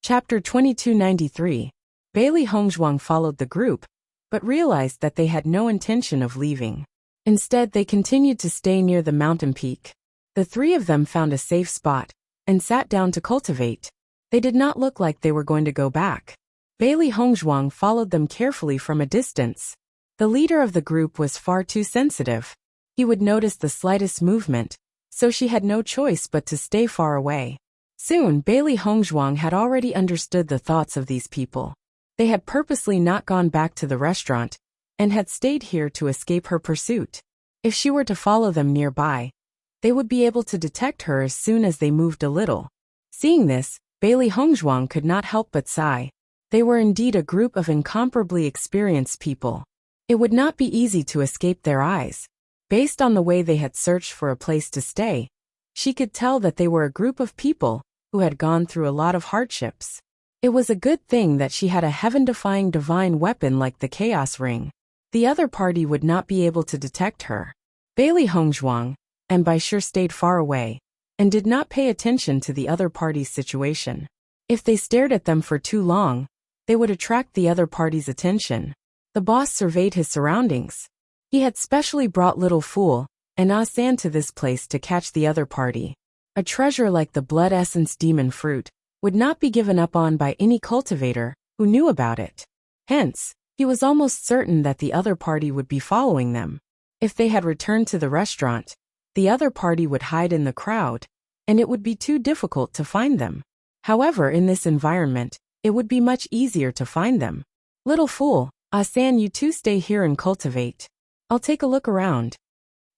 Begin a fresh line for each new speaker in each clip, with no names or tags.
Chapter 2293. Bailey Hongzhuang followed the group, but realized that they had no intention of leaving. Instead, they continued to stay near the mountain peak. The three of them found a safe spot and sat down to cultivate. They did not look like they were going to go back. Bailey Hongzhuang followed them carefully from a distance. The leader of the group was far too sensitive. He would notice the slightest movement, so she had no choice but to stay far away. Soon, Bailey Hongzhuang had already understood the thoughts of these people. They had purposely not gone back to the restaurant and had stayed here to escape her pursuit. If she were to follow them nearby, they would be able to detect her as soon as they moved a little. Seeing this, Bailey Hongzhuang could not help but sigh. They were indeed a group of incomparably experienced people. It would not be easy to escape their eyes. Based on the way they had searched for a place to stay, she could tell that they were a group of people who had gone through a lot of hardships. It was a good thing that she had a heaven-defying divine weapon like the Chaos Ring. The other party would not be able to detect her. Bailey Hongzhuang and Bai Shi stayed far away and did not pay attention to the other party's situation. If they stared at them for too long, they would attract the other party's attention. The boss surveyed his surroundings. He had specially brought Little Fool and Ah San to this place to catch the other party. A treasure like the blood essence demon fruit would not be given up on by any cultivator who knew about it. Hence, he was almost certain that the other party would be following them. If they had returned to the restaurant, the other party would hide in the crowd, and it would be too difficult to find them. However, in this environment, it would be much easier to find them. Little Fool, Ah San, you two stay here and cultivate. I'll take a look around.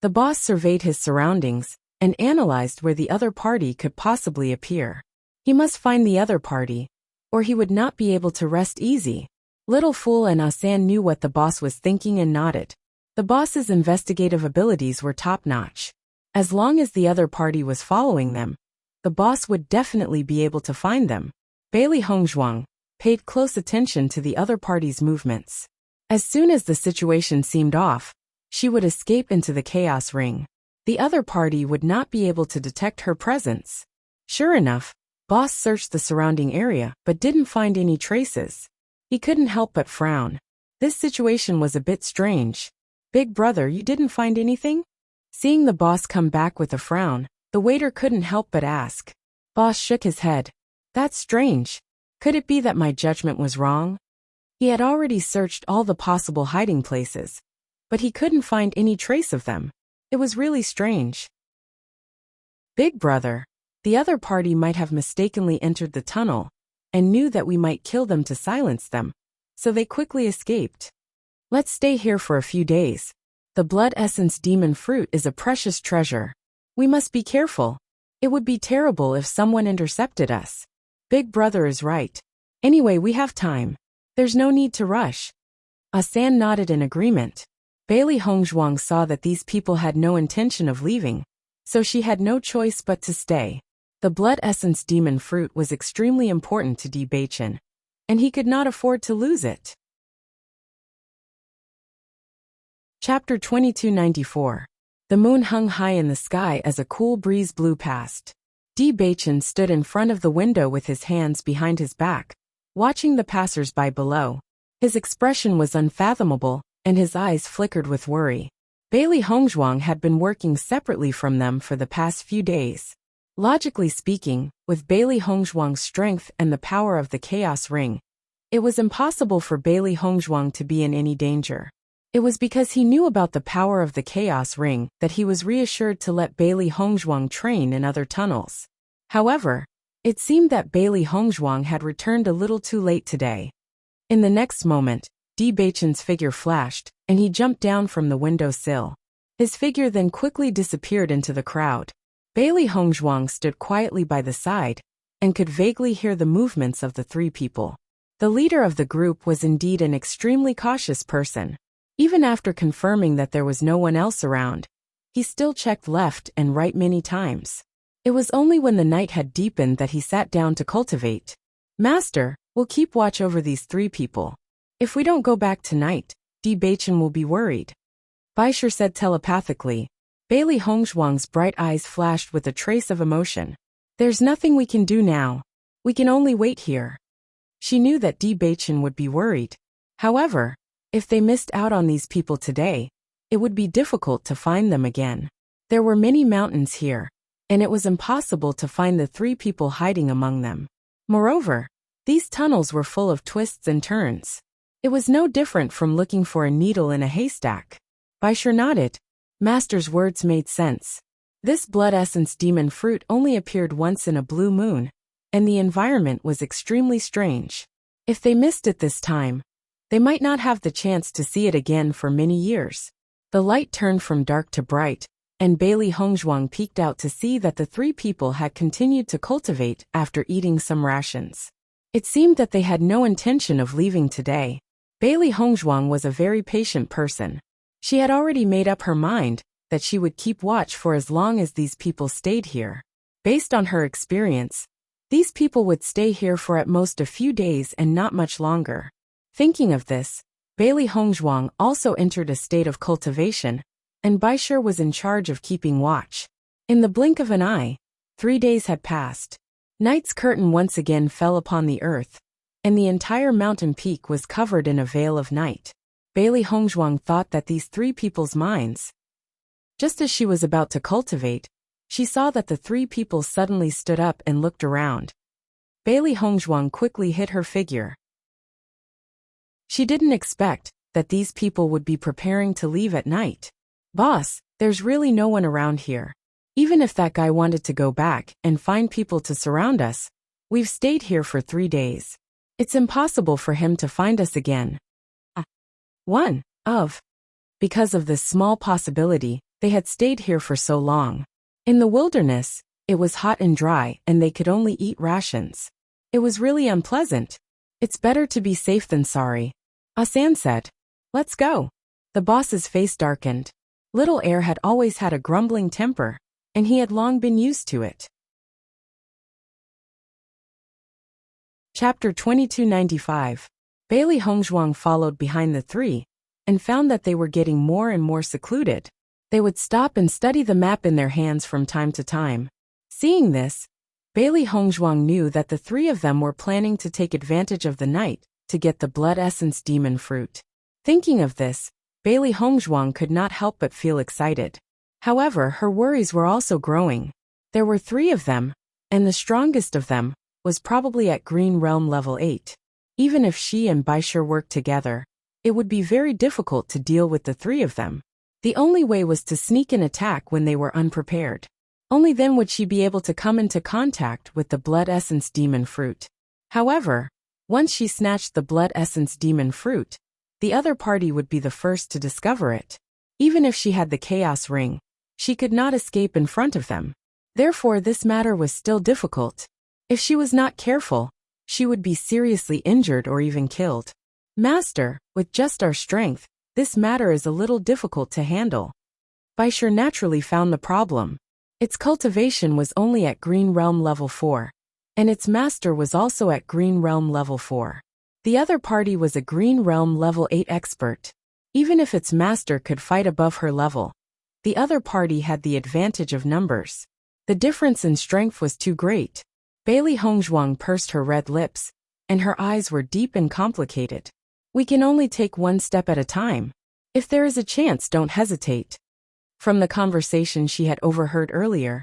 The boss surveyed his surroundings and analyzed where the other party could possibly appear. He must find the other party, or he would not be able to rest easy. Little Fool and Ah San knew what the boss was thinking and nodded. The boss's investigative abilities were top-notch. As long as the other party was following them, the boss would definitely be able to find them. Bailey Hongzhuang paid close attention to the other party's movements. As soon as the situation seemed off, she would escape into the Chaos Ring. The other party would not be able to detect her presence. Sure enough, Boss searched the surrounding area but didn't find any traces. He couldn't help but frown. This situation was a bit strange. Big brother, you didn't find anything? Seeing the boss come back with a frown, the waiter couldn't help but ask. Boss shook his head. That's strange. Could it be that my judgment was wrong? He had already searched all the possible hiding places, but he couldn't find any trace of them. It was really strange. Big brother, the other party might have mistakenly entered the tunnel and knew that we might kill them to silence them, so they quickly escaped. Let's stay here for a few days. The blood essence demon fruit is a precious treasure. We must be careful. It would be terrible if someone intercepted us. Big brother is right. Anyway, we have time. There's no need to rush. Ah San nodded in agreement. Bailey Hongzhuang saw that these people had no intention of leaving, so she had no choice but to stay. The blood essence demon fruit was extremely important to Bewitching, and he could not afford to lose it. Chapter 2294. The moon hung high in the sky as a cool breeze blew past. Bewitching stood in front of the window with his hands behind his back, watching the passers-by below. His expression was unfathomable, and his eyes flickered with worry. Bailey Hongzhuang had been working separately from them for the past few days. Logically speaking, with Bailey Hongzhuang's strength and the power of the Chaos Ring, it was impossible for Bailey Hongzhuang to be in any danger. It was because he knew about the power of the Chaos Ring that he was reassured to let Bailey Hongzhuang train in other tunnels. However, it seemed that Bailey Hongzhuang had returned a little too late today. In the next moment, Bewitching's figure flashed, and he jumped down from the windowsill. His figure then quickly disappeared into the crowd. Bailey Hongzhuang stood quietly by the side and could vaguely hear the movements of the three people. The leader of the group was indeed an extremely cautious person. Even after confirming that there was no one else around, he still checked left and right many times. It was only when the night had deepened that he sat down to cultivate. Master, we'll keep watch over these three people. If we don't go back tonight, Bewitching will be worried. Bai Shi said telepathically. Bailey Hongzhuang's bright eyes flashed with a trace of emotion. There's nothing we can do now. We can only wait here. She knew that Bewitching would be worried. However, if they missed out on these people today, it would be difficult to find them again. There were many mountains here, and it was impossible to find the 3 people hiding among them. Moreover, these tunnels were full of twists and turns. It was no different from looking for a needle in a haystack. Baisha nodded. Master's words made sense. This blood essence demon fruit only appeared once in a blue moon, and the environment was extremely strange. If they missed it this time, they might not have the chance to see it again for many years. The light turned from dark to bright, and Bailey Hongzhuang peeked out to see that the 3 people had continued to cultivate after eating some rations. It seemed that they had no intention of leaving today. Bailey Hongzhuang was a very patient person. She had already made up her mind that she would keep watch for as long as these people stayed here. Based on her experience, these people would stay here for at most a few days and not much longer. Thinking of this, Bailey Hongzhuang also entered a state of cultivation, and Baisha was in charge of keeping watch. In the blink of an eye, 3 days had passed. Night's curtain once again fell upon the earth, and the entire mountain peak was covered in a veil of night. Bailey Hongzhuang thought that these 3 people's minds. Just as she was about to cultivate, she saw that the 3 people suddenly stood up and looked around. Bailey Hongzhuang quickly hid her figure. She didn't expect that these people would be preparing to leave at night. Boss, there's really no one around here. Even if that guy wanted to go back and find people to surround us, we've stayed here for 3 days. It's impossible for him to find us again. Because of this small possibility, they had stayed here for so long. In the wilderness, it was hot and dry and they could only eat rations. It was really unpleasant. It's better to be safe than sorry. Asan said. Let's go. The boss's face darkened. Little Air had always had a grumbling temper, and he had long been used to it. Chapter 2295. Bailey Hongzhuang followed behind the 3, and found that they were getting more and more secluded. They would stop and study the map in their hands from time to time. Seeing this, Bailey Hongzhuang knew that the 3 of them were planning to take advantage of the night to get the blood essence demon fruit. Thinking of this, Bailey Hongzhuang could not help but feel excited. However, her worries were also growing. There were 3 of them, and the strongest of them was probably at Green Realm level 8. Even if she and Baisha worked together, it would be very difficult to deal with the 3 of them. The only way was to sneak an attack when they were unprepared. Only then would she be able to come into contact with the blood essence demon fruit. However, once she snatched the blood essence demon fruit, the other party would be the first to discover it. Even if she had the chaos ring, she could not escape in front of them. Therefore, this matter was still difficult. If she was not careful, she would be seriously injured or even killed. Master, with just our strength, this matter is a little difficult to handle. Baisha naturally found the problem. Its cultivation was only at Green Realm level 4, and its master was also at Green Realm level 4. The other party was a Green Realm level 8 expert. Even if its master could fight above her level, the other party had the advantage of numbers. The difference in strength was too great. Bailey Hongzhuang pursed her red lips, and her eyes were deep and complicated. We can only take one step at a time. If there is a chance, don't hesitate. From the conversation she had overheard earlier,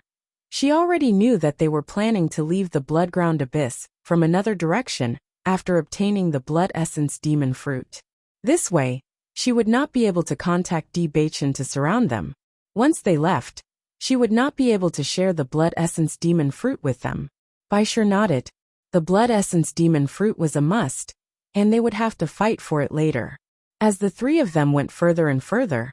she already knew that they were planning to leave the Bloodground Abyss from another direction after obtaining the blood essence demon fruit. This way, she would not be able to contact Bewitching to surround them. Once they left, she would not be able to share the blood essence demon fruit with them. Baisha nodded. The blood essence demon fruit was a must, and they would have to fight for it later. As the 3 of them went further and further,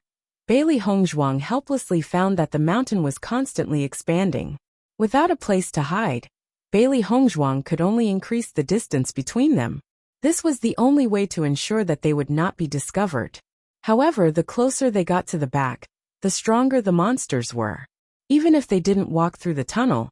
Bailey Hongzhuang helplessly found that the mountain was constantly expanding. Without a place to hide, Bailey Hongzhuang could only increase the distance between them. This was the only way to ensure that they would not be discovered. However, the closer they got to the back, the stronger the monsters were. Even if they didn't walk through the tunnel,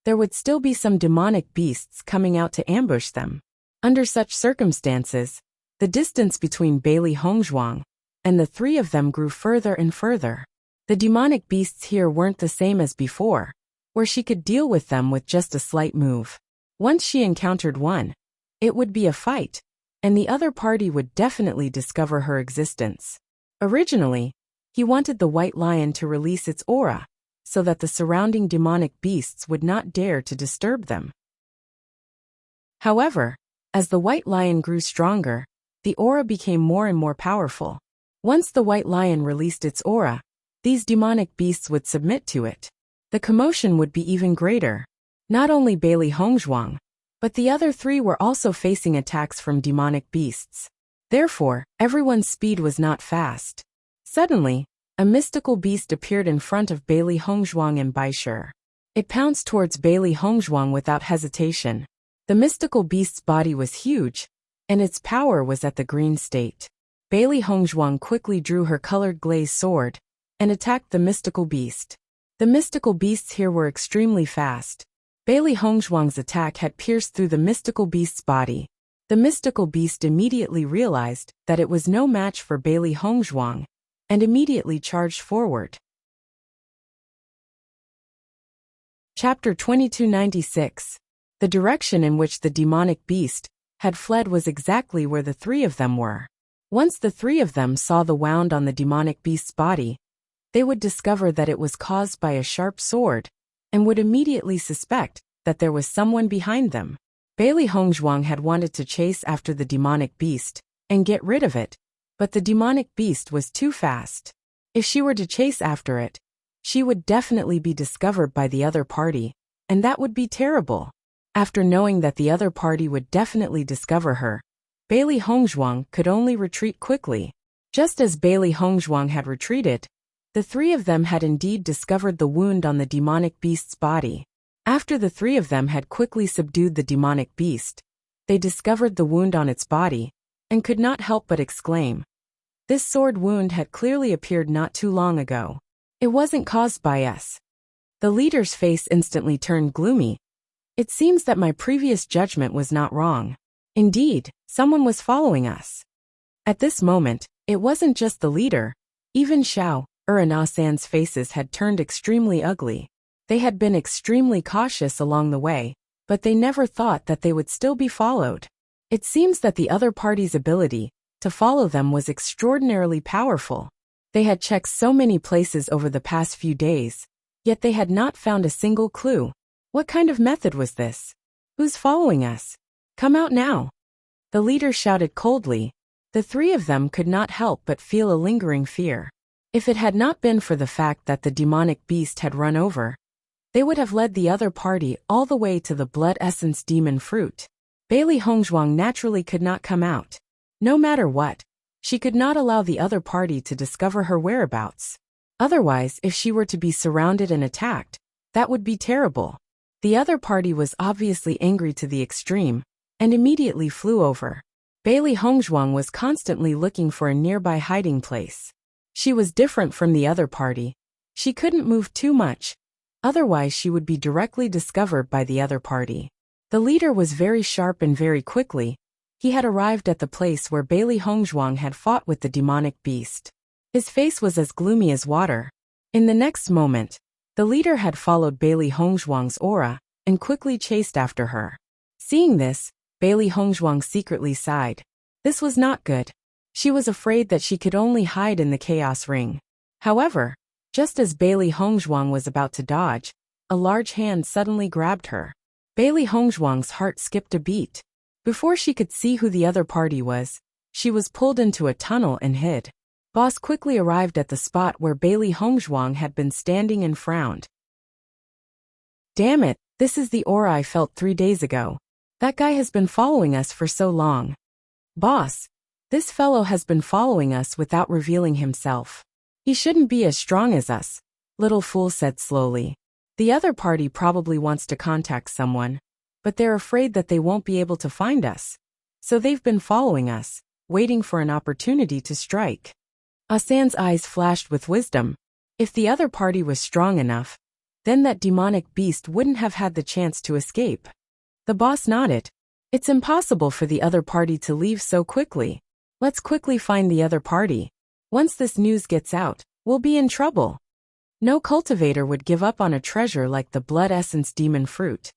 there would still be some demonic beasts coming out to ambush them. Under such circumstances, the distance between Bailey Hongzhuang and the 3 of them grew further and further. The demonic beasts here weren't the same as before, where she could deal with them with just a slight move. Once she encountered one, it would be a fight, and the other party would definitely discover her existence. Originally, he wanted the white lion to release its aura, so that the surrounding demonic beasts would not dare to disturb them. However, as the white lion grew stronger, the aura became more and more powerful. Once the white lion released its aura, these demonic beasts would submit to it. The commotion would be even greater. Not only Bailey Hongzhuang, but the other three were also facing attacks from demonic beasts. Therefore, everyone's speed was not fast. Suddenly, a mystical beast appeared in front of Bailey Hongzhuang and Bai Shi. It pounced towards Bailey Hongzhuang without hesitation. The mystical beast's body was huge, and its power was at the green state. Bailey Hongzhuang quickly drew her colored glazed sword and attacked the mystical beast. The mystical beasts here were extremely fast. Bailey Hongzhuang's attack had pierced through the mystical beast's body. The mystical beast immediately realized that it was no match for Bailey Hongzhuang and immediately charged forward. Chapter 2296. The direction in which the demonic beast had fled was exactly where the three of them were. Once the three of them saw the wound on the demonic beast's body, they would discover that it was caused by a sharp sword, and would immediately suspect that there was someone behind them. Bailey Hongzhuang had wanted to chase after the demonic beast and get rid of it, but the demonic beast was too fast. If she were to chase after it, she would definitely be discovered by the other party, and that would be terrible. After knowing that the other party would definitely discover her, Bailey Hongzhuang could only retreat quickly. Just as Bailey Hongzhuang had retreated, the three of them had indeed discovered the wound on the demonic beast's body. After the three of them had quickly subdued the demonic beast, they discovered the wound on its body, and could not help but exclaim. This sword wound had clearly appeared not too long ago. It wasn't caused by us. The leader's face instantly turned gloomy. It seems that my previous judgment was not wrong. Indeed, someone was following us. At this moment, it wasn't just the leader. Even Xiao, and Asan's faces had turned extremely ugly. They had been extremely cautious along the way, but they never thought that they would still be followed. It seems that the other party's ability to follow them was extraordinarily powerful. They had checked so many places over the past few days, yet they had not found a single clue. What kind of method was this? Who's following us? Come out now! The leader shouted coldly. The three of them could not help but feel a lingering fear. If it had not been for the fact that the demonic beast had run over, they would have led the other party all the way to the blood essence demon fruit. Bailey Hongzhuang naturally could not come out. No matter what, she could not allow the other party to discover her whereabouts. Otherwise, if she were to be surrounded and attacked, that would be terrible. The other party was obviously angry to the extreme, and immediately flew over. Bailey Hongzhuang was constantly looking for a nearby hiding place. She was different from the other party. She couldn't move too much, otherwise she would be directly discovered by the other party. The leader was very sharp and very quickly. He had arrived at the place where Bailey Hongzhuang had fought with the demonic beast. His face was as gloomy as water. In the next moment, the leader had followed Bailey Hongzhuang's aura and quickly chased after her. Seeing this, Bailey Hongzhuang secretly sighed. This was not good. She was afraid that she could only hide in the chaos ring. However, just as Bailey Hongzhuang was about to dodge, a large hand suddenly grabbed her. Bailey Hongzhuang's heart skipped a beat. Before she could see who the other party was, she was pulled into a tunnel and hid. Boss quickly arrived at the spot where Bailey Hongzhuang had been standing and frowned. Damn it, this is the aura I felt 3 days ago. That guy has been following us for so long. Boss, this fellow has been following us without revealing himself. He shouldn't be as strong as us, little fool said slowly. The other party probably wants to contact someone, but they're afraid that they won't be able to find us. So they've been following us, waiting for an opportunity to strike. Asan's eyes flashed with wisdom. If the other party was strong enough, then that demonic beast wouldn't have had the chance to escape. The boss nodded. It's impossible for the other party to leave so quickly. Let's quickly find the other party. Once this news gets out, we'll be in trouble. No cultivator would give up on a treasure like the blood essence demon fruit.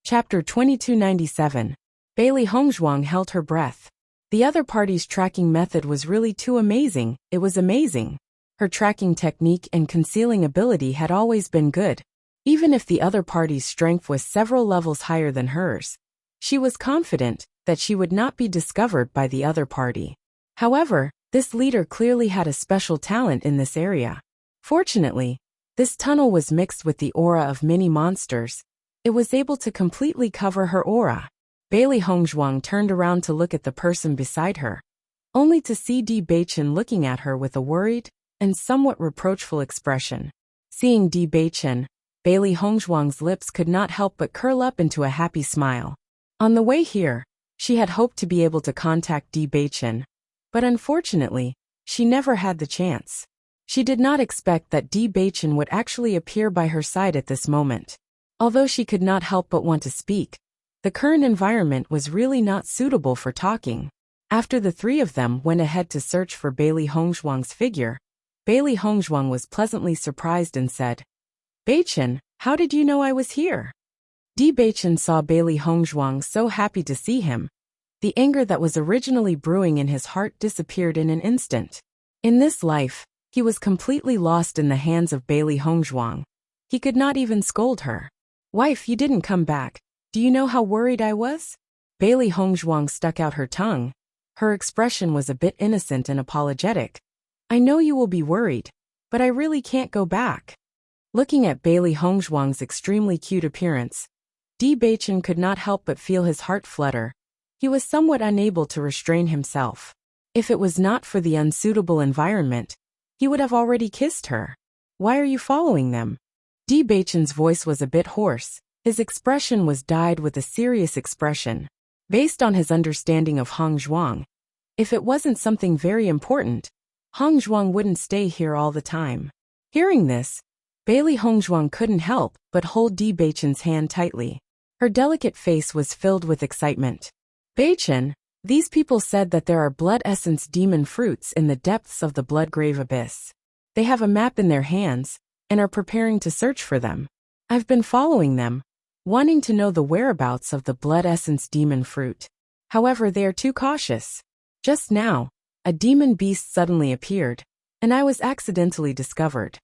Chapter 2297. Bailey Hongzhuang held her breath. The other party's tracking method was really too amazing. It was amazing. Her tracking technique and concealing ability had always been good. Even if the other party's strength was several levels higher than hers, she was confident that she would not be discovered by the other party. However, this leader clearly had a special talent in this area. Fortunately, this tunnel was mixed with the aura of many monsters. It was able to completely cover her aura. Bailey Hongzhuang turned around to look at the person beside her, only to see Bewitching looking at her with a worried and somewhat reproachful expression. Seeing Bewitching, Bailey Hongzhuang's lips could not help but curl up into a happy smile. On the way here, she had hoped to be able to contact Bewitching, but unfortunately, she never had the chance. She did not expect that Bewitching would actually appear by her side at this moment. Although she could not help but want to speak, the current environment was really not suitable for talking. After the three of them went ahead to search for Bailey Hongzhuang's figure, Bailey Hongzhuang was pleasantly surprised and said, "Bewitching, how did you know I was here?" Bewitching saw Bailey Hongzhuang so happy to see him. The anger that was originally brewing in his heart disappeared in an instant. In this life, he was completely lost in the hands of Bailey Hongzhuang. He could not even scold her. "Wife, you didn't come back. Do you know how worried I was?" Bailey Hongzhuang stuck out her tongue. Her expression was a bit innocent and apologetic. "I know you will be worried, but I really can't go back." Looking at Bailey Hongzhuang's extremely cute appearance, Bewitching could not help but feel his heart flutter. He was somewhat unable to restrain himself. If it was not for the unsuitable environment, he would have already kissed her. "Why are you following them?" Bewitching's voice was a bit hoarse. His expression was dyed with a serious expression. Based on his understanding of Hongzhuang, if it wasn't something very important, Hongzhuang wouldn't stay here all the time. Hearing this, Bailey Hongzhuang couldn't help but hold Bewitching's hand tightly. Her delicate face was filled with excitement. "Bewitching, these people said that there are blood essence demon fruits in the depths of the Bloodgrave Abyss. They have a map in their hands and are preparing to search for them. I've been following them, wanting to know the whereabouts of the blood essence demon fruit. However, they are too cautious. Just now, a demon beast suddenly appeared, and I was accidentally discovered."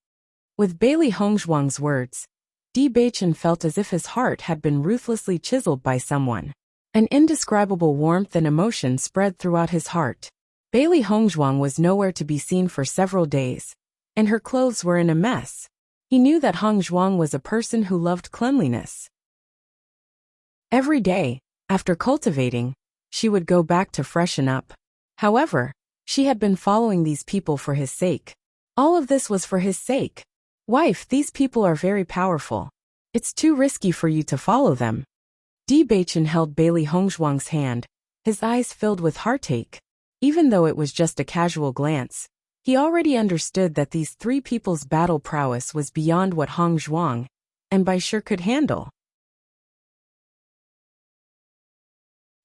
With Bailey Hongzhuang's words, Bewitching felt as if his heart had been ruthlessly chiseled by someone. An indescribable warmth and emotion spread throughout his heart. Bailey Hongzhuang was nowhere to be seen for several days, and her clothes were in a mess. He knew that Hongzhuang was a person who loved cleanliness. Every day, after cultivating, she would go back to freshen up. However, she had been following these people for his sake. All of this was for his sake. "Wife, these people are very powerful. It's too risky for you to follow them." Bewitching held Bailey Hongzhuang's hand, his eyes filled with heartache. Even though it was just a casual glance, he already understood that these three people's battle prowess was beyond what Hongzhuang and by sure could handle.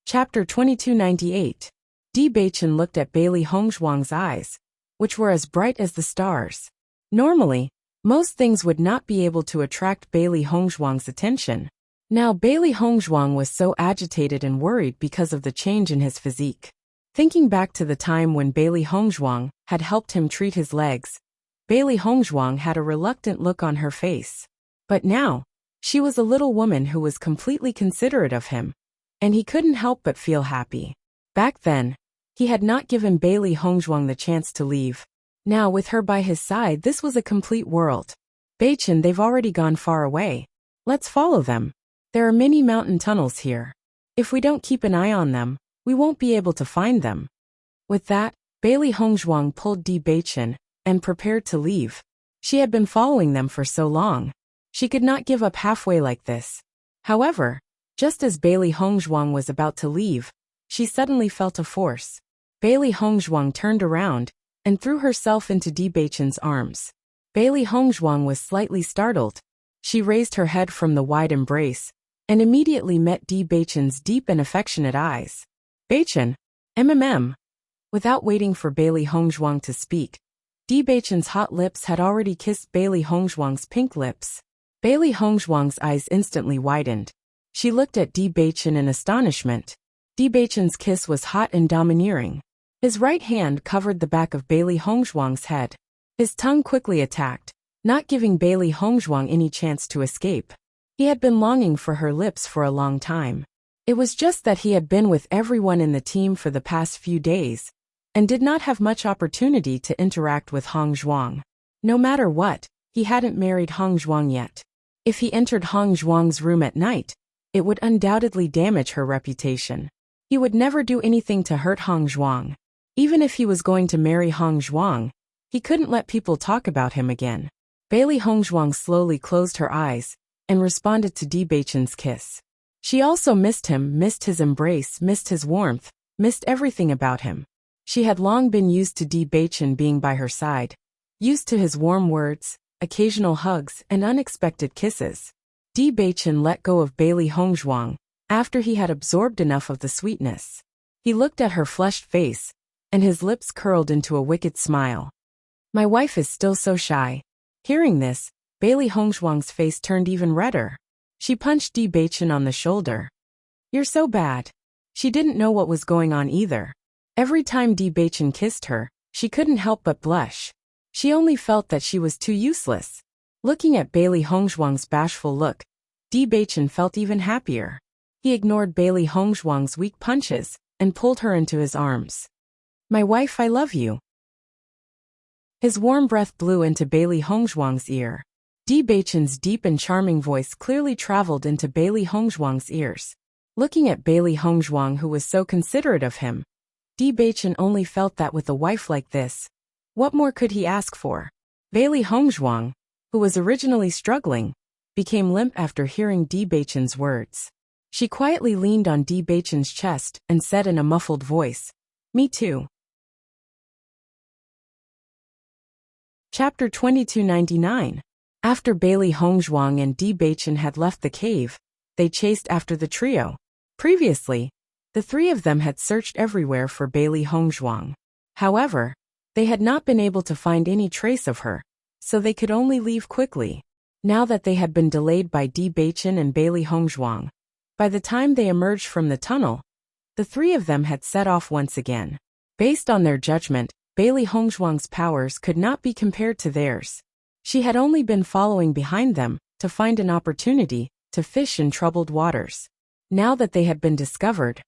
Chapter 2298. Bewitching looked at Bailey Hongzhuang's eyes, which were as bright as the stars. Normally, most things would not be able to attract Bailey Hongzhuang's attention. Now Bailey Hongzhuang was so agitated and worried because of the change in his physique. Thinking back to the time when Bailey Hongzhuang had helped him treat his legs, Bailey Hongzhuang had a reluctant look on her face. But now, she was a little woman who was completely considerate of him, and he couldn't help but feel happy. Back then, he had not given Bailey Hongzhuang the chance to leave. Now with her by his side, this was a complete world. "Bewitching, they've already gone far away. Let's follow them. There are many mountain tunnels here. If we don't keep an eye on them, we won't be able to find them." With that, Bailey Hongzhuang pulled Bewitching and prepared to leave. She had been following them for so long. She could not give up halfway like this. However, just as Bailey Hongzhuang was about to leave, she suddenly felt a force. Bailey Hongzhuang turned around and threw herself into Bewitching's arms. Bailey Hongzhuang was slightly startled. She raised her head from the wide embrace and immediately met Bewitching's deep and affectionate eyes. "Bewitching, MMM." Without waiting for Bailey Hongzhuang to speak, Bewitching's hot lips had already kissed Bailey Hongzhuang's pink lips. Bailey Hongzhuang's eyes instantly widened. She looked at Bewitching in astonishment. Bewitching's kiss was hot and domineering. His right hand covered the back of Bailey Hongzhuang's head. His tongue quickly attacked, not giving Bailey Hongzhuang any chance to escape. He had been longing for her lips for a long time. It was just that he had been with everyone in the team for the past few days, and did not have much opportunity to interact with Hongzhuang. No matter what, he hadn't married Hongzhuang yet. If he entered Hongzhuang's room at night, it would undoubtedly damage her reputation. He would never do anything to hurt Hongzhuang. Even if he was going to marry Hongzhuang, he couldn't let people talk about him again. Bailey Hongzhuang slowly closed her eyes and responded to Bewitching's kiss. She also missed him, missed his embrace, missed his warmth, missed everything about him. She had long been used to Bewitching being by her side, used to his warm words, occasional hugs, and unexpected kisses. Bewitching let go of Bailey Hongzhuang after he had absorbed enough of the sweetness. He looked at her flushed face, and his lips curled into a wicked smile. My wife is still so shy. Hearing this, Bailey Hongzhuang's face turned even redder. She punched Bewitching on the shoulder. You're so bad. She didn't know what was going on either. Every time Bewitching kissed her, she couldn't help but blush. She only felt that she was too useless. Looking at Bailey Hongzhuang's bashful look, Bewitching felt even happier. He ignored Bailey Hongzhuang's weak punches and pulled her into his arms. My wife, I love you. His warm breath blew into Bailey Hongzhuang's ear. Bewitching's deep and charming voice clearly traveled into Bailey Hongzhuang's ears. Looking at Bailey Hongzhuang, who was so considerate of him, Bewitching only felt that with a wife like this, what more could he ask for? Bailey Hongzhuang, who was originally struggling, became limp after hearing Bewitching's words. She quietly leaned on Bewitching's chest and said in a muffled voice, Me too. Chapter 2299. After Bailey Hongzhuang and Bewitching had left the cave, they chased after the trio. Previously, the three of them had searched everywhere for Bailey Hongzhuang. However, they had not been able to find any trace of her, so they could only leave quickly. Now that they had been delayed by Bewitching and Bailey Hongzhuang, by the time they emerged from the tunnel, the three of them had set off once again. Based on their judgment, Bailey Hongzhuang's powers could not be compared to theirs. She had only been following behind them to find an opportunity to fish in troubled waters. Now that they had been discovered,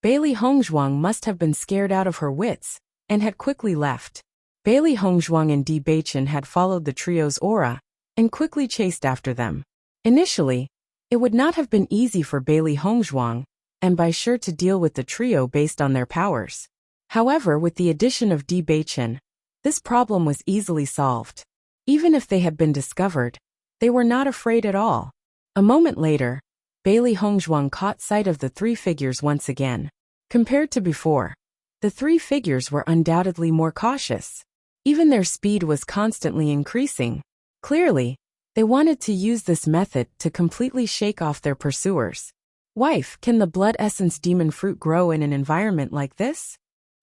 Bailey Hongzhuang must have been scared out of her wits and had quickly left. Bailey Hongzhuang and Bewitching had followed the trio's aura and quickly chased after them. Initially, it would not have been easy for Bailey Hongzhuang and Bai Shi to deal with the trio based on their powers. However, with the addition of Bewitching, this problem was easily solved. Even if they had been discovered, they were not afraid at all. A moment later, Bailey Hongzhuang caught sight of the three figures once again. Compared to before, the three figures were undoubtedly more cautious. Even their speed was constantly increasing. Clearly, they wanted to use this method to completely shake off their pursuers. Wife, can the blood essence demon fruit grow in an environment like this?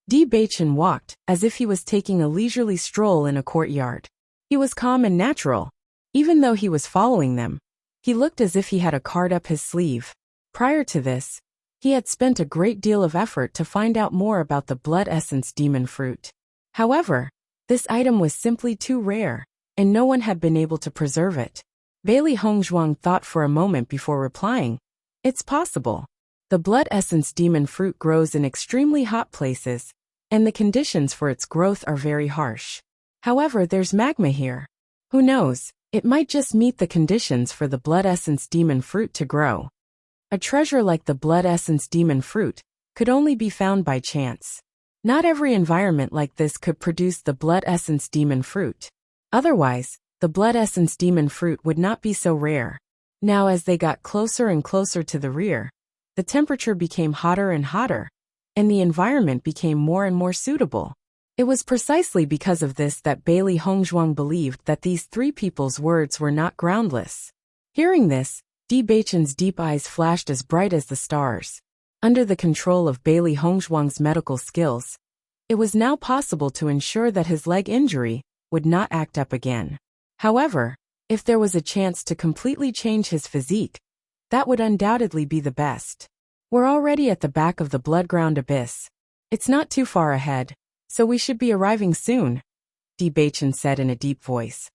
Bewitching walked as if he was taking a leisurely stroll in a courtyard. He was calm and natural. Even though he was following them, he looked as if he had a card up his sleeve. Prior to this, he had spent a great deal of effort to find out more about the blood essence demon fruit. However, this item was simply too rare, and no one had been able to preserve it. Bailey Hongzhuang thought for a moment before replying, It's possible. The blood essence demon fruit grows in extremely hot places, and the conditions for its growth are very harsh. However, there's magma here. Who knows, it might just meet the conditions for the blood essence demon fruit to grow. A treasure like the blood essence demon fruit could only be found by chance. Not every environment like this could produce the blood essence demon fruit. Otherwise, the blood essence demon fruit would not be so rare. Now, as they got closer and closer to the rear, the temperature became hotter and hotter, and the environment became more and more suitable. It was precisely because of this that Bailey Hongzhuang believed that these three people's words were not groundless. Hearing this, Bewitching's deep eyes flashed as bright as the stars. Under the control of Bailey Hongzhuang's medical skills, it was now possible to ensure that his leg injury would not act up again. However, if there was a chance to completely change his physique, That would undoubtedly be the best. We're already at the back of the blood-ground abyss. It's not too far ahead, so we should be arriving soon, Bewitching said in a deep voice.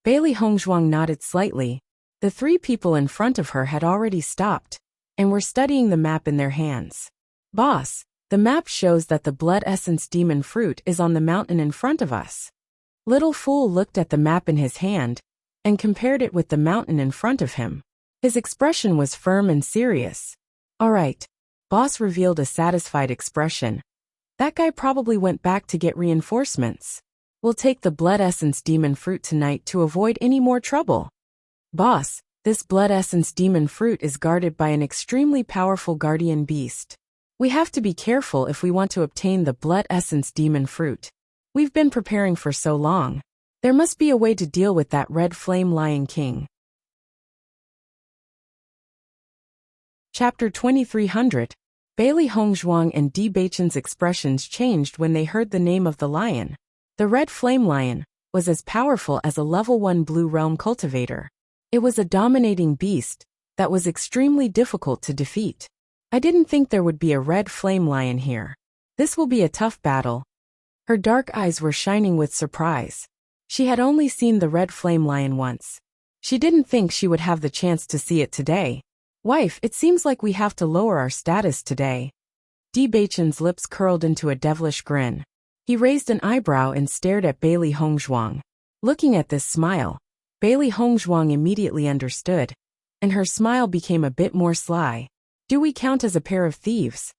Bailey Hongzhuang nodded slightly. The three people in front of her had already stopped, and were studying the map in their hands. Boss, the map shows that the blood essence demon fruit is on the mountain in front of us. Little Fool looked at the map in his hand, and compared it with the mountain in front of him. His expression was firm and serious. All right. Boss revealed a satisfied expression. That guy probably went back to get reinforcements. We'll take the blood essence demon fruit tonight to avoid any more trouble. Boss, this blood essence demon fruit is guarded by an extremely powerful guardian beast. We have to be careful if we want to obtain the blood essence demon fruit. We've been preparing for so long. There must be a way to deal with that red flame Lion King. Chapter 2300. Bailey Hongzhuang and Bewitching's expressions changed when they heard the name of the lion. The red flame lion was as powerful as a level 1 blue realm cultivator. It was a dominating beast that was extremely difficult to defeat. I didn't think there would be a red flame lion here. This will be a tough battle. Her dark eyes were shining with surprise. She had only seen the red flame lion once. She didn't think she would have the chance to see it today. Wife, it seems like we have to lower our status today. Bewitching's lips curled into a devilish grin. He raised an eyebrow and stared at Bailey Hongzhuang. Looking at this smile, Bailey Hongzhuang immediately understood, and her smile became a bit more sly. Do we count as a pair of thieves?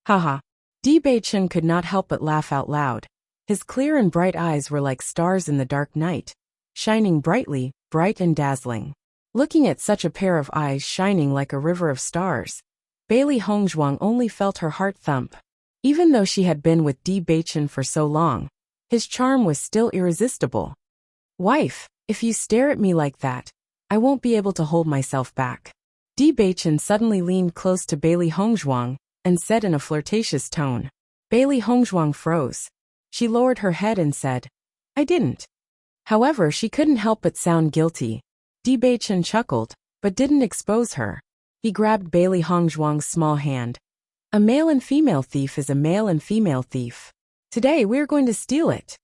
Haha. Bewitching could not help but laugh out loud. His clear and bright eyes were like stars in the dark night, shining brightly, bright and dazzling. Looking at such a pair of eyes shining like a river of stars, Bailey Hongzhuang only felt her heart thump. Even though she had been with Bewitching for so long, his charm was still irresistible. Wife, if you stare at me like that, I won't be able to hold myself back. Bewitching suddenly leaned close to Bailey Hongzhuang and said in a flirtatious tone. Bailey Hongzhuang froze. She lowered her head and said, I didn't. However, she couldn't help but sound guilty. Bewitching chuckled, but didn't expose her. He grabbed Bailey Hongzhuang's small hand. A male and female thief is a male and female thief. Today we're going to steal it.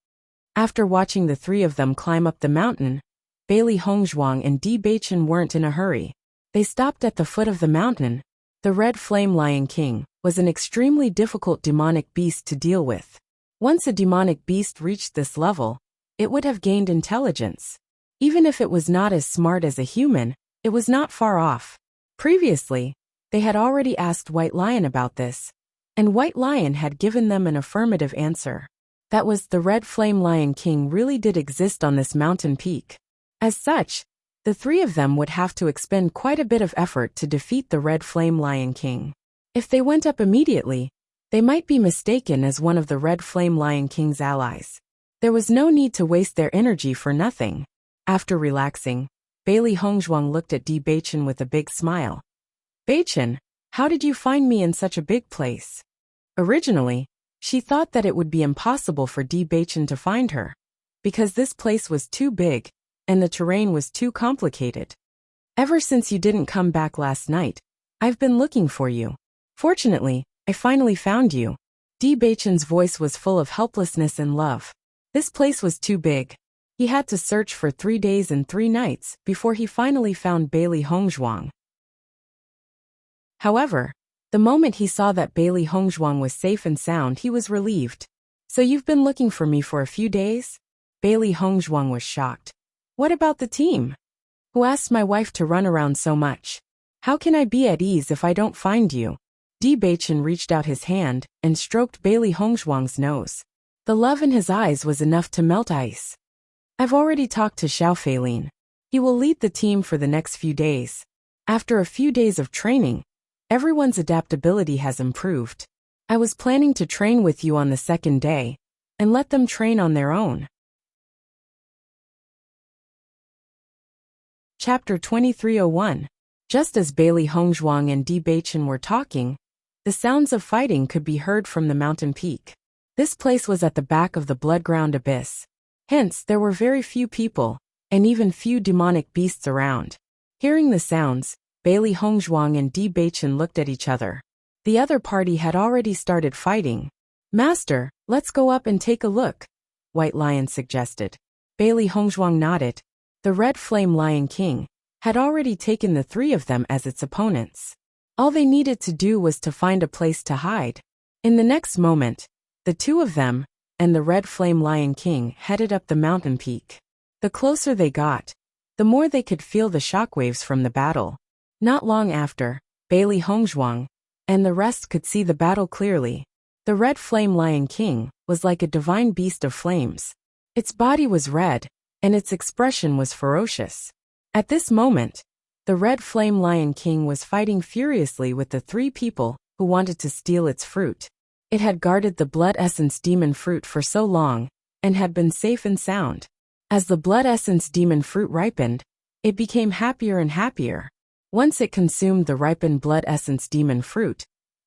After watching the three of them climb up the mountain, Bailey Hongzhuang and Bewitching weren't in a hurry. They stopped at the foot of the mountain. The red flame Lion King was an extremely difficult demonic beast to deal with. Once a demonic beast reached this level, it would have gained intelligence. Even if it was not as smart as a human, it was not far off. Previously, they had already asked White Lion about this, and White Lion had given them an affirmative answer. That was, the red flame Lion King really did exist on this mountain peak. As such, the three of them would have to expend quite a bit of effort to defeat the red flame Lion King. If they went up immediately, they might be mistaken as one of the red flame Lion King's allies. There was no need to waste their energy for nothing. After relaxing, Bailey Hongzhuang looked at Bewitching with a big smile. Bewitching, how did you find me in such a big place? Originally, she thought that it would be impossible for Bewitching to find her, because this place was too big, and the terrain was too complicated. Ever since you didn't come back last night, I've been looking for you. Fortunately, I finally found you. Bewitching's voice was full of helplessness and love. This place was too big. He had to search for 3 days and 3 nights before he finally found Bailey Hongzhuang. However, the moment he saw that Bailey Hongzhuang was safe and sound, he was relieved. So you've been looking for me for a few days? Bailey Hongzhuang was shocked. What about the team? Who asked my wife to run around so much? How can I be at ease if I don't find you? Bewitching reached out his hand and stroked Bailey Hongzhuang's nose. The love in his eyes was enough to melt ice. I've already talked to Xiao Feilin. He will lead the team for the next few days. After a few days of training, everyone's adaptability has improved. I was planning to train with you on the second day, and let them train on their own. Chapter 2301. Just as Bailey Hongzhuang and Bewitching were talking, the sounds of fighting could be heard from the mountain peak. This place was at the back of the blood-ground abyss. Hence, there were very few people, and even few demonic beasts around. Hearing the sounds, Bailey Hongzhuang and Di Beichen looked at each other. The other party had already started fighting. Master, let's go up and take a look, White Lion suggested. Bailey Hongzhuang nodded. The Red Flame Lion King had already taken the three of them as its opponents. All they needed to do was to find a place to hide. In the next moment, the two of them and the Red Flame Lion King headed up the mountain peak. The closer they got, the more they could feel the shockwaves from the battle. Not long after, Bailey Hongzhuang and the rest could see the battle clearly. The Red Flame Lion King was like a divine beast of flames. Its body was red, and its expression was ferocious. At this moment, the Red Flame Lion King was fighting furiously with the three people who wanted to steal its fruit. It had guarded the Blood Essence Demon Fruit for so long, and had been safe and sound. As the Blood Essence Demon Fruit ripened, it became happier and happier. Once it consumed the ripened Blood Essence Demon Fruit,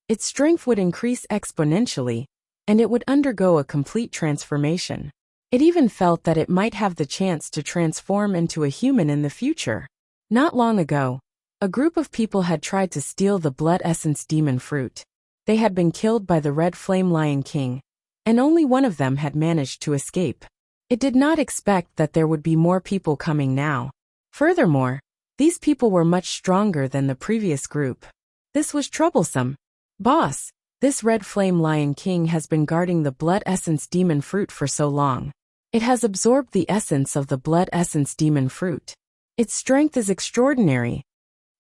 its strength would increase exponentially, and it would undergo a complete transformation. It even felt that it might have the chance to transform into a human in the future. Not long ago, a group of people had tried to steal the Blood Essence Demon Fruit. They had been killed by the Red Flame Lion King, and only one of them had managed to escape. It did not expect that there would be more people coming now. Furthermore, these people were much stronger than the previous group. This was troublesome. Boss, this Red Flame Lion King has been guarding the Blood Essence Demon Fruit for so long. It has absorbed the essence of the Blood Essence Demon Fruit. Its strength is extraordinary.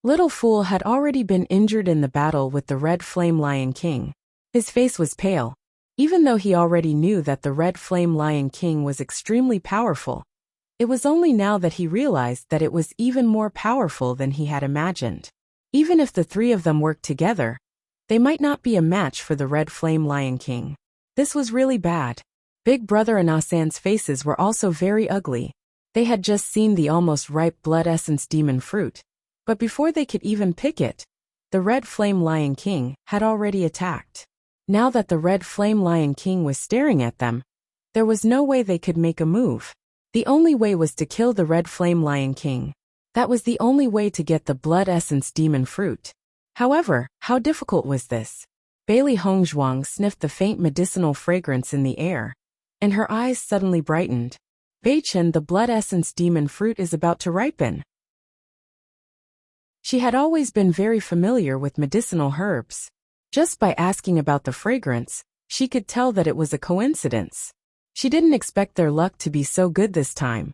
Little Fool had already been injured in the battle with the Red Flame Lion King. His face was pale. Even though he already knew that the Red Flame Lion King was extremely powerful, it was only now that he realized that it was even more powerful than he had imagined. Even if the three of them worked together, they might not be a match for the Red Flame Lion King. This was really bad. Big Brother and Asan's faces were also very ugly. They had just seen the almost ripe Blood Essence Demon Fruit, but before they could even pick it, the Red Flame Lion King had already attacked. Now that the Red Flame Lion King was staring at them, there was no way they could make a move. The only way was to kill the Red Flame Lion King. That was the only way to get the Blood Essence Demon Fruit. However, how difficult was this? Bailey Hongzhuang sniffed the faint medicinal fragrance in the air, and her eyes suddenly brightened. Beichen, the Blood Essence Demon Fruit is about to ripen. She had always been very familiar with medicinal herbs. Just by asking about the fragrance, she could tell that it was a coincidence. She didn't expect their luck to be so good this time.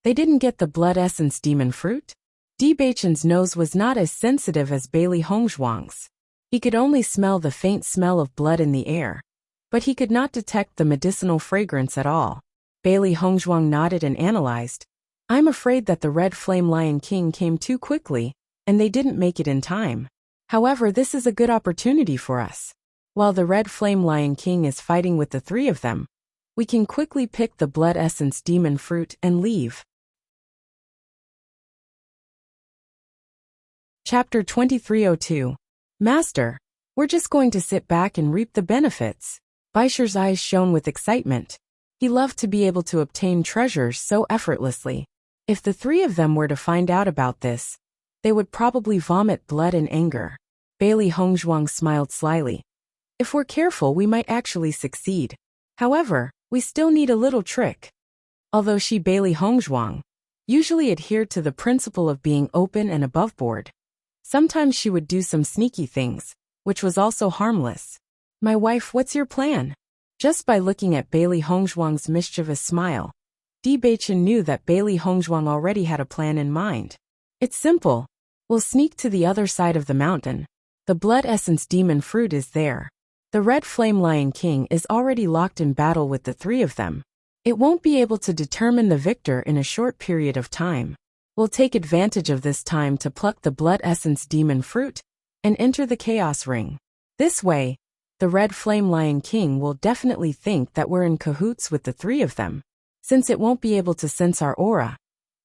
They didn't get the Blood Essence Demon Fruit? Di Beichen's nose was not as sensitive as Bailey Hongzhuang's. He could only smell the faint smell of blood in the air, but he could not detect the medicinal fragrance at all. Bailey Hongzhuang nodded and analyzed. I'm afraid that the Red Flame Lion King came too quickly, and they didn't make it in time. However, this is a good opportunity for us. While the Red Flame Lion King is fighting with the three of them, we can quickly pick the Blood Essence Demon Fruit and leave. Chapter 2302. Master, we're just going to sit back and reap the benefits. Baisher's eyes shone with excitement. He loved to be able to obtain treasures so effortlessly. If the three of them were to find out about this, they would probably vomit blood in anger. Bailey Hongzhuang smiled slyly. If we're careful, we might actually succeed. However, we still need a little trick. Although she, Bailey Hongzhuang, usually adhered to the principle of being open and aboveboard, sometimes she would do some sneaky things, which was also harmless. My wife, what's your plan? Just by looking at Bailey Hongzhuang's mischievous smile, Di Beichen knew that Bailey Hongzhuang already had a plan in mind. It's simple. We'll sneak to the other side of the mountain. The Blood Essence Demon Fruit is there. The Red Flame Lion King is already locked in battle with the three of them. It won't be able to determine the victor in a short period of time. We'll take advantage of this time to pluck the Blood Essence Demon Fruit and enter the Chaos Ring. This way, the Red Flame Lion King will definitely think that we're in cahoots with the three of them. Since it won't be able to sense our aura,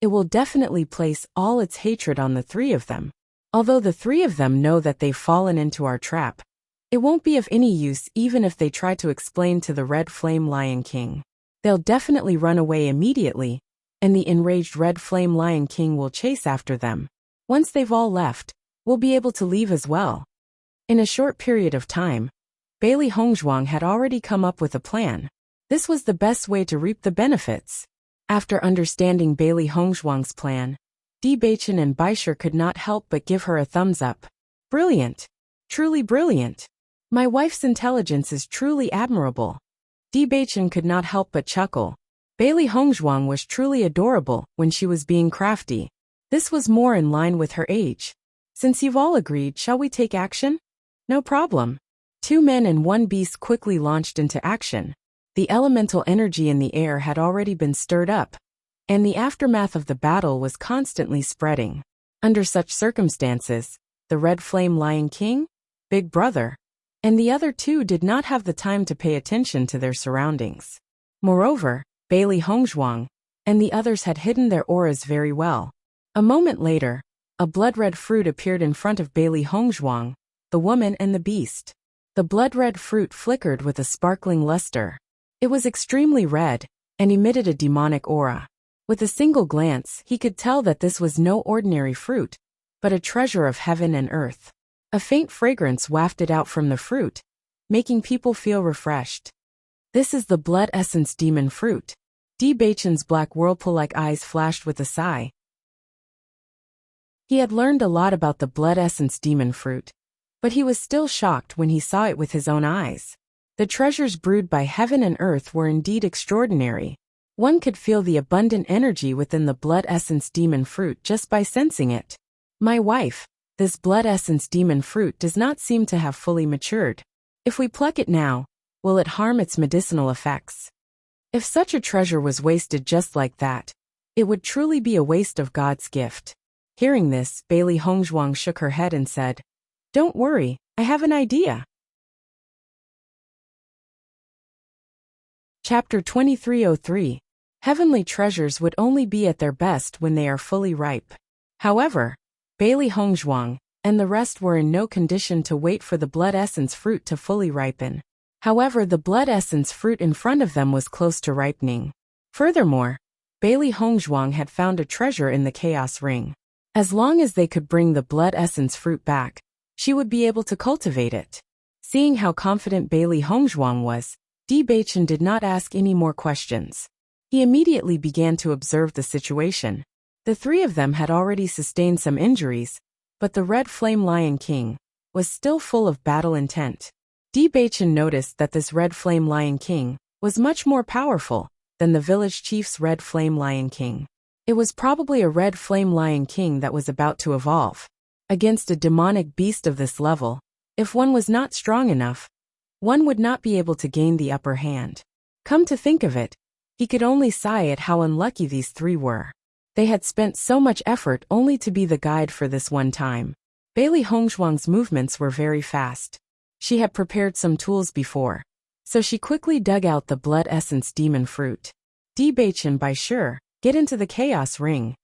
it will definitely place all its hatred on the three of them. Although the three of them know that they've fallen into our trap, it won't be of any use even if they try to explain to the Red Flame Lion King. They'll definitely run away immediately, and the enraged Red Flame Lion King will chase after them. Once they've all left, we'll be able to leave as well. In a short period of time, Bailey Hongzhuang had already come up with a plan. This was the best way to reap the benefits. After understanding Bailey Hongzhuang's plan, Bewitching and Baisher could not help but give her a thumbs up. Brilliant. Truly brilliant. My wife's intelligence is truly admirable. Bewitching could not help but chuckle. Bailey Hongzhuang was truly adorable when she was being crafty. This was more in line with her age. Since you've all agreed, shall we take action? No problem. 2 men and 1 beast quickly launched into action. The elemental energy in the air had already been stirred up, and the aftermath of the battle was constantly spreading. Under such circumstances, the Red Flame Lion King, Big Brother, and the other 2 did not have the time to pay attention to their surroundings. Moreover, Bailey Hongzhuang and the others had hidden their auras very well. A moment later, a blood-red fruit appeared in front of Bailey Hongzhuang, the woman and the beast. The blood-red fruit flickered with a sparkling luster. It was extremely red and emitted a demonic aura. With a single glance, he could tell that this was no ordinary fruit, but a treasure of heaven and earth. A faint fragrance wafted out from the fruit, making people feel refreshed. This is the blood essence demon fruit. Bewitching's black whirlpool-like eyes flashed with a sigh. He had learned a lot about the blood essence demon fruit, but he was still shocked when he saw it with his own eyes. The treasures brewed by heaven and earth were indeed extraordinary. One could feel the abundant energy within the blood essence demon fruit just by sensing it. My wife, this blood essence demon fruit does not seem to have fully matured. If we pluck it now, will it harm its medicinal effects? If such a treasure was wasted just like that, it would truly be a waste of God's gift. Hearing this, Bailey Hongzhuang shook her head and said, "Don't worry, I have an idea." Chapter 2303. Heavenly treasures would only be at their best when they are fully ripe. However, Bailey Hongzhuang and the rest were in no condition to wait for the blood essence fruit to fully ripen. However, the blood essence fruit in front of them was close to ripening. Furthermore, Bailey Hongzhuang had found a treasure in the chaos ring. As long as they could bring the blood essence fruit back, she would be able to cultivate it. Seeing how confident Bailey Hongzhuang was, Bewitching did not ask any more questions. He immediately began to observe the situation. The 3 of them had already sustained some injuries, but the Red Flame Lion King was still full of battle intent. Bewitching noticed that this Red Flame Lion King was much more powerful than the village chief's Red Flame Lion King. It was probably a Red Flame Lion King that was about to evolve. Against a demonic beast of this level, if one was not strong enough, one would not be able to gain the upper hand. Come to think of it, he could only sigh at how unlucky these 3 were. They had spent so much effort only to be the guide for this one time. Bailey Hongzhuang's movements were very fast. She had prepared some tools before, so she quickly dug out the blood essence demon fruit. Bewitching by sure, get into the chaos ring.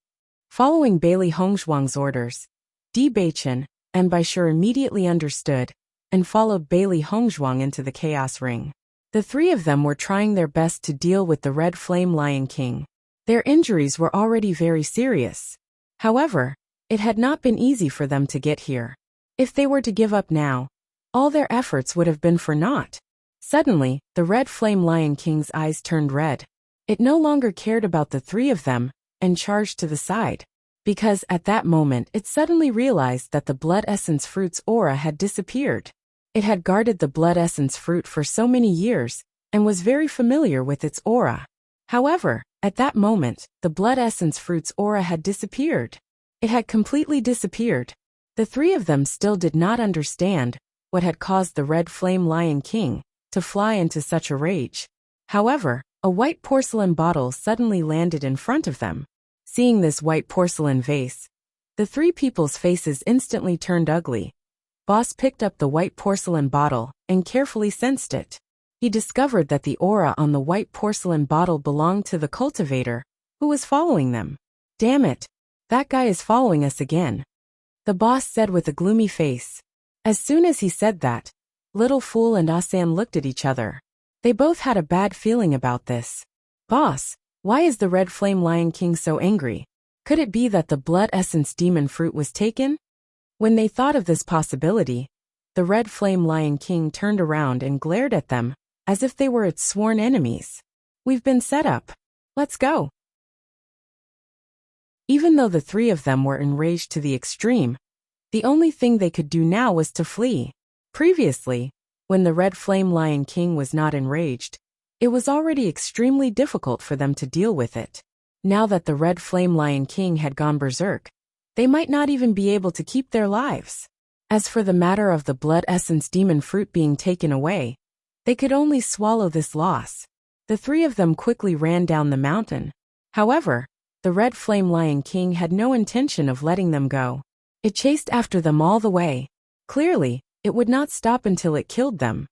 Following Bailey Hongzhuang's orders, Bewitching and Baisher immediately understood and followed Bailey Hongzhuang into the chaos ring. The 3 of them were trying their best to deal with the Red Flame Lion King. Their injuries were already very serious. However, it had not been easy for them to get here. If they were to give up now, all their efforts would have been for naught. Suddenly, the Red Flame Lion King's eyes turned red. It no longer cared about the 3 of them and charged to the side. Because at that moment it suddenly realized that the blood essence fruit's aura had disappeared. It had guarded the blood essence fruit for so many years and was very familiar with its aura. However, at that moment, the blood essence fruit's aura had disappeared. It had completely disappeared. The 3 of them still did not understand what had caused the Red Flame Lion King to fly into such a rage. However, a white porcelain bottle suddenly landed in front of them. Seeing this white porcelain vase, the 3 people's faces instantly turned ugly. Boss picked up the white porcelain bottle and carefully sensed it. He discovered that the aura on the white porcelain bottle belonged to the cultivator, who was following them. "Damn it! That guy is following us again," the boss said with a gloomy face. As soon as he said that, Little Fool and Asan looked at each other. They both had a bad feeling about this. "Boss, why is the Red Flame Lion King so angry? Could it be that the blood essence demon fruit was taken? When they thought of this possibility, the red flame lion king turned around and glared at them, as if they were its sworn enemies. We've been set up. Let's go. Even though the three of them were enraged to the extreme, the only thing they could do now was to flee. Previously, when the red flame lion king was not enraged, it was already extremely difficult for them to deal with it. Now that the red flame lion king had gone berserk, they might not even be able to keep their lives. As for the matter of the blood essence demon fruit being taken away, they could only swallow this loss. The three of them quickly ran down the mountain. However, the red flame lion king had no intention of letting them go. It chased after them all the way. Clearly, it would not stop until it killed them.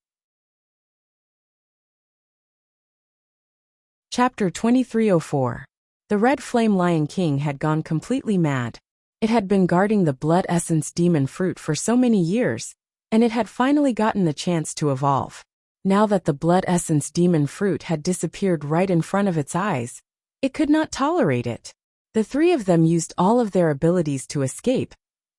Chapter 2304. The red flame lion king had gone completely mad. It had been guarding the blood essence demon fruit for so many years, and it had finally gotten the chance to evolve. Now that the blood essence demon fruit had disappeared right in front of its eyes, it could not tolerate it. The three of them used all of their abilities to escape,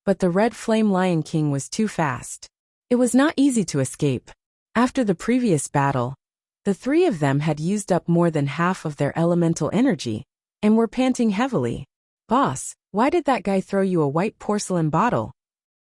but the red flame lion king was too fast. It was not easy to escape. After the previous battle, the three of them had used up more than half of their elemental energy, and were panting heavily. Boss, why did that guy throw you a white porcelain bottle?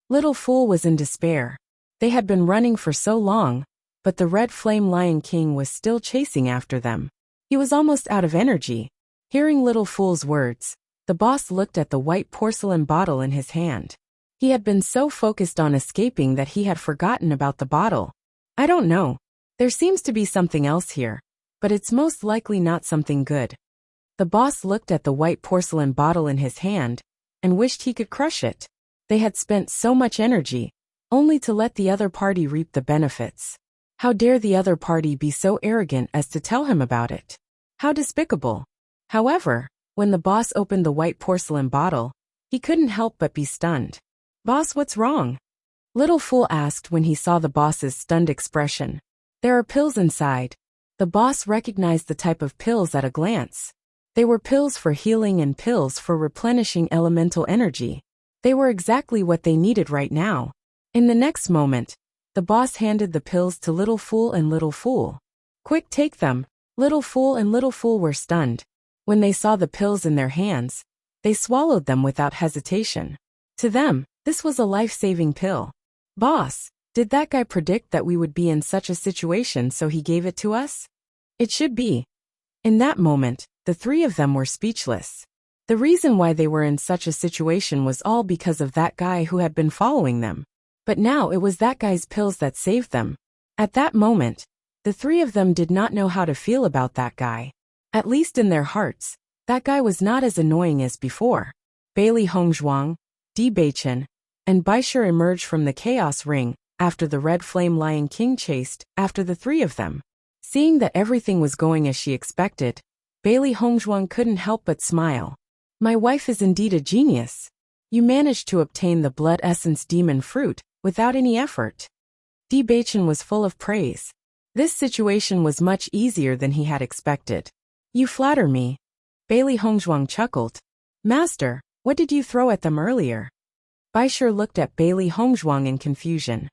Little Fool was in despair. They had been running for so long, but the red flame lion king was still chasing after them. He was almost out of energy. Hearing Little Fool's words, the boss looked at the white porcelain bottle in his hand. He had been so focused on escaping that he had forgotten about the bottle. I don't know. There seems to be something else here, but it's most likely not something good. The boss looked at the white porcelain bottle in his hand and wished he could crush it. They had spent so much energy, only to let the other party reap the benefits. How dare the other party be so arrogant as to tell him about it? How despicable. However, when the boss opened the white porcelain bottle, he couldn't help but be stunned. Boss, what's wrong? Little Fool asked when he saw the boss's stunned expression. There are pills inside. The boss recognized the type of pills at a glance. They were pills for healing and pills for replenishing elemental energy. They were exactly what they needed right now. In the next moment, the boss handed the pills to Little Fool and Little Fool. Quick, take them. Little Fool and Little Fool were stunned. When they saw the pills in their hands, they swallowed them without hesitation. To them, this was a life-saving pill. Boss, did that guy predict that we would be in such a situation so he gave it to us? It should be. In that moment, the three of them were speechless. The reason why they were in such a situation was all because of that guy who had been following them. But now it was that guy's pills that saved them. At that moment, the three of them did not know how to feel about that guy. At least in their hearts, that guy was not as annoying as before. Bailey Hongzhuang, Bewitching, and Baishur emerged from the chaos ring after the red flame lion king chased after the three of them. Seeing that everything was going as she expected, Bailey Hongzhuang couldn't help but smile. My wife is indeed a genius. You managed to obtain the blood essence demon fruit without any effort. Bewitching was full of praise. This situation was much easier than he had expected. You flatter me. Bailey Hongzhuang chuckled. Master, what did you throw at them earlier? Baishur looked at Bailey Hongzhuang in confusion.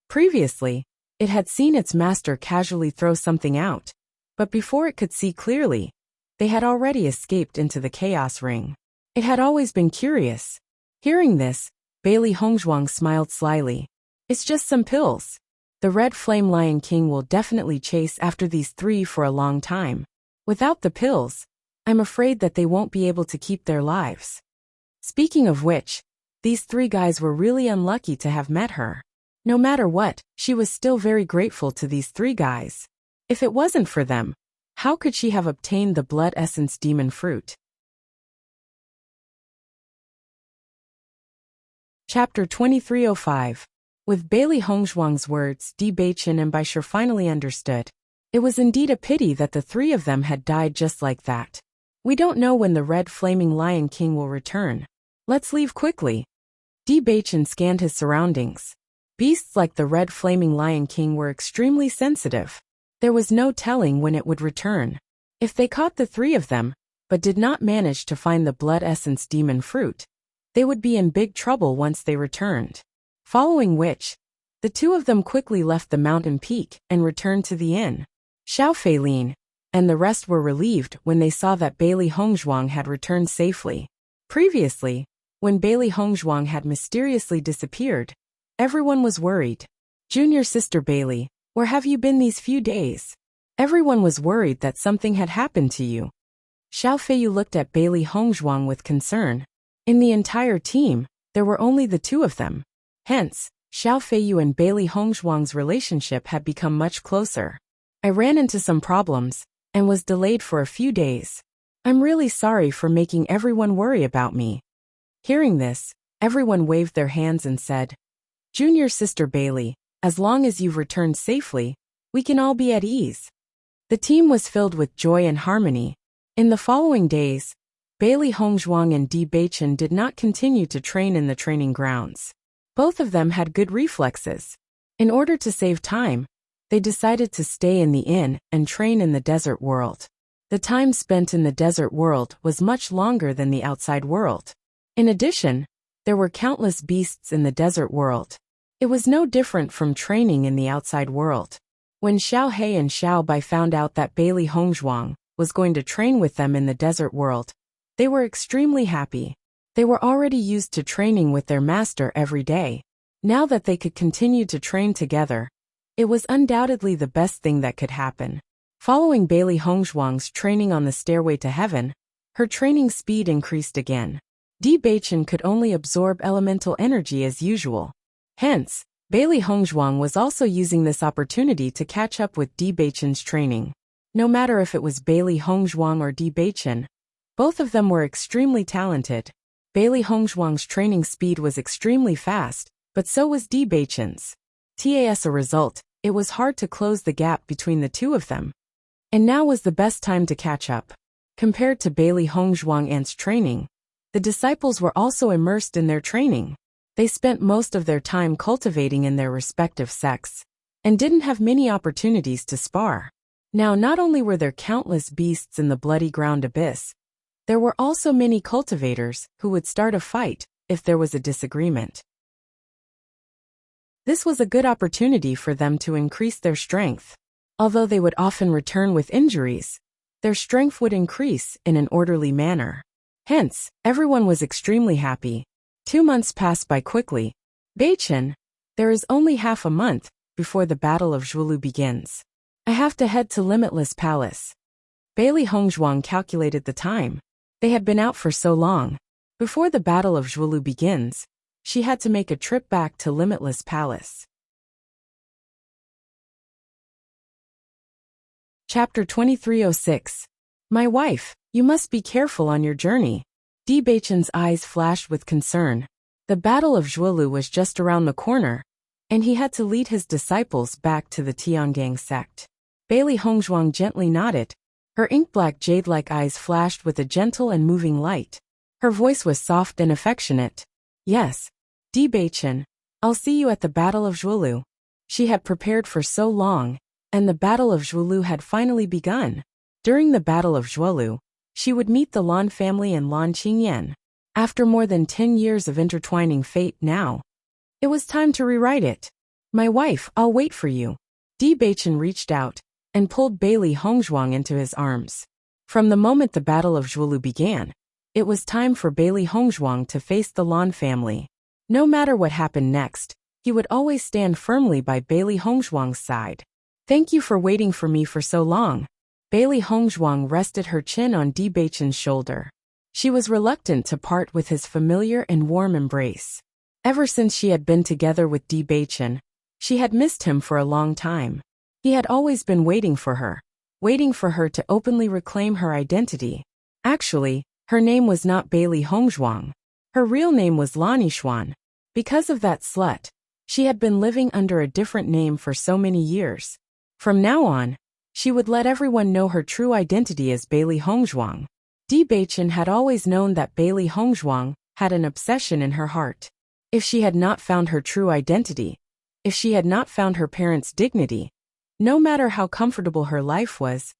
Previously, it had seen its master casually throw something out, but before it could see clearly, they had already escaped into the chaos ring. It had always been curious. Hearing this, Bailey Hongzhuang smiled slyly. It's just some pills. The red flame lion king will definitely chase after these three for a long time. Without the pills, I'm afraid that they won't be able to keep their lives. Speaking of which, these three guys were really unlucky to have met her. No matter what, she was still very grateful to these three guys. If it wasn't for them, how could she have obtained the blood essence demon fruit? Chapter 2305. With Bailey Hongzhuang's words, Bewitching and Baishur finally understood. It was indeed a pity that the three of them had died just like that. We don't know when the red flaming lion king will return. Let's leave quickly. Bewitching scanned his surroundings. Beasts like the red flaming lion king were extremely sensitive. There was no telling when it would return. If they caught the three of them, but did not manage to find the blood essence demon fruit, they would be in big trouble once they returned. Following which, the two of them quickly left the mountain peak and returned to the inn. Xiao Feilin and the rest were relieved when they saw that Bailey Hongzhuang had returned safely. Previously, when Bailey Hongzhuang had mysteriously disappeared, everyone was worried. Junior sister Bailey, where have you been these few days? Everyone was worried that something had happened to you. Xiao Feiyu looked at Bailey Hongzhuang with concern. In the entire team, there were only the two of them. Hence, Xiao Feiyu and Bailey Hongzhuang's relationship had become much closer. I ran into some problems and was delayed for a few days. I'm really sorry for making everyone worry about me. Hearing this, everyone waved their hands and said, Junior sister Bailey, as long as you've returned safely, we can all be at ease. The team was filled with joy and harmony. In the following days, Bailey Hongzhuang and Di Beichen did not continue to train in the training grounds. Both of them had good reflexes. In order to save time, they decided to stay in the inn and train in the desert world. The time spent in the desert world was much longer than the outside world. In addition, there were countless beasts in the desert world. It was no different from training in the outside world. When Xiao He and Xiao Bai found out that Bailey Hongzhuang was going to train with them in the desert world, they were extremely happy. They were already used to training with their master every day. Now that they could continue to train together, it was undoubtedly the best thing that could happen. Following Bailey Hongzhuang's training on the stairway to heaven, her training speed increased again. Di Beichen could only absorb elemental energy as usual. Hence, Bailey Hongzhuang was also using this opportunity to catch up with Di Beichen's training. No matter if it was Bailey Hongzhuang or Di Beichen, both of them were extremely talented. Bailey Hongzhuang's training speed was extremely fast, but so was Di Beichen's. As a result, it was hard to close the gap between the two of them. And now was the best time to catch up. Compared to Bailey Hongzhuang and's training, the disciples were also immersed in their training. They spent most of their time cultivating in their respective sects, and didn't have many opportunities to spar. Now not only were there countless beasts in the bloody ground abyss, there were also many cultivators who would start a fight if there was a disagreement. This was a good opportunity for them to increase their strength. Although they would often return with injuries, their strength would increase in an orderly manner. Hence, everyone was extremely happy. 2 months passed by quickly. Beichen, there is only half a month before the Battle of Zhuolu begins. I have to head to Limitless Palace. Bailey Hongzhuang calculated the time. They had been out for so long. Before the Battle of Zhuolu begins, she had to make a trip back to Limitless Palace. Chapter 2306. My wife, you must be careful on your journey. Di Beichen's eyes flashed with concern. The Battle of Zhuolu was just around the corner, and he had to lead his disciples back to the Tiangang sect. Bailey Hongzhuang gently nodded. Her ink-black jade-like eyes flashed with a gentle and moving light. Her voice was soft and affectionate. Yes, Di Beichen, I'll see you at the Battle of Zhuolu. She had prepared for so long, and the Battle of Zhuolu had finally begun. During the Battle of Zhuolu, she would meet the Lan family and Lan Qingyan. After more than 10 years of intertwining fate now, it was time to rewrite it. My wife, I'll wait for you. Di Beichen reached out and pulled Bailey Hongzhuang into his arms. From the moment the Battle of Zhuolu began, it was time for Bailey Hongzhuang to face the Lan family. No matter what happened next, he would always stand firmly by Bailey Hongzhuang's side. Thank you for waiting for me for so long. Bailey Hongzhuang rested her chin on Di Beichen's shoulder. She was reluctant to part with his familiar and warm embrace. Ever since she had been together with Di Beichen, she had missed him for a long time. He had always been waiting for her to openly reclaim her identity. Actually, her name was not Bailey Hongzhuang. Her real name was Lan Yishuan. Because of that slut, she had been living under a different name for so many years. From now on, she would let everyone know her true identity as Bailey Hongzhuang. Di Beichen had always known that Bailey Hongzhuang had an obsession in her heart. If she had not found her true identity, if she had not found her parents' dignity, no matter how comfortable her life was,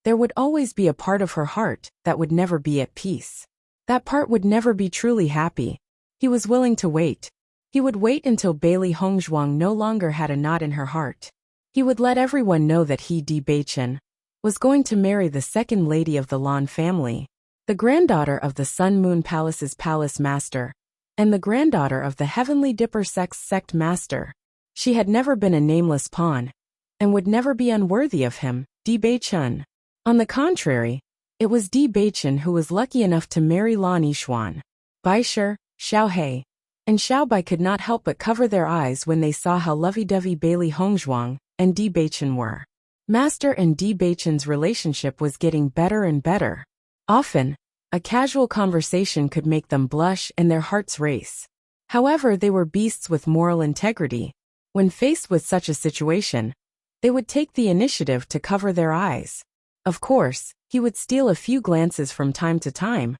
there would always be a part of her heart that would never be at peace. That part would never be truly happy. He was willing to wait. He would wait until Bailey Hongzhuang no longer had a knot in her heart. He would let everyone know that he, Bewitching, was going to marry the second lady of the Lan family, the granddaughter of the Sun Moon Palace's palace master, and the granddaughter of the Heavenly Dipper sect master. She had never been a nameless pawn, and would never be unworthy of him, Bewitching. On the contrary, it was Bewitching who was lucky enough to marry Lan Yishuan. Baisher, Xiaohe, and Xiaobai could not help but cover their eyes when they saw how lovey-dovey Bailey Hongzhuang and Bewitching were. Master and Bewitching's relationship was getting better and better. Often, a casual conversation could make them blush and their hearts race. However, they were beasts with moral integrity. When faced with such a situation, they would take the initiative to cover their eyes. Of course, he would steal a few glances from time to time.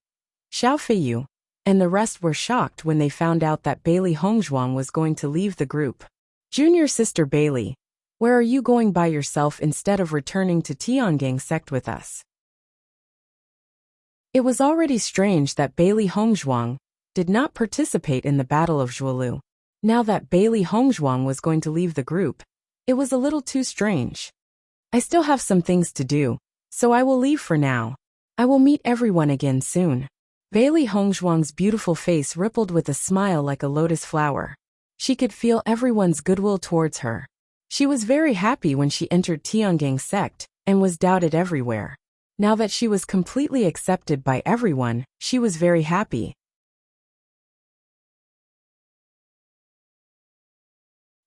Xiao Feiyu and the rest were shocked when they found out that Bailey Hongzhuang was going to leave the group. Junior sister Bailey, where are you going by yourself instead of returning to Tiangang sect with us? It was already strange that Bailey Hongzhuang did not participate in the Battle of Zhuolu. Now that Bailey Hongzhuang was going to leave the group, it was a little too strange. I still have some things to do, so I will leave for now. I will meet everyone again soon. Bailey Hongzhuang's beautiful face rippled with a smile like a lotus flower. She could feel everyone's goodwill towards her. She was very happy when she entered Tiangang sect and was doubted everywhere. Now that she was completely accepted by everyone, she was very happy.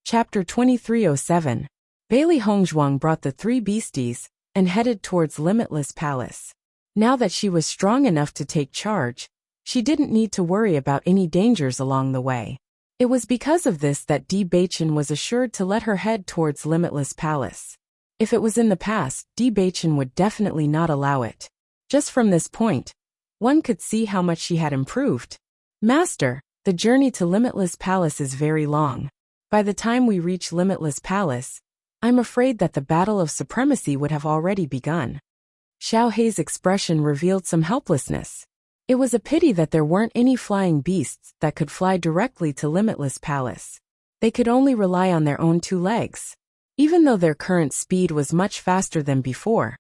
Chapter 2307. Bailey Hongzhuang brought the three beasties and headed towards Limitless Palace. Now that she was strong enough to take charge, she didn't need to worry about any dangers along the way. It was because of this that Bewitching was assured to let her head towards Limitless Palace. If it was in the past, Bewitching would definitely not allow it. Just from this point, one could see how much she had improved. Master, the journey to Limitless Palace is very long. By the time we reach Limitless Palace, I'm afraid that the battle of supremacy would have already begun. Xiao Hei's expression revealed some helplessness. It was a pity that there weren't any flying beasts that could fly directly to Limitless Palace. They could only rely on their own two legs. Even though their current speed was much faster than before,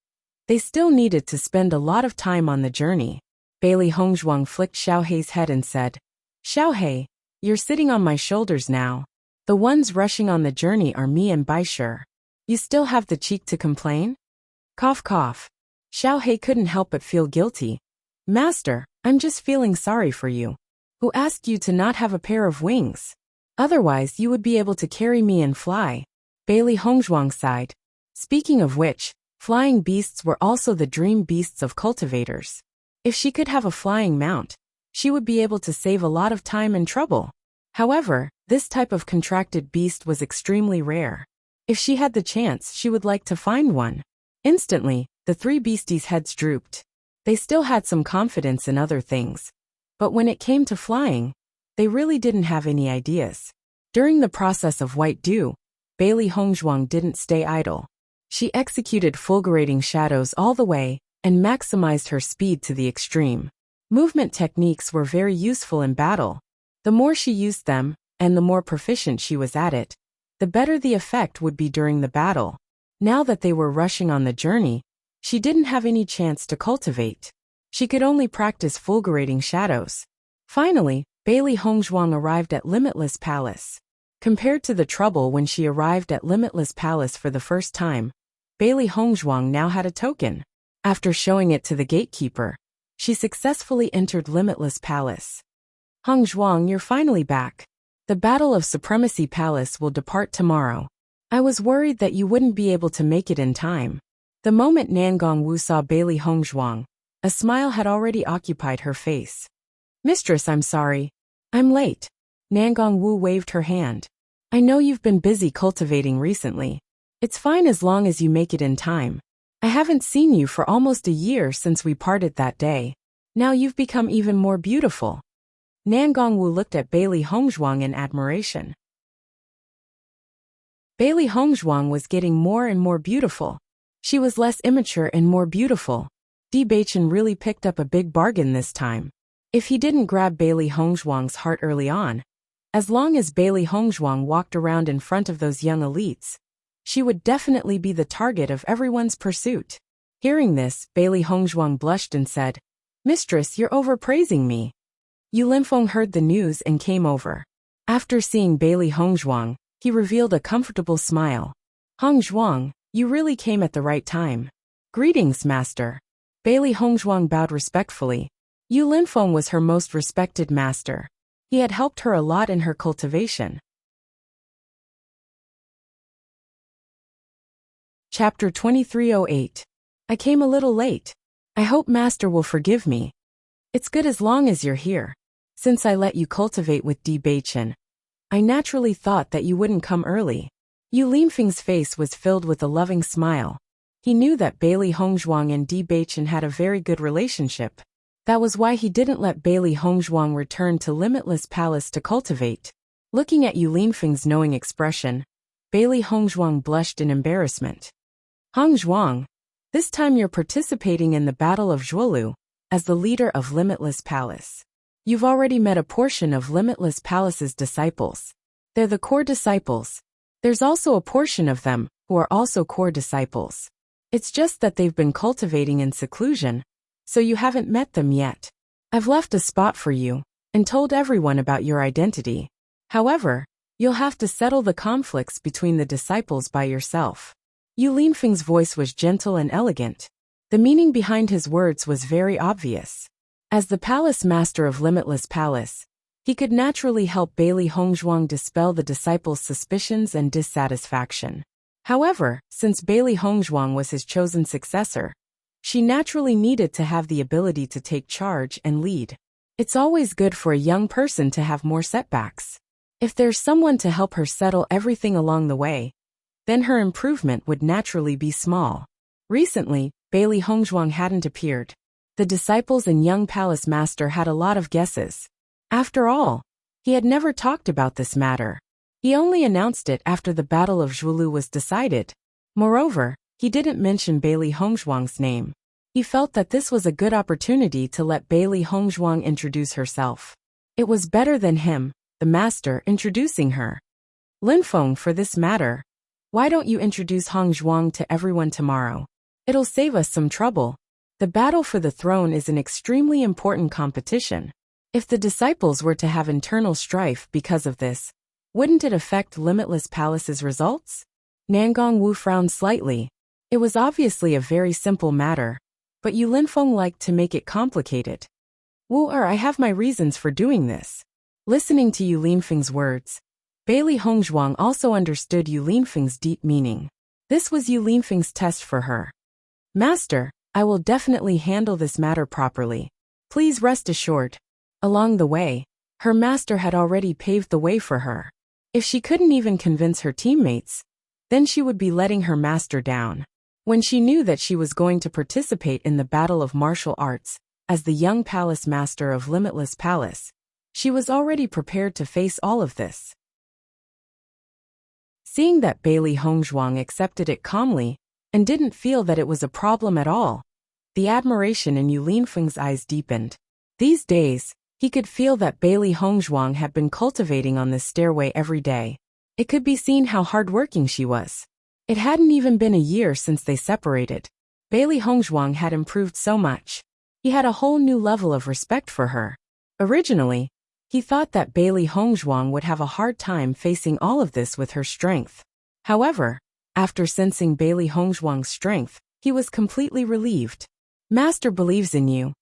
they still needed to spend a lot of time on the journey. Bailey Hongzhuang flicked Xiao Hei's head and said, Xiao Hei, you're sitting on my shoulders now. The ones rushing on the journey are me and Baisher. You still have the cheek to complain? Cough cough. Xiao Hei couldn't help but feel guilty. Master, I'm just feeling sorry for you. Who asked you to not have a pair of wings? Otherwise you would be able to carry me and fly. Bailey Hongzhuang sighed. Speaking of which, flying beasts were also the dream beasts of cultivators. If she could have a flying mount, she would be able to save a lot of time and trouble. However, this type of contracted beast was extremely rare. If she had the chance, she would like to find one. Instantly, the three beasties' heads drooped. They still had some confidence in other things, but when it came to flying, they really didn't have any ideas. During the process of White Dew, Bailey Hongzhuang didn't stay idle. She executed fulgurating shadows all the way and maximized her speed to the extreme. Movement techniques were very useful in battle. The more she used them, and the more proficient she was at it, the better the effect would be during the battle. Now that they were rushing on the journey, she didn't have any chance to cultivate. She could only practice fulgurating shadows. Finally, Bailey Hongzhuang arrived at Limitless Palace. Compared to the trouble when she arrived at Limitless Palace for the first time, Bailey Hongzhuang now had a token. After showing it to the gatekeeper, she successfully entered Limitless Palace. Hongzhuang, you're finally back. The Battle of Supremacy Palace will depart tomorrow. I was worried that you wouldn't be able to make it in time. The moment Nangong Wu saw Bailey Hongzhuang, a smile had already occupied her face. Mistress, I'm sorry. I'm late. Nangong Wu waved her hand. I know you've been busy cultivating recently. It's fine as long as you make it in time. I haven't seen you for almost a year since we parted that day. Now you've become even more beautiful. Nangong Wu looked at Bailey Hongzhuang in admiration. Bailey Hongzhuang was getting more and more beautiful. She was less immature and more beautiful. Bewitching really picked up a big bargain this time. If he didn't grab Bailey Hongzhuang's heart early on, as long as Bailey Hongzhuang walked around in front of those young elites, she would definitely be the target of everyone's pursuit. Hearing this, Bailey Hongzhuang blushed and said, "Mistress, you're overpraising me." Yu Linfeng heard the news and came over. After seeing Bailey Hongzhuang, he revealed a comfortable smile. "Hongzhuang, you really came at the right time." "Greetings, master." Bailey Hongzhuang bowed respectfully. Yu Linfeng was her most respected master. He had helped her a lot in her cultivation. Chapter 2308. I came a little late. I hope master will forgive me. It's good as long as you're here. Since I let you cultivate with Bewitching, I naturally thought that you wouldn't come early. Yu Linfeng's face was filled with a loving smile. He knew that Bailey Hongzhuang and Bewitching had a very good relationship. That was why he didn't let Bailey Hongzhuang return to Limitless Palace to cultivate. Looking at Yu Linfeng's knowing expression, Bailey Hongzhuang blushed in embarrassment. "Hongzhuang, this time you're participating in the Battle of Zhuolu as the leader of Limitless Palace. You've already met a portion of Limitless Palace's disciples. They're the core disciples. There's also a portion of them who are also core disciples. It's just that they've been cultivating in seclusion, so you haven't met them yet. I've left a spot for you and told everyone about your identity. However, you'll have to settle the conflicts between the disciples by yourself." Yu Linfeng's voice was gentle and elegant. The meaning behind his words was very obvious. As the palace master of Limitless Palace, he could naturally help Bailey Hongzhuang dispel the disciples' suspicions and dissatisfaction. However, since Bailey Hongzhuang was his chosen successor, she naturally needed to have the ability to take charge and lead. It's always good for a young person to have more setbacks. If there's someone to help her settle everything along the way, then her improvement would naturally be small. Recently, Bailey Hongzhuang hadn't appeared. The disciples and young palace master had a lot of guesses. After all, he had never talked about this matter. He only announced it after the Battle of Zhuolu was decided. Moreover, he didn't mention Bailey Hongzhuang's name. He felt that this was a good opportunity to let Bailey Hongzhuang introduce herself. It was better than him, the master, introducing her. "Linfeng, for this matter, why don't you introduce Hongzhuang to everyone tomorrow? It'll save us some trouble. The battle for the throne is an extremely important competition. If the disciples were to have internal strife because of this, wouldn't it affect Limitless Palace's results?" Nangong Wu frowned slightly. It was obviously a very simple matter, but Yu Linfeng liked to make it complicated. I have my reasons for doing this." Listening to Yu Linfeng's words, Bailey Hongzhuang also understood Yu Linfeng's deep meaning. This was Yu Linfeng's test for her. "Master, I will definitely handle this matter properly. Please rest assured." Along the way, her master had already paved the way for her. If she couldn't even convince her teammates, then she would be letting her master down. When she knew that she was going to participate in the Battle of Martial Arts as the young palace master of Limitless Palace, she was already prepared to face all of this. Seeing that Bailey Hongzhuang accepted it calmly and didn't feel that it was a problem at all, the admiration in Yu Linfeng's eyes deepened. These days, he could feel that Bailey Hongzhuang had been cultivating on this stairway every day. It could be seen how hardworking she was. It hadn't even been a year since they separated. Bailey Hongzhuang had improved so much. He had a whole new level of respect for her. Originally, he thought that Bailey Hongzhuang would have a hard time facing all of this with her strength. However, after sensing Bailey Hongzhuang's strength, he was completely relieved. "Master believes in you."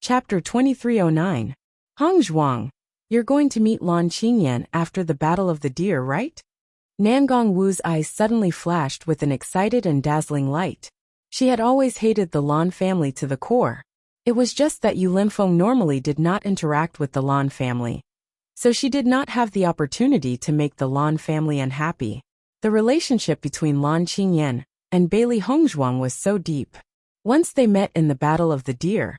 Chapter 2309. Hongzhuang, you're going to meet Lan Qingyan after the Battle of the Deer, right? Nangong Wu's eyes suddenly flashed with an excited and dazzling light. She had always hated the Lan family to the core. It was just that Yu Linfeng normally did not interact with the Lan family, so she did not have the opportunity to make the Lan family unhappy. The relationship between Lan Qingyan and Bailey Hongzhuang was so deep. Once they met in the Battle of the Deer,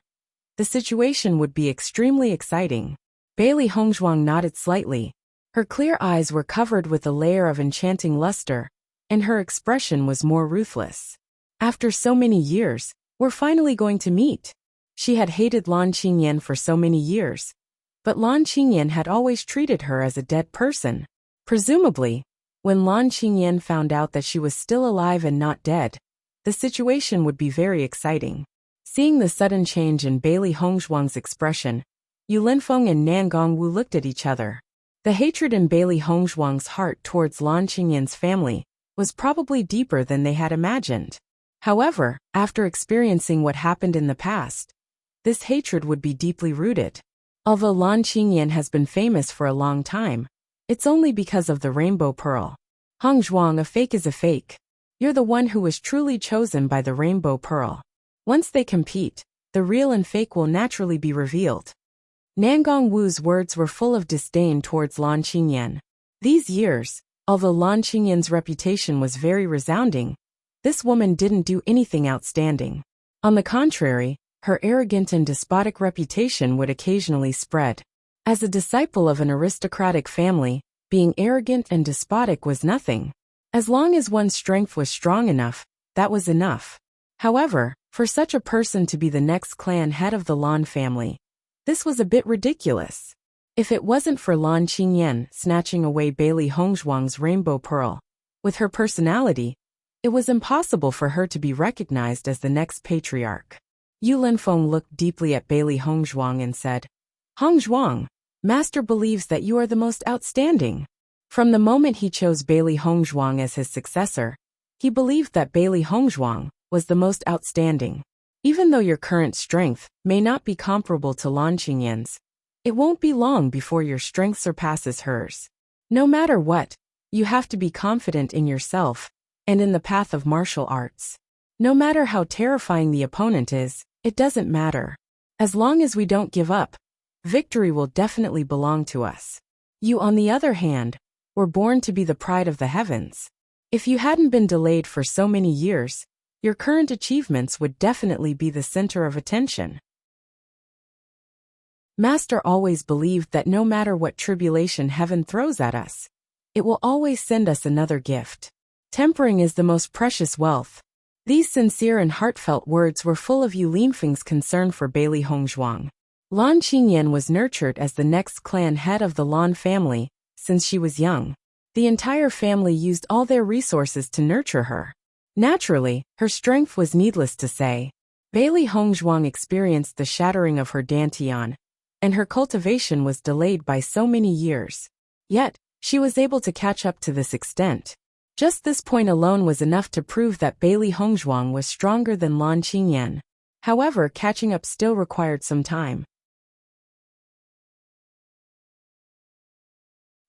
the situation would be extremely exciting. Bailey Hongzhuang nodded slightly. Her clear eyes were covered with a layer of enchanting luster, and her expression was more ruthless. After so many years, we're finally going to meet. She had hated Lan Qingyan for so many years, but Lan Qingyan had always treated her as a dead person. Presumably, when Lan Qingyan found out that she was still alive and not dead, the situation would be very exciting. Seeing the sudden change in Bailey Hongzhuang's expression, Yu Linfeng and Nan Gongwu looked at each other. The hatred in Bailey Hongzhuang's heart towards Lan Qingyan's family was probably deeper than they had imagined. However, after experiencing what happened in the past, this hatred would be deeply rooted. Although Lan Qingyan has been famous for a long time, it's only because of the rainbow pearl. Hongzhuang, a fake is a fake. You're the one who was truly chosen by the rainbow pearl. Once they compete, the real and fake will naturally be revealed. Nangong Wu's words were full of disdain towards Lan Qingyan. These years, although Lan Qingyan's reputation was very resounding, this woman didn't do anything outstanding. On the contrary, her arrogant and despotic reputation would occasionally spread. As a disciple of an aristocratic family, being arrogant and despotic was nothing. As long as one's strength was strong enough, that was enough. However, for such a person to be the next clan head of the Lan family, this was a bit ridiculous. If it wasn't for Lan Qingyan snatching away Bailey Hongzhuang's rainbow pearl, with her personality, it was impossible for her to be recognized as the next patriarch. Yu Linfeng looked deeply at Bailey Hongzhuang and said, Hongzhuang, Master believes that you are the most outstanding. From the moment he chose Bailey Hongzhuang as his successor, he believed that Bailey Hongzhuang was the most outstanding. Even though your current strength may not be comparable to Lan Qingyan's, it won't be long before your strength surpasses hers. No matter what, you have to be confident in yourself and in the path of martial arts. No matter how terrifying the opponent is, it doesn't matter. As long as we don't give up, victory will definitely belong to us. You, on the other hand, were born to be the pride of the heavens. If you hadn't been delayed for so many years, your current achievements would definitely be the center of attention. Master always believed that no matter what tribulation heaven throws at us, it will always send us another gift. Tempering is the most precious wealth. These sincere and heartfelt words were full of Yu Linfeng's concern for Bailey Hongzhuang. Lan Qingyan was nurtured as the next clan head of the Lan family since she was young. The entire family used all their resources to nurture her. Naturally, her strength was needless to say. Bailey Hongzhuang experienced the shattering of her dantian, and her cultivation was delayed by so many years. Yet, she was able to catch up to this extent. Just this point alone was enough to prove that Bailey Hongzhuang was stronger than Lan Qingyan. However, catching up still required some time.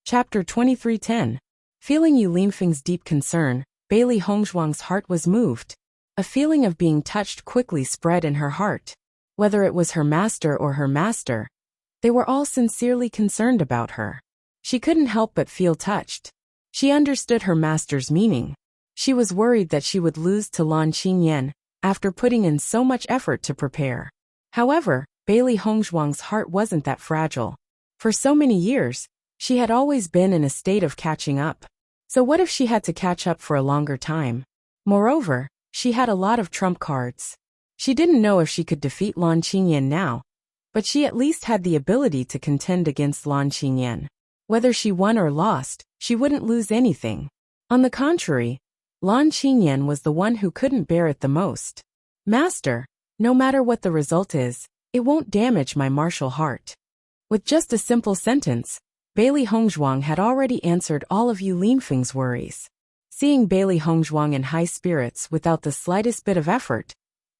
Chapter 23:10. Feeling Yu Linfeng's deep concern, Bailey Hongzhuang's heart was moved. A feeling of being touched quickly spread in her heart. Whether it was her master or her master, they were all sincerely concerned about her. She couldn't help but feel touched. She understood her master's meaning. She was worried that she would lose to Lan Qingyan after putting in so much effort to prepare. However, Bailey Hongzhuang's heart wasn't that fragile. For so many years, she had always been in a state of catching up. So what if she had to catch up for a longer time? Moreover, she had a lot of trump cards. She didn't know if she could defeat Lan Qingyan now, but she at least had the ability to contend against Lan Qingyan. Whether she won or lost, she wouldn't lose anything. On the contrary, Lan Qingyan was the one who couldn't bear it the most. Master, no matter what the result is, it won't damage my martial heart. With just a simple sentence, Bailey Hongzhuang had already answered all of Yu Linfeng's worries. Seeing Bailey Hongzhuang in high spirits without the slightest bit of effort,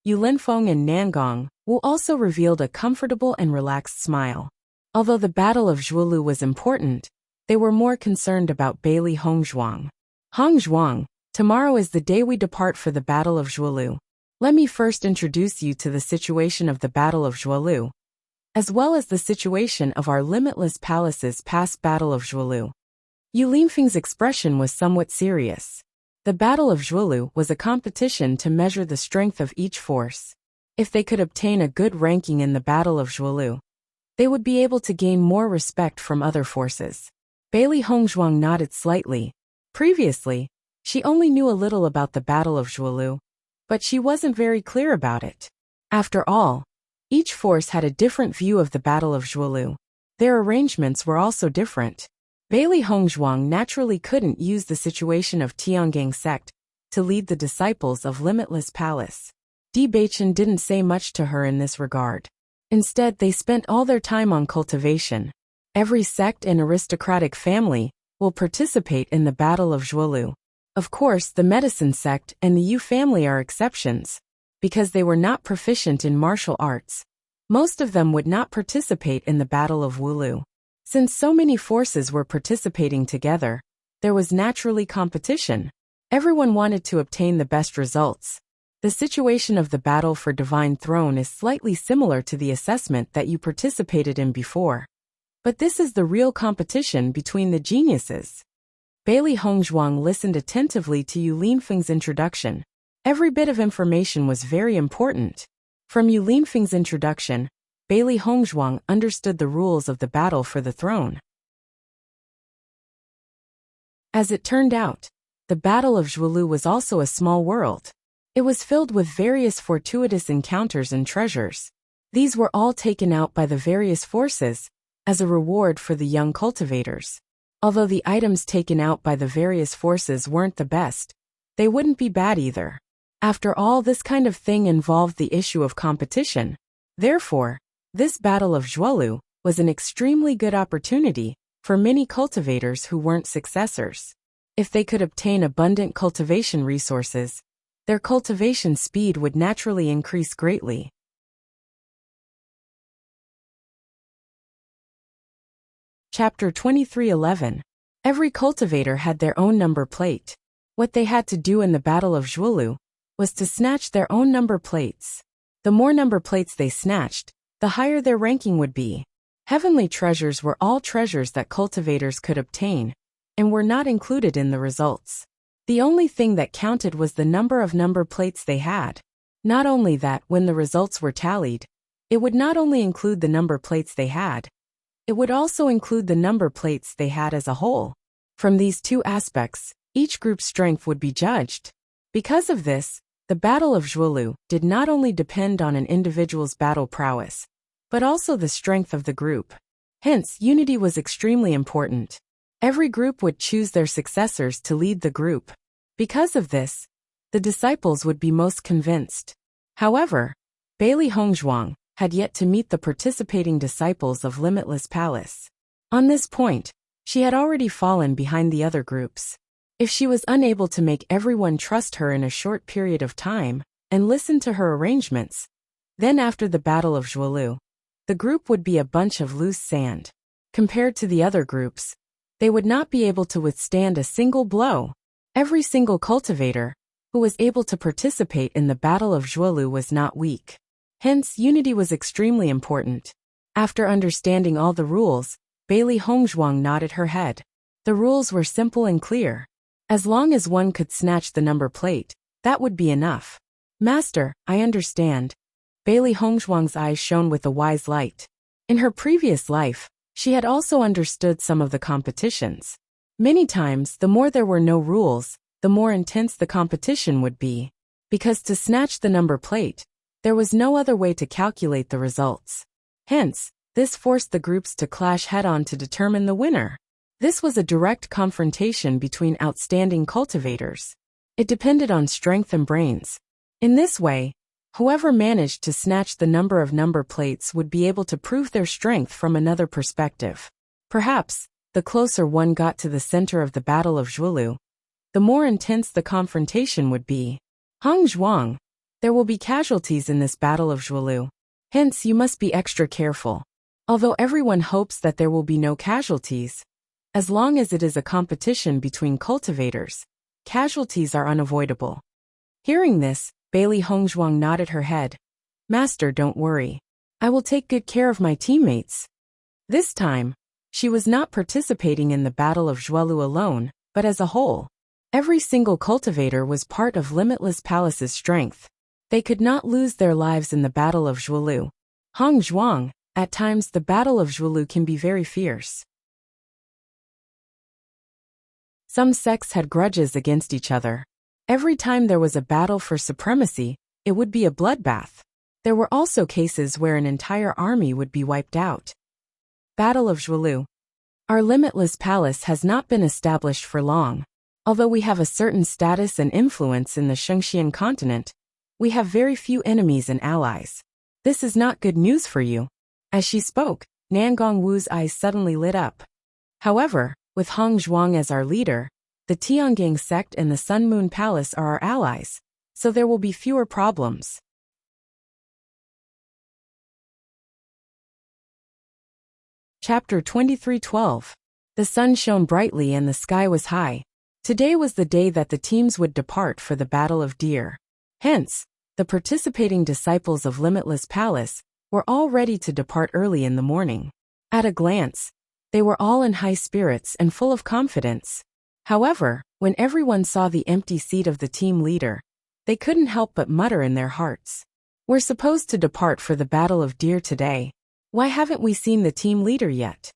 Yu Linfeng and Nangong Wu also revealed a comfortable and relaxed smile. Although the Battle of Zhuolu was important, they were more concerned about Bailey Hongzhuang. Hongzhuang, tomorrow is the day we depart for the Battle of Zhuolu. Let me first introduce you to the situation of the Battle of Zhuolu, as well as the situation of our limitless palaces past Battle of Zhuolu. Yu Linfeng's expression was somewhat serious. The Battle of Zhuolu was a competition to measure the strength of each force. If they could obtain a good ranking in the Battle of Zhuolu, they would be able to gain more respect from other forces. Bailey Hongzhuang nodded slightly. Previously, she only knew a little about the Battle of Zhuolu, but she wasn't very clear about it. After all, each force had a different view of the Battle of Zhuolu. Their arrangements were also different. Bailey Hongzhuang naturally couldn't use the situation of Tiangang sect to lead the disciples of Limitless Palace. Bewitching didn't say much to her in this regard. Instead, they spent all their time on cultivation. Every sect and aristocratic family will participate in the Battle of Zhuolu. Of course, the medicine sect and the Yu family are exceptions, because they were not proficient in martial arts. Most of them would not participate in the Battle of Wuxia. Since so many forces were participating together, there was naturally competition. Everyone wanted to obtain the best results. The situation of the battle for Divine Throne is slightly similar to the assessment that you participated in before. But this is the real competition between the geniuses. Bailey Hongzhuang listened attentively to Yu Linfeng's introduction. Every bit of information was very important. From Yu Linfeng's introduction, Bailey Hongzhuang understood the rules of the battle for the throne. As it turned out, the Battle of Zhuolu was also a small world. It was filled with various fortuitous encounters and treasures. These were all taken out by the various forces as a reward for the young cultivators. Although the items taken out by the various forces weren't the best, they wouldn't be bad either. After all, this kind of thing involved the issue of competition. Therefore, this Battle of Zhuolu was an extremely good opportunity for many cultivators who weren't successors. If they could obtain abundant cultivation resources, their cultivation speed would naturally increase greatly. Chapter 23:11. Every cultivator had their own number plate. What they had to do in the Battle of Zhuolu was to snatch their own number plates. The more number plates they snatched, the higher their ranking would be. Heavenly treasures were all treasures that cultivators could obtain, and were not included in the results. The only thing that counted was the number of number plates they had. Not only that, when the results were tallied, it would not only include the number plates they had, it would also include the number plates they had as a whole. From these two aspects, each group's strength would be judged. Because of this, the Battle of Zhuolu did not only depend on an individual's battle prowess, but also the strength of the group. Hence, unity was extremely important. Every group would choose their successors to lead the group. Because of this, the disciples would be most convinced. However, Bailey Hongzhuang had yet to meet the participating disciples of Limitless Palace. On this point, she had already fallen behind the other groups. If she was unable to make everyone trust her in a short period of time and listen to her arrangements, then after the Battle of Zhuolu, the group would be a bunch of loose sand. Compared to the other groups, they would not be able to withstand a single blow. Every single cultivator who was able to participate in the Battle of Zhuolu was not weak. Hence, unity was extremely important. After understanding all the rules, Bailey Hongzhuang nodded her head. The rules were simple and clear. As long as one could snatch the number plate, that would be enough. Master, I understand. Bailey Hongzhuang's eyes shone with a wise light. In her previous life, she had also understood some of the competitions. Many times, the more there were no rules, the more intense the competition would be. Because to snatch the number plate, there was no other way to calculate the results. Hence, this forced the groups to clash head-on to determine the winner. This was a direct confrontation between outstanding cultivators. It depended on strength and brains. In this way, whoever managed to snatch the number of number plates would be able to prove their strength from another perspective. Perhaps, the closer one got to the center of the Battle of Zhuolu, the more intense the confrontation would be. Hongzhuang, there will be casualties in this Battle of Zhuolu. Hence, you must be extra careful. Although everyone hopes that there will be no casualties, as long as it is a competition between cultivators, casualties are unavoidable. Hearing this, Bailey Hongzhuang nodded her head. Master, don't worry. I will take good care of my teammates. This time, she was not participating in the Battle of Zhuolu alone, but as a whole. Every single cultivator was part of Limitless Palace's strength. They could not lose their lives in the Battle of Zhuolu. Hongzhuang, at times the Battle of Zhuolu can be very fierce. Some sects had grudges against each other. Every time there was a battle for supremacy, it would be a bloodbath. There were also cases where an entire army would be wiped out. Battle of Zhuelu. Our limitless palace has not been established for long. Although we have a certain status and influence in the Shengxian continent, we have very few enemies and allies. This is not good news for you. As she spoke, Nangong Wu's eyes suddenly lit up. However, with Hong Zhuang as our leader, the Tiangang sect and the Sun Moon Palace are our allies, so there will be fewer problems. Chapter 23:12. The sun shone brightly and the sky was high. Today was the day that the teams would depart for the Battle of Deer. Hence, the participating disciples of Limitless Palace were all ready to depart early in the morning. At a glance, they were all in high spirits and full of confidence. However, when everyone saw the empty seat of the team leader, they couldn't help but mutter in their hearts. We're supposed to depart for the Battle of Deer today. Why haven't we seen the team leader yet?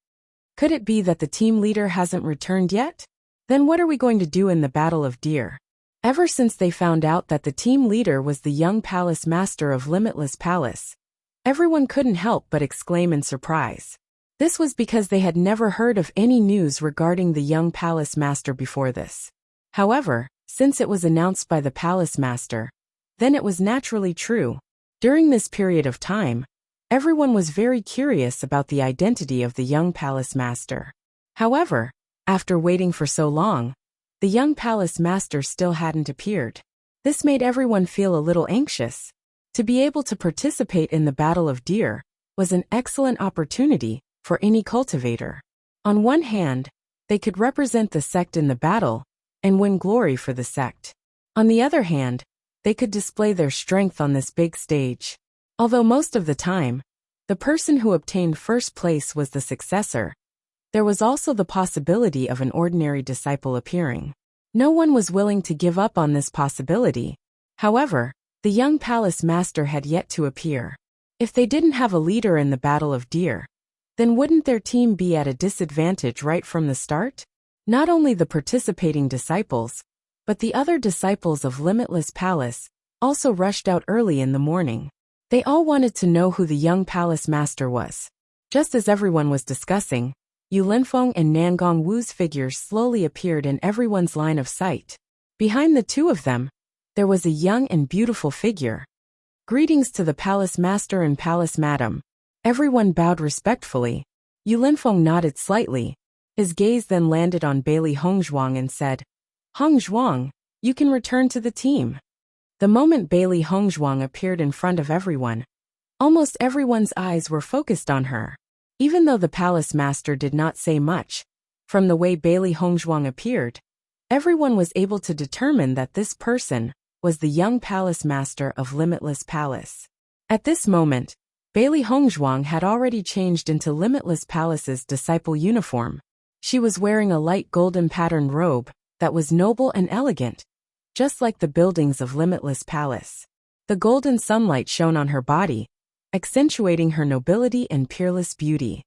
Could it be that the team leader hasn't returned yet? Then what are we going to do in the Battle of Deer? Ever since they found out that the team leader was the young palace master of Limitless Palace, everyone couldn't help but exclaim in surprise. This was because they had never heard of any news regarding the young palace master before this. However, since it was announced by the palace master, then it was naturally true. During this period of time, everyone was very curious about the identity of the young palace master. However, after waiting for so long, the young palace master still hadn't appeared. This made everyone feel a little anxious. To be able to participate in the Battle of Deer was an excellent opportunity for any cultivator. On one hand, they could represent the sect in the battle and win glory for the sect. On the other hand, they could display their strength on this big stage. Although most of the time, the person who obtained first place was the successor, there was also the possibility of an ordinary disciple appearing. No one was willing to give up on this possibility. However, the young palace master had yet to appear. If they didn't have a leader in the Battle of Deer, then wouldn't their team be at a disadvantage right from the start? Not only the participating disciples, but the other disciples of Limitless Palace also rushed out early in the morning. They all wanted to know who the young palace master was. Just as everyone was discussing, Yu Linfeng and Nangong Wu's figures slowly appeared in everyone's line of sight. Behind the two of them, there was a young and beautiful figure. Greetings to the palace master and palace madam. Everyone bowed respectfully. Yu Linfeng nodded slightly. His gaze then landed on Bailey Hongzhuang and said, Hongzhuang, you can return to the team. The moment Bailey Hongzhuang appeared in front of everyone, almost everyone's eyes were focused on her. Even though the palace master did not say much, from the way Bailey Hongzhuang appeared, everyone was able to determine that this person was the young palace master of Limitless Palace. At this moment, Bailey Hongzhuang had already changed into Limitless Palace's disciple uniform. She was wearing a light golden patterned robe that was noble and elegant, just like the buildings of Limitless Palace. The golden sunlight shone on her body, accentuating her nobility and peerless beauty.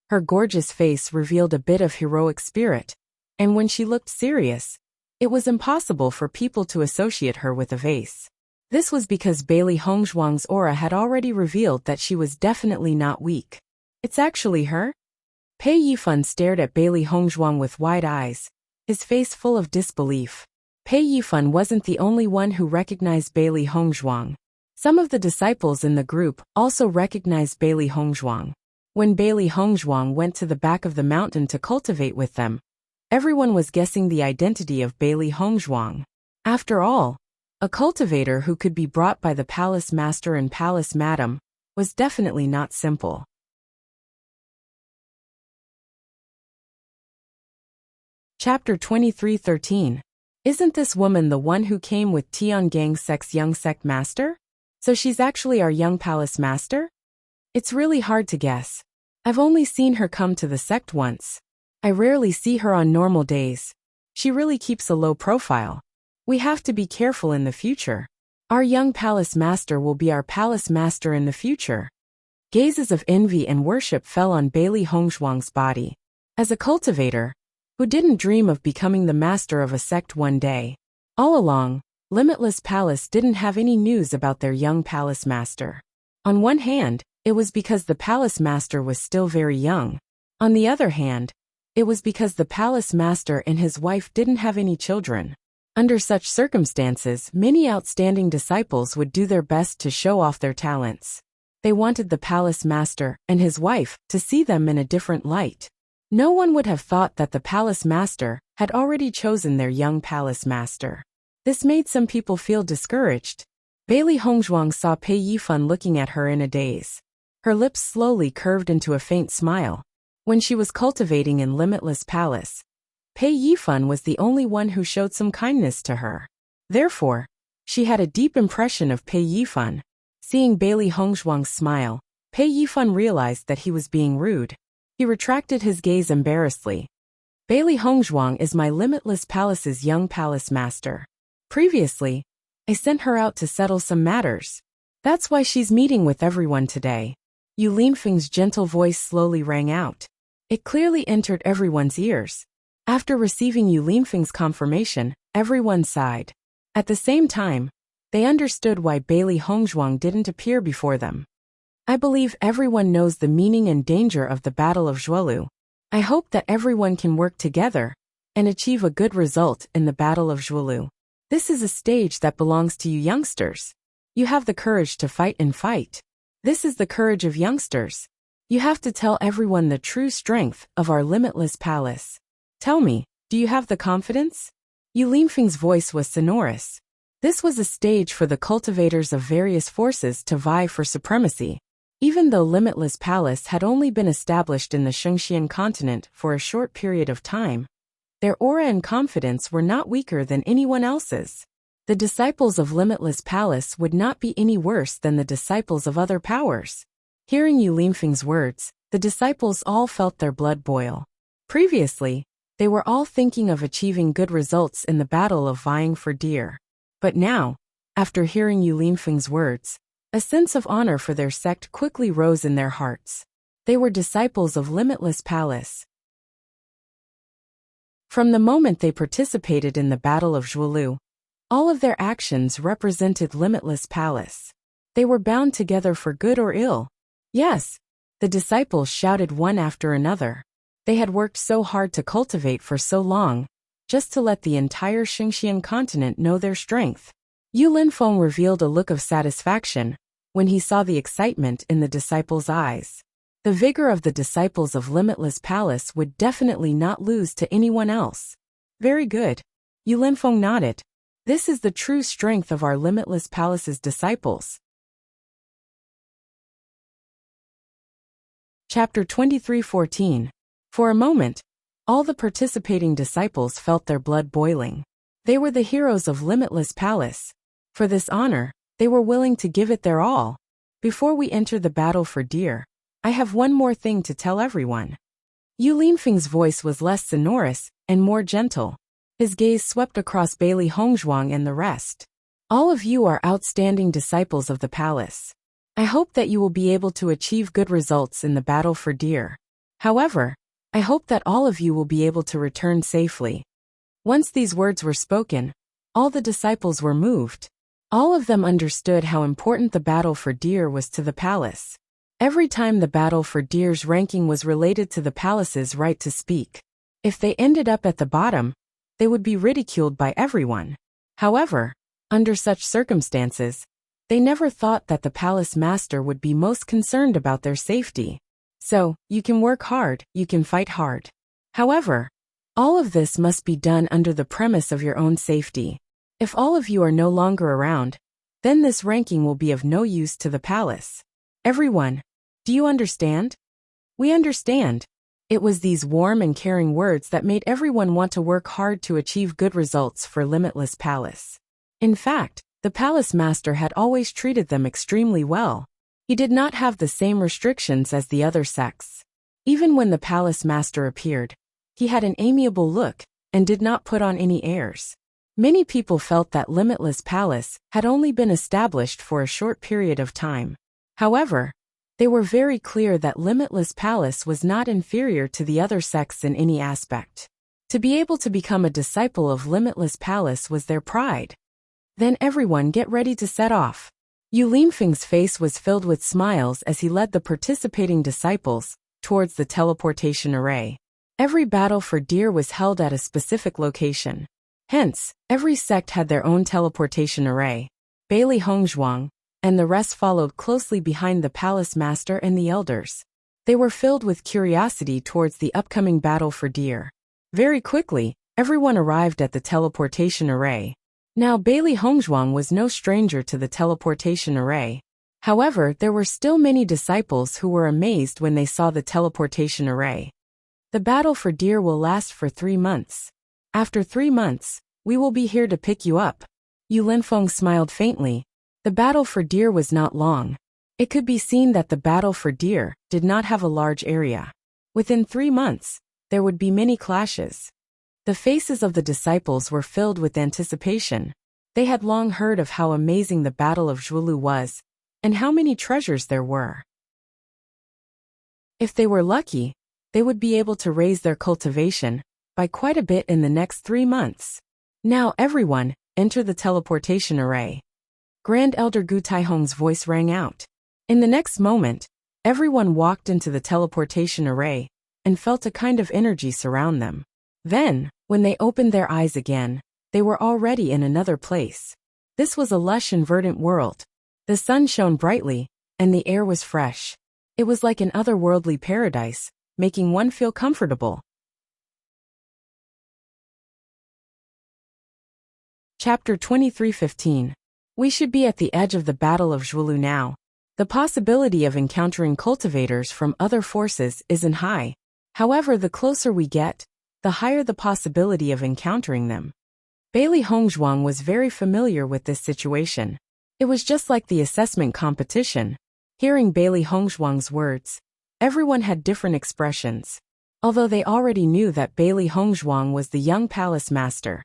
Her gorgeous face revealed a bit of heroic spirit, and when she looked serious, it was impossible for people to associate her with a vase. This was because Bailey Hongzhuang's aura had already revealed that she was definitely not weak. It's actually her? Pei Yifan stared at Bailey Hongzhuang with wide eyes, his face full of disbelief. Pei Yifan wasn't the only one who recognized Bailey Hongzhuang. Some of the disciples in the group also recognized Bailey Hongzhuang. When Bailey Hongzhuang went to the back of the mountain to cultivate with them, everyone was guessing the identity of Bailey Hongzhuang. After all, a cultivator who could be brought by the palace master and palace madam was definitely not simple. Chapter 23:13. Isn't this woman the one who came with Tiangang sect's young sect master? So she's actually our young palace master? It's really hard to guess. I've only seen her come to the sect once. I rarely see her on normal days. She really keeps a low profile. We have to be careful in the future. Our young palace master will be our palace master in the future. Gazes of envy and worship fell on Bailey Hongzhuang's body. As a cultivator, Who didn't dream of becoming the master of a sect one day? All along, Limitless Palace didn't have any news about their young palace master. On one hand, it was because the palace master was still very young. On the other hand, it was because the palace master and his wife didn't have any children. Under such circumstances, many outstanding disciples would do their best to show off their talents. They wanted the palace master and his wife to see them in a different light. No one would have thought that the palace master had already chosen their young palace master. This made some people feel discouraged. Bailey Hongzhuang saw Pei Yifan looking at her in a daze. Her lips slowly curved into a faint smile. When she was cultivating in Limitless Palace, Pei Yifan was the only one who showed some kindness to her. Therefore, she had a deep impression of Pei Yifan. Seeing Bailey Hongzhuang's smile, Pei Yifan realized that he was being rude. He retracted his gaze embarrassedly. Bailey Hongzhuang is my Limitless Palace's young palace master. Previously, I sent her out to settle some matters. That's why she's meeting with everyone today. Yu Linfeng's gentle voice slowly rang out. It clearly entered everyone's ears. After receiving Yu Linfeng's confirmation, everyone sighed. At the same time, they understood why Bailey Hongzhuang didn't appear before them. I believe everyone knows the meaning and danger of the Battle of Zhuolu. I hope that everyone can work together and achieve a good result in the Battle of Zhuolu. This is a stage that belongs to you youngsters. You have the courage to fight and fight. This is the courage of youngsters. You have to tell everyone the true strength of our Limitless Palace. Tell me, do you have the confidence? Yu Linfeng's voice was sonorous. This was a stage for the cultivators of various forces to vie for supremacy. Even though Limitless Palace had only been established in the Shengxian continent for a short period of time, their aura and confidence were not weaker than anyone else's. The disciples of Limitless Palace would not be any worse than the disciples of other powers. Hearing Yu Linfeng's words, the disciples all felt their blood boil. Previously, they were all thinking of achieving good results in the battle of vying for deer. But now, after hearing Yu Linfeng's words, a sense of honor for their sect quickly rose in their hearts. They were disciples of Limitless Palace. From the moment they participated in the Battle of Zhuolu, all of their actions represented Limitless Palace. They were bound together for good or ill. Yes, the disciples shouted one after another. They had worked so hard to cultivate for so long, just to let the entire Shengxian continent know their strength. Yu Linfeng revealed a look of satisfaction when he saw the excitement in the disciples' eyes. The vigor of the disciples of Limitless Palace would definitely not lose to anyone else. Very good. Yu Linfeng nodded. This is the true strength of our Limitless Palace's disciples. Chapter 23:14. For a moment, all the participating disciples felt their blood boiling. They were the heroes of Limitless Palace. For this honor, they were willing to give it their all. Before we enter the battle for deer, I have one more thing to tell everyone. Yu Linfeng's voice was less sonorous and more gentle. His gaze swept across Bailey Hongzhuang and the rest. All of you are outstanding disciples of the palace. I hope that you will be able to achieve good results in the battle for deer. However, I hope that all of you will be able to return safely. Once these words were spoken, all the disciples were moved. All of them understood how important the battle for deer was to the palace. Every time the battle for deer's ranking was related to the palace's right to speak. If they ended up at the bottom, they would be ridiculed by everyone. However, under such circumstances, they never thought that the palace master would be most concerned about their safety. So, you can work hard, you can fight hard. However, all of this must be done under the premise of your own safety. If all of you are no longer around, then this ranking will be of no use to the palace. Everyone, do you understand? We understand. It was these warm and caring words that made everyone want to work hard to achieve good results for Limitless Palace. In fact, the palace master had always treated them extremely well. He did not have the same restrictions as the other sects. Even when the palace master appeared, he had an amiable look and did not put on any airs. Many people felt that Limitless Palace had only been established for a short period of time. However, they were very clear that Limitless Palace was not inferior to the other sects in any aspect. To be able to become a disciple of Limitless Palace was their pride. Then everyone get ready to set off. Yu Limfeng's face was filled with smiles as he led the participating disciples towards the teleportation array. Every battle for deer was held at a specific location. Hence, every sect had their own teleportation array. Bailey Hongzhuang and the rest followed closely behind the palace master and the elders. They were filled with curiosity towards the upcoming battle for deer. Very quickly, everyone arrived at the teleportation array. Now Bailey Hongzhuang was no stranger to the teleportation array. However, there were still many disciples who were amazed when they saw the teleportation array. The battle for deer will last for 3 months. After 3 months, we will be here to pick you up. Yu Linfeng smiled faintly. The battle for deer was not long. It could be seen that the battle for deer did not have a large area. Within 3 months, there would be many clashes. The faces of the disciples were filled with anticipation. They had long heard of how amazing the Battle of Zhuolu was, and how many treasures there were. If they were lucky, they would be able to raise their cultivation by quite a bit in the next 3 months. Now everyone, enter the teleportation array. Grand Elder Gu Taihong's voice rang out. In the next moment, everyone walked into the teleportation array and felt a kind of energy surround them. Then, when they opened their eyes again, they were already in another place. This was a lush and verdant world. The sun shone brightly, and the air was fresh. It was like an otherworldly paradise, making one feel comfortable. Chapter 23:15. We should be at the edge of the Battle of Zhuolu now. The possibility of encountering cultivators from other forces isn't high. However, the closer we get, the higher the possibility of encountering them. Bailey Hongzhuang was very familiar with this situation. It was just like the assessment competition. Hearing Bailey Hongzhuang's words, everyone had different expressions. Although they already knew that Bailey Hongzhuang was the young palace master,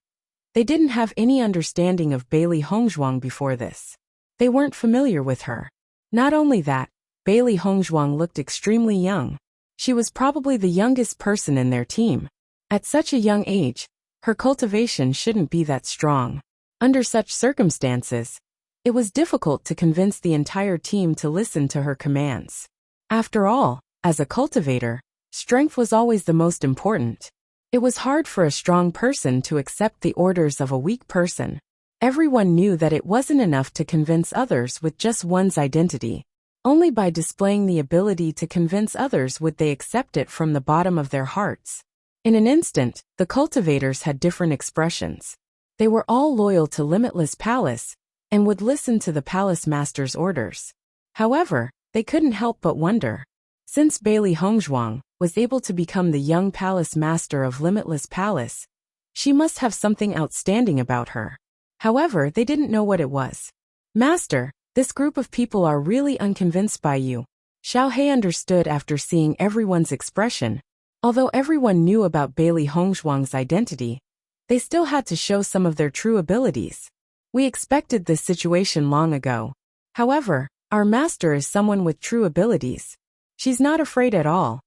they didn't have any understanding of Bailey Hongzhuang before this. They weren't familiar with her. Not only that, Bailey Hongzhuang looked extremely young. She was probably the youngest person in their team. At such a young age, her cultivation shouldn't be that strong. Under such circumstances, it was difficult to convince the entire team to listen to her commands. After all, as a cultivator, strength was always the most important. It was hard for a strong person to accept the orders of a weak person. Everyone knew that it wasn't enough to convince others with just one's identity. Only by displaying the ability to convince others would they accept it from the bottom of their hearts. In an instant, the cultivators had different expressions. They were all loyal to Limitless Palace and would listen to the palace master's orders. However, they couldn't help but wonder. Since Bailey Hongzhuang was able to become the young palace master of Limitless Palace, she must have something outstanding about her. However, they didn't know what it was. Master, this group of people are really unconvinced by you. Xiao He understood after seeing everyone's expression. Although everyone knew about Bailey Hongzhuang's identity, they still had to show some of their true abilities. We expected this situation long ago. However, our master is someone with true abilities. She's not afraid at all.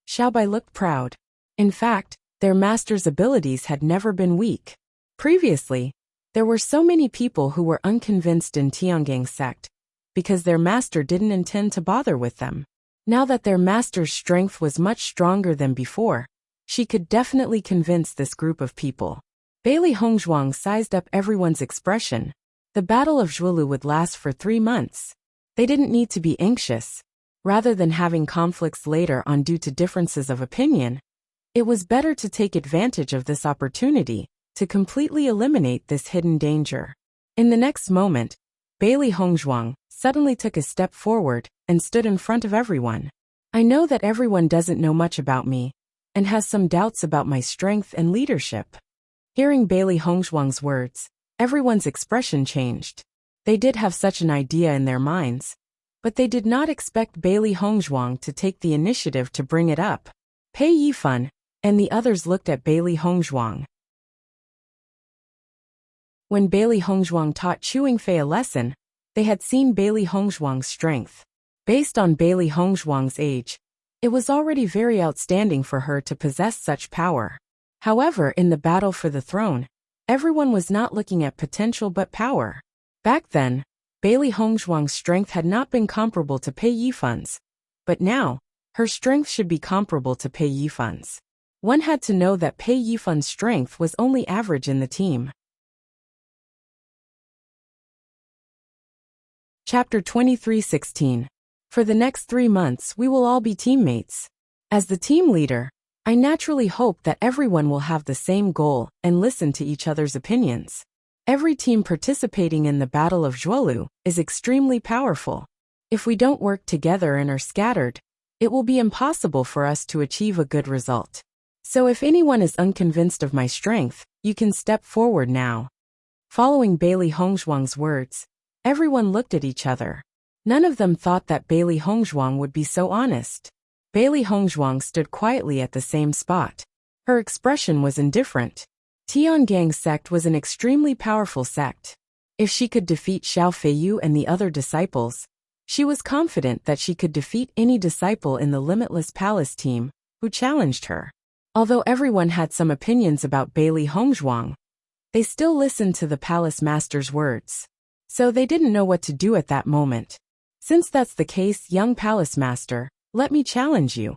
Xiaobai looked proud. In fact, their master's abilities had never been weak. Previously, there were so many people who were unconvinced in Tiangang's sect, because their master didn't intend to bother with them. Now that their master's strength was much stronger than before, she could definitely convince this group of people. Bailey Hongzhuang sized up everyone's expression. The Battle of Zhuolu would last for 3 months. They didn't need to be anxious. Rather than having conflicts later on due to differences of opinion, it was better to take advantage of this opportunity to completely eliminate this hidden danger. In the next moment, Bailey Hongzhuang suddenly took a step forward and stood in front of everyone. I know that everyone doesn't know much about me and has some doubts about my strength and leadership. Hearing Bailey Hongzhuang's words, everyone's expression changed. They did have such an idea in their minds, but they did not expect Bailey Hongzhuang to take the initiative to bring it up. Pei Yifan and the others looked at Bailey Hongzhuang. When Bailey Hongzhuang taught Chu Yingfei a lesson, they had seen Bailey Hongzhuang's strength. Based on Bailey Hongzhuang's age, it was already very outstanding for her to possess such power. However, in the battle for the throne, everyone was not looking at potential but power. Back then, Bailey Hongzhuang's strength had not been comparable to Pei Yifan's, but now, her strength should be comparable to Pei Yifan's. One had to know that Pei Yifan's strength was only average in the team. Chapter 23:16. For the next 3 months we will all be teammates. As the team leader, I naturally hope that everyone will have the same goal and listen to each other's opinions. Every team participating in the Battle of Zhuolu is extremely powerful. If we don't work together and are scattered, it will be impossible for us to achieve a good result. So if anyone is unconvinced of my strength, you can step forward now. Following Bailey Hongzhuang's words, everyone looked at each other. None of them thought that Bailey Hongzhuang would be so honest. Bailey Hongzhuang stood quietly at the same spot. Her expression was indifferent. Tiangang's sect was an extremely powerful sect. If she could defeat Xiao Feiyu and the other disciples, she was confident that she could defeat any disciple in the Limitless Palace team who challenged her. Although everyone had some opinions about Bailey Hongzhuang, they still listened to the palace master's words. So they didn't know what to do at that moment. Since that's the case, young palace master, let me challenge you.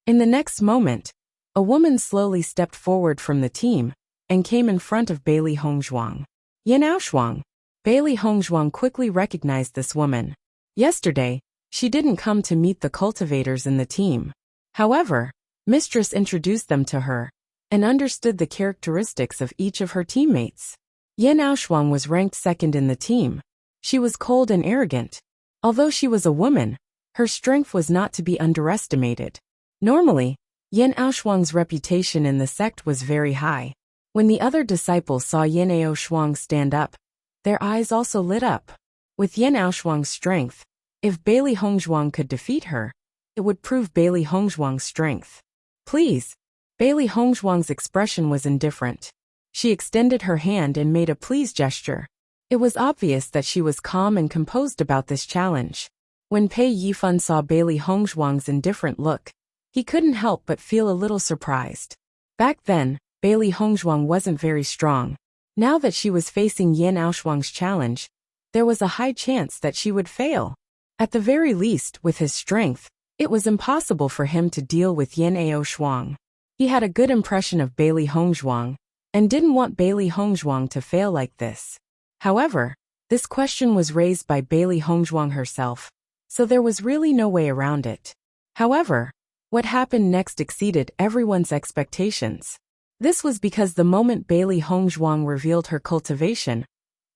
In the next moment, a woman slowly stepped forward from the team and came in front of Bailey Hongzhuang. Yanaoshuang. Bailey Hongzhuang quickly recognized this woman. Yesterday, she didn't come to meet the cultivators in the team. However, Mistress introduced them to her and understood the characteristics of each of her teammates. Yanaoshuang was ranked second in the team. She was cold and arrogant. Although she was a woman, her strength was not to be underestimated. Normally, Yanaoshuang's reputation in the sect was very high. When the other disciples saw Yanaoshuang stand up, their eyes also lit up. With Yanaoshuang's strength, if Bailey Hongzhuang could defeat her, it would prove Bailey Hongzhuang's strength. Please. Bailey Hongzhuang's expression was indifferent. She extended her hand and made a please gesture. It was obvious that she was calm and composed about this challenge. When Pei Yifan saw Bailey Hongzhuang's indifferent look, he couldn't help but feel a little surprised. Back then, Bailey Hongzhuang wasn't very strong. Now that she was facing Yanaoshuang's challenge, there was a high chance that she would fail. At the very least, with his strength, it was impossible for him to deal with Yanaoshuang. He had a good impression of Bailey Hongzhuang and didn't want Bailey Hongzhuang to fail like this. However, this question was raised by Bailey Hongzhuang herself, so there was really no way around it. However, what happened next exceeded everyone's expectations. This was because the moment Bailey Hongzhuang revealed her cultivation,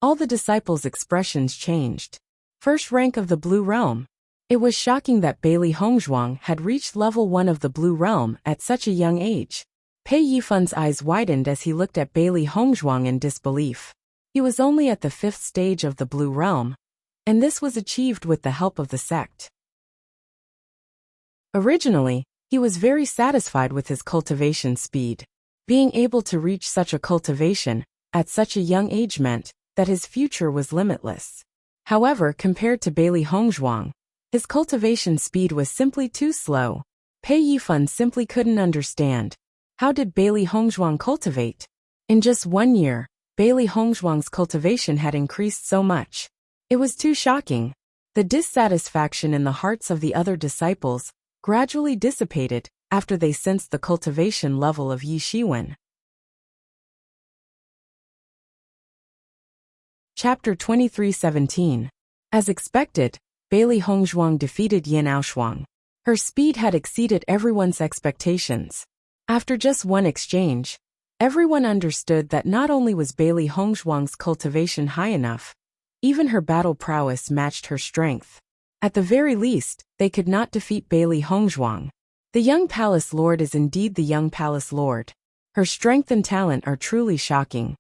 all the disciples' expressions changed. First rank of the Blue Realm. It was shocking that Bailey Hongzhuang had reached level 1 of the Blue Realm at such a young age. Pei Yifan's eyes widened as he looked at Bailey Hongzhuang in disbelief. He was only at the 5th stage of the Blue Realm, and this was achieved with the help of the sect. Originally, he was very satisfied with his cultivation speed. Being able to reach such a cultivation at such a young age meant that his future was limitless. However, compared to Bailey Hongzhuang, his cultivation speed was simply too slow. Pei Yifan simply couldn't understand. How did Bailey Hongzhuang cultivate? In just 1 year, Bailey Hongzhuang's cultivation had increased so much. It was too shocking. The dissatisfaction in the hearts of the other disciples gradually dissipated after they sensed the cultivation level of Yi Shiwen. Chapter 23:17. As expected, Bailey Hongzhuang defeated Yanaoshuang. Her speed had exceeded everyone's expectations. After just one exchange, everyone understood that not only was Bailey Hongzhuang's cultivation high enough, even her battle prowess matched her strength. At the very least, they could not defeat Bailey Hongzhuang. The young palace lord is indeed the young palace lord. Her strength and talent are truly shocking.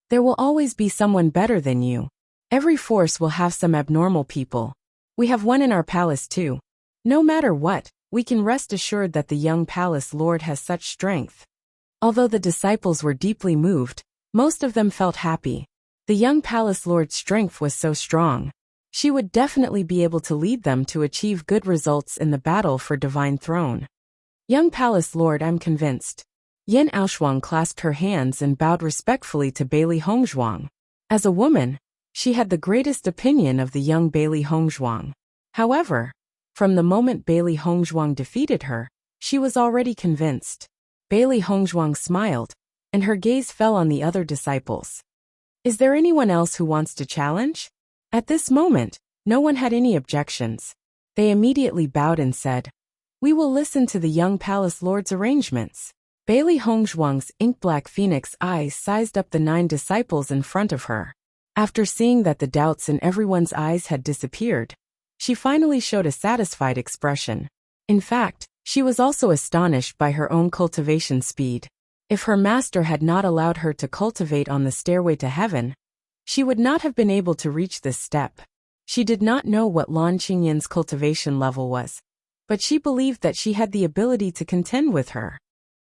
There will always be someone better than you. Every force will have some abnormal people. We have one in our palace too. No matter what, we can rest assured that the young palace lord has such strength. Although the disciples were deeply moved, most of them felt happy. The young palace lord's strength was so strong. She would definitely be able to lead them to achieve good results in the battle for Divine Throne. Young Palace Lord, I'm convinced. Yin Aoshuang clasped her hands and bowed respectfully to Bailey Hongzhuang. As a woman, she had the greatest opinion of the young Bailey Hongzhuang. However, from the moment Bailey Hongzhuang defeated her, she was already convinced. Bailey Hongzhuang smiled, and her gaze fell on the other disciples. Is there anyone else who wants to challenge? At this moment, no one had any objections. They immediately bowed and said, "We will listen to the young palace lord's arrangements." Bailey Hongzhuang's ink-black phoenix eyes sized up the 9 disciples in front of her. After seeing that the doubts in everyone's eyes had disappeared, she finally showed a satisfied expression. In fact, she was also astonished by her own cultivation speed. If her master had not allowed her to cultivate on the stairway to heaven, she would not have been able to reach this step. She did not know what Lan Qingyin's cultivation level was, but she believed that she had the ability to contend with her.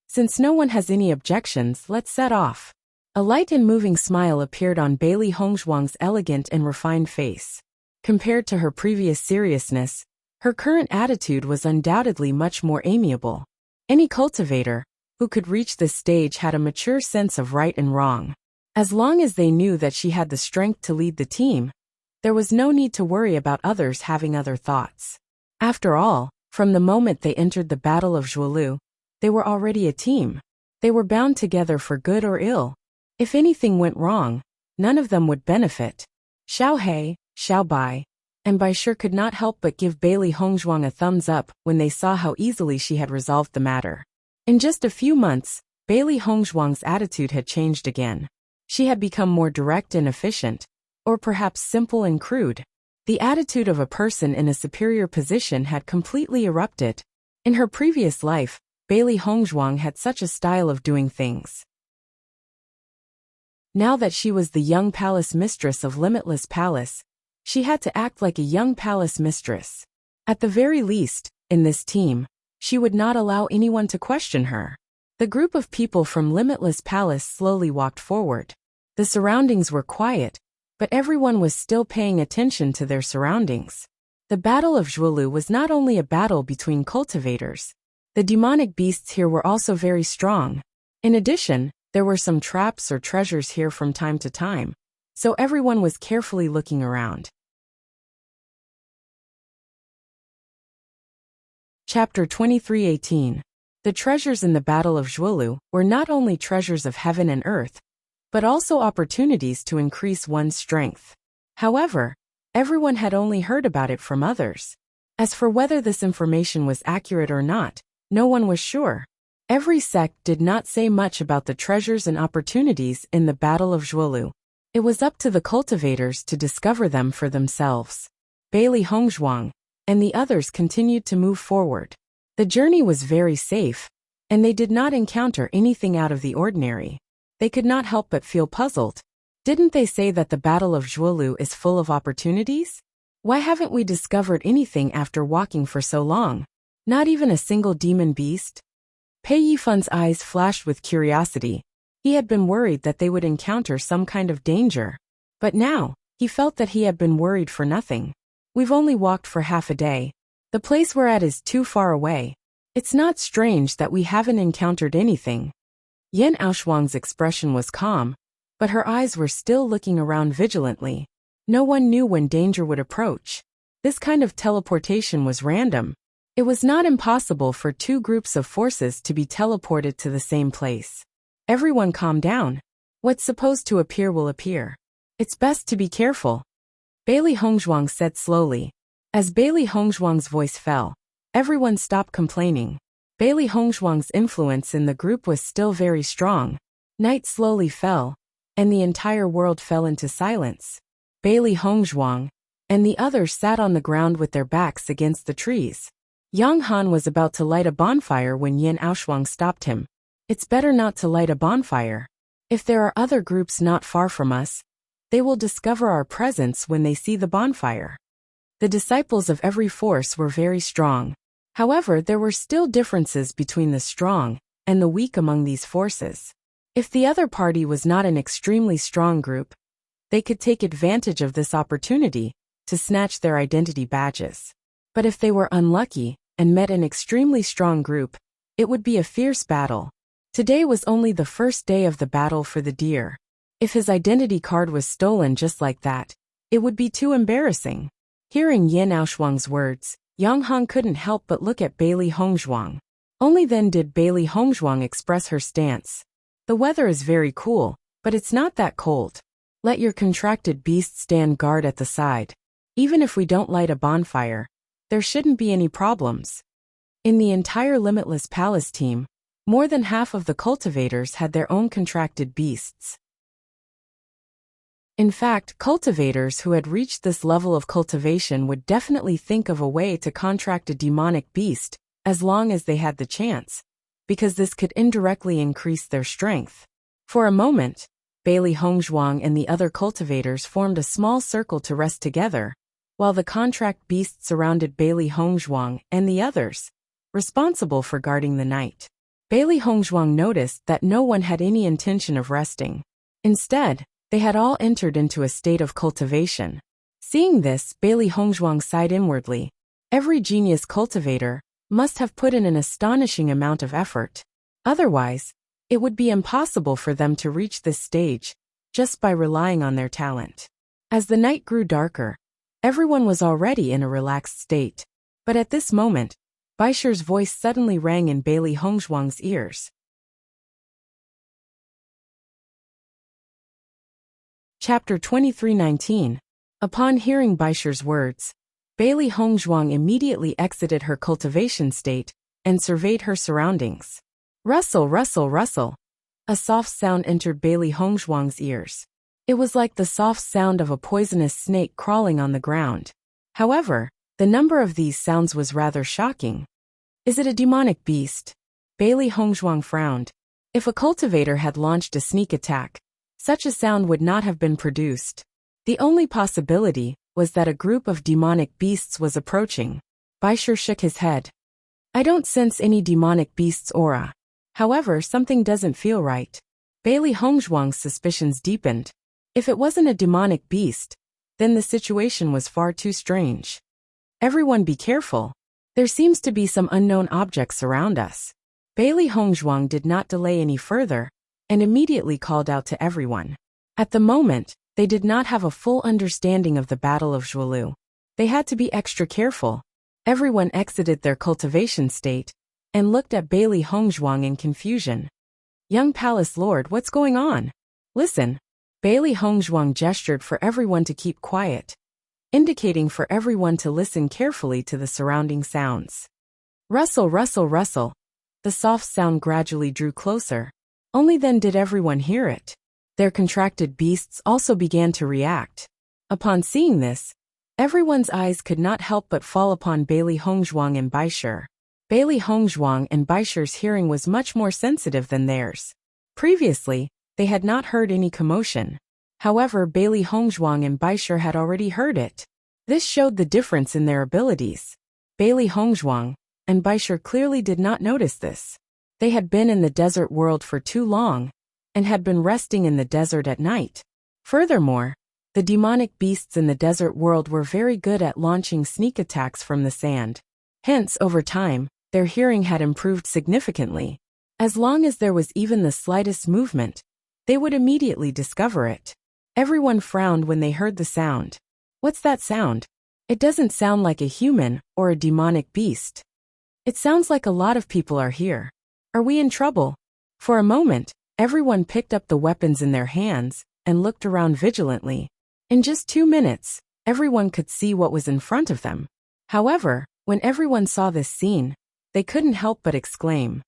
Since no one has any objections, let's set off. A light and moving smile appeared on Bailey Hongzhuang's elegant and refined face. Compared to her previous seriousness, her current attitude was undoubtedly much more amiable. Any cultivator who could reach this stage had a mature sense of right and wrong. As long as they knew that she had the strength to lead the team, there was no need to worry about others having other thoughts. After all, from the moment they entered the Battle of Zhuolu, they were already a team. They were bound together for good or ill. If anything went wrong, none of them would benefit. Xiao He, Xiao Bai, and Bai Shi could not help but give Bailey Hongzhuang a thumbs up when they saw how easily she had resolved the matter. In just a few months, Bailey Hongzhuang's attitude had changed again. She had become more direct and efficient, or perhaps simple and crude. The attitude of a person in a superior position had completely erupted. In her previous life, Bailey Hongzhuang had such a style of doing things. Now that she was the young palace mistress of Limitless Palace, she had to act like a young palace mistress. At the very least, in this team, she would not allow anyone to question her. The group of people from Limitless Palace slowly walked forward. The surroundings were quiet, but everyone was still paying attention to their surroundings. The Battle of Zhuolu was not only a battle between cultivators. The demonic beasts here were also very strong. In addition, there were some traps or treasures here from time to time, so everyone was carefully looking around. Chapter 23:18. The treasures in the Battle of Zhuolu were not only treasures of heaven and earth, but also opportunities to increase one's strength. However, everyone had only heard about it from others. As for whether this information was accurate or not, no one was sure. Every sect did not say much about the treasures and opportunities in the Battle of Zhuolu. It was up to the cultivators to discover them for themselves. Bailey Hongzhuang and the others continued to move forward. The journey was very safe, and they did not encounter anything out of the ordinary. They could not help but feel puzzled. Didn't they say that the Battle of Zhuolu is full of opportunities? Why haven't we discovered anything after walking for so long? Not even a single demon beast? Pei Yifun's eyes flashed with curiosity. He had been worried that they would encounter some kind of danger. But now, he felt that he had been worried for nothing. We've only walked for half a day. The place we're at is too far away. It's not strange that we haven't encountered anything. Yin Aoshuang's expression was calm, but her eyes were still looking around vigilantly. No one knew when danger would approach. This kind of teleportation was random. It was not impossible for 2 groups of forces to be teleported to the same place. Everyone calm down. What's supposed to appear will appear. It's best to be careful. Bailey Hongzhuang said slowly. As Bailey Hongzhuang's voice fell, everyone stopped complaining. Bailey Hongzhuang's influence in the group was still very strong. Night slowly fell, and the entire world fell into silence. Bailey Hongzhuang and the others sat on the ground with their backs against the trees. Yang Han was about to light a bonfire when Yin Aoshuang stopped him. It's better not to light a bonfire. If there are other groups not far from us, they will discover our presence when they see the bonfire. The disciples of every force were very strong. However, there were still differences between the strong and the weak among these forces. If the other party was not an extremely strong group, they could take advantage of this opportunity to snatch their identity badges. But if they were unlucky and met an extremely strong group, it would be a fierce battle. Today was only the first day of the battle for the deer. If his identity card was stolen just like that, it would be too embarrassing. Hearing Yin Aoshuang's words, Yang Hong couldn't help but look at Bailey Hongzhuang. Only then did Bailey Hongzhuang express her stance. The weather is very cool, but it's not that cold. Let your contracted beast stand guard at the side. Even if we don't light a bonfire, there shouldn't be any problems. In the entire Limitless Palace team, more than half of the cultivators had their own contracted beasts. In fact, cultivators who had reached this level of cultivation would definitely think of a way to contract a demonic beast, as long as they had the chance, because this could indirectly increase their strength. For a moment, Bailey Hongzhuang and the other cultivators formed a small circle to rest together, while the contract beasts surrounded Bailey Hongzhuang and the others, responsible for guarding the night. Bailey Hongzhuang noticed that no one had any intention of resting. Instead, they had all entered into a state of cultivation. Seeing this, Bailey Hongzhuang sighed inwardly. Every genius cultivator must have put in an astonishing amount of effort. Otherwise, it would be impossible for them to reach this stage, just by relying on their talent. As the night grew darker, everyone was already in a relaxed state. But at this moment, Baisher's voice suddenly rang in Bailey Hongzhuang's ears. Chapter 23:19. Upon hearing Baisher's words, Bailey Hongzhuang immediately exited her cultivation state and surveyed her surroundings. Rustle, rustle, rustle. A soft sound entered Bailey Hongzhuang's ears. It was like the soft sound of a poisonous snake crawling on the ground. However, the number of these sounds was rather shocking. Is it a demonic beast? Bailey Hongzhuang frowned. If a cultivator had launched a sneak attack, such a sound would not have been produced. The only possibility was that a group of demonic beasts was approaching. Baisher shook his head. I don't sense any demonic beast's aura. However, something doesn't feel right. Bailey Hongzhuang's suspicions deepened. If it wasn't a demonic beast, then the situation was far too strange. Everyone be careful. There seems to be some unknown objects around us. Bailey Hongzhuang did not delay any further, and immediately called out to everyone. At the moment, they did not have a full understanding of the Battle of Zhuolu. They had to be extra careful. Everyone exited their cultivation state, and looked at Bailey Hongzhuang in confusion. Young Palace Lord, what's going on? Listen. Bailey Hongzhuang gestured for everyone to keep quiet, indicating for everyone to listen carefully to the surrounding sounds. Rustle, rustle, rustle. The soft sound gradually drew closer. Only then did everyone hear it. Their contracted beasts also began to react. Upon seeing this, everyone's eyes could not help but fall upon Bailey Hongzhuang and Baisher. Bailey Hongzhuang and Baisher's hearing was much more sensitive than theirs. Previously, they had not heard any commotion. However, Bailey Hongzhuang and Baisher had already heard it. This showed the difference in their abilities. Bailey Hongzhuang and Baisher clearly did not notice this. They had been in the desert world for too long, and had been resting in the desert at night. Furthermore, the demonic beasts in the desert world were very good at launching sneak attacks from the sand. Hence, over time, their hearing had improved significantly. As long as there was even the slightest movement, they would immediately discover it. Everyone frowned when they heard the sound. What's that sound? It doesn't sound like a human or a demonic beast. It sounds like a lot of people are here. Are we in trouble? For a moment, everyone picked up the weapons in their hands and looked around vigilantly. In just 2 minutes, everyone could see what was in front of them. However, when everyone saw this scene, they couldn't help but exclaim,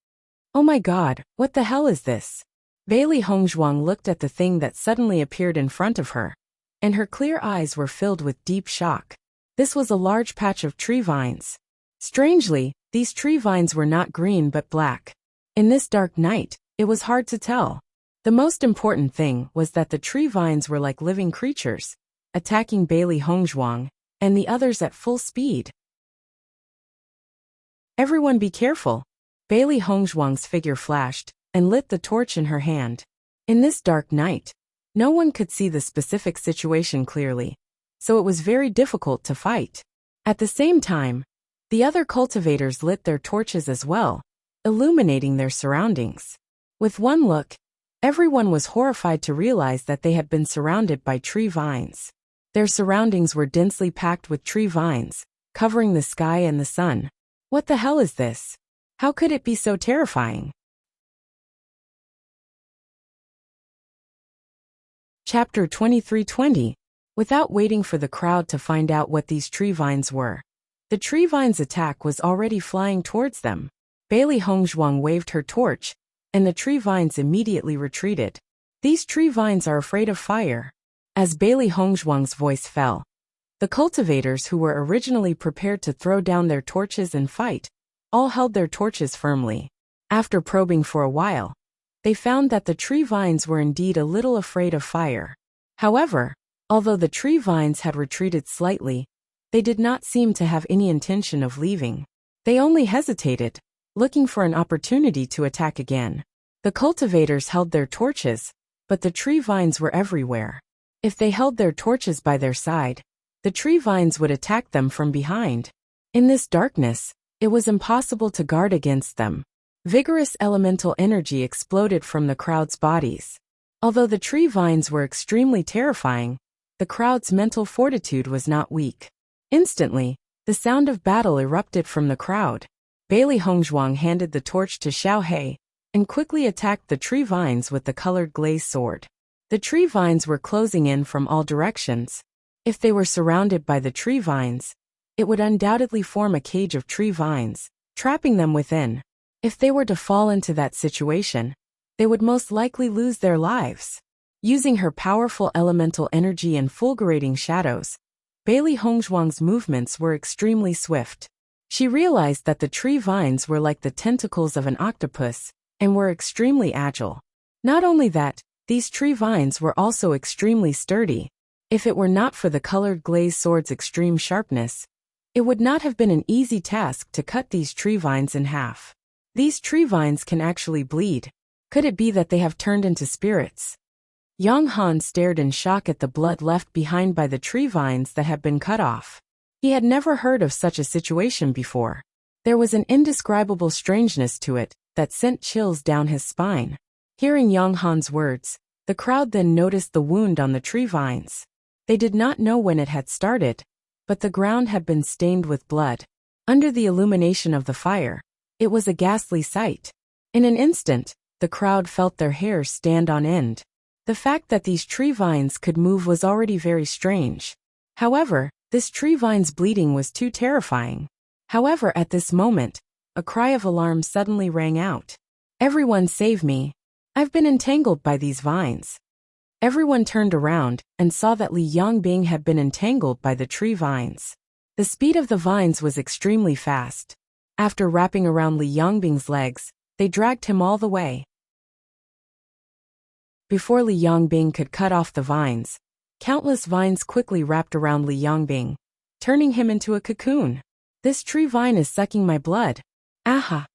"Oh my God, what the hell is this?" Bailey Hongzhuang looked at the thing that suddenly appeared in front of her, and her clear eyes were filled with deep shock. This was a large patch of tree vines. Strangely, these tree vines were not green but black. In this dark night, it was hard to tell. The most important thing was that the tree vines were like living creatures, attacking Bailey Hongzhuang and the others at full speed. Everyone be careful. Bailey Hongzhuang's figure flashed and lit the torch in her hand. In this dark night, no one could see the specific situation clearly, so it was very difficult to fight. At the same time, the other cultivators lit their torches as well, illuminating their surroundings. With one look, everyone was horrified to realize that they had been surrounded by tree vines. Their surroundings were densely packed with tree vines, covering the sky and the sun. What the hell is this? How could it be so terrifying? Chapter 23:20. Without waiting for the crowd to find out what these tree vines were, the tree vines' attack was already flying towards them. Bailey Hongzhuang waved her torch, and the tree vines immediately retreated. These tree vines are afraid of fire. As Bailey Hongzhuang's voice fell, the cultivators who were originally prepared to throw down their torches and fight, all held their torches firmly. After probing for a while, they found that the tree vines were indeed a little afraid of fire. However, although the tree vines had retreated slightly, they did not seem to have any intention of leaving. They only hesitated, looking for an opportunity to attack again. The cultivators held their torches, but the tree vines were everywhere. If they held their torches by their side, the tree vines would attack them from behind. In this darkness, it was impossible to guard against them. Vigorous elemental energy exploded from the crowd's bodies. Although the tree vines were extremely terrifying, the crowd's mental fortitude was not weak. Instantly, the sound of battle erupted from the crowd. Bailey Hongzhuang handed the torch to Xiao He and quickly attacked the tree vines with the colored glaze sword. The tree vines were closing in from all directions. If they were surrounded by the tree vines, it would undoubtedly form a cage of tree vines, trapping them within. If they were to fall into that situation, they would most likely lose their lives. Using her powerful elemental energy and fulgurating shadows, Bailey Hongzhuang's movements were extremely swift. She realized that the tree vines were like the tentacles of an octopus and were extremely agile. Not only that, these tree vines were also extremely sturdy. If it were not for the colored glaze sword's extreme sharpness, it would not have been an easy task to cut these tree vines in half. These tree vines can actually bleed. Could it be that they have turned into spirits? Yang Han stared in shock at the blood left behind by the tree vines that had been cut off. He had never heard of such a situation before. There was an indescribable strangeness to it that sent chills down his spine. Hearing Yang Han's words, the crowd then noticed the wound on the tree vines. They did not know when it had started, but the ground had been stained with blood. Under the illumination of the fire, it was a ghastly sight. In an instant, the crowd felt their hair stand on end. The fact that these tree vines could move was already very strange. However, this tree vine's bleeding was too terrifying. However, at this moment, a cry of alarm suddenly rang out. "Everyone save me! I've been entangled by these vines." Everyone turned around and saw that Li Yongbing had been entangled by the tree vines. The speed of the vines was extremely fast. After wrapping around Li Yongbing's legs, they dragged him all the way. Before Li Yongbing could cut off the vines, countless vines quickly wrapped around Li Yongbing, turning him into a cocoon. "This tree vine is sucking my blood. Aha!"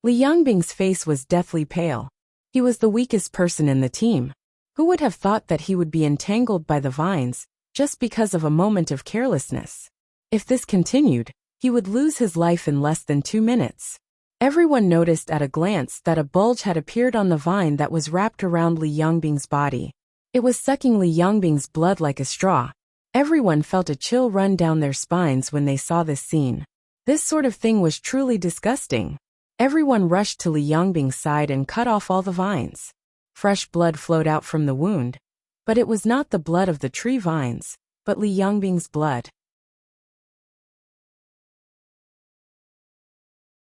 Li Yongbing's face was deathly pale. He was the weakest person in the team. Who would have thought that he would be entangled by the vines just because of a moment of carelessness? If this continued, he would lose his life in less than 2 minutes. Everyone noticed at a glance that a bulge had appeared on the vine that was wrapped around Li Yongbing's body. It was sucking Li Yongbing's blood like a straw. Everyone felt a chill run down their spines when they saw this scene. This sort of thing was truly disgusting. Everyone rushed to Li Yongbing's side and cut off all the vines. Fresh blood flowed out from the wound, but it was not the blood of the tree vines, but Li Yongbing's blood.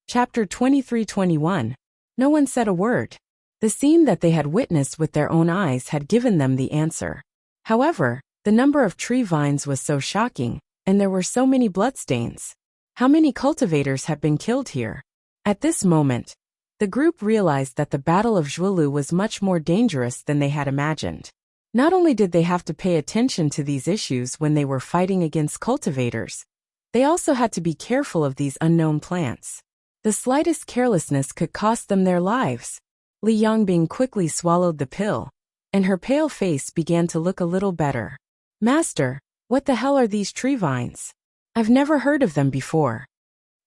Chapter 23:21. No one said a word. The scene that they had witnessed with their own eyes had given them the answer. However, the number of tree vines was so shocking, and there were so many bloodstains. How many cultivators had been killed here? At this moment, the group realized that the Battle of Zhuelu was much more dangerous than they had imagined. Not only did they have to pay attention to these issues when they were fighting against cultivators, they also had to be careful of these unknown plants. The slightest carelessness could cost them their lives. Li Yongbing quickly swallowed the pill, and her pale face began to look a little better. "Master, what the hell are these tree vines? I've never heard of them before."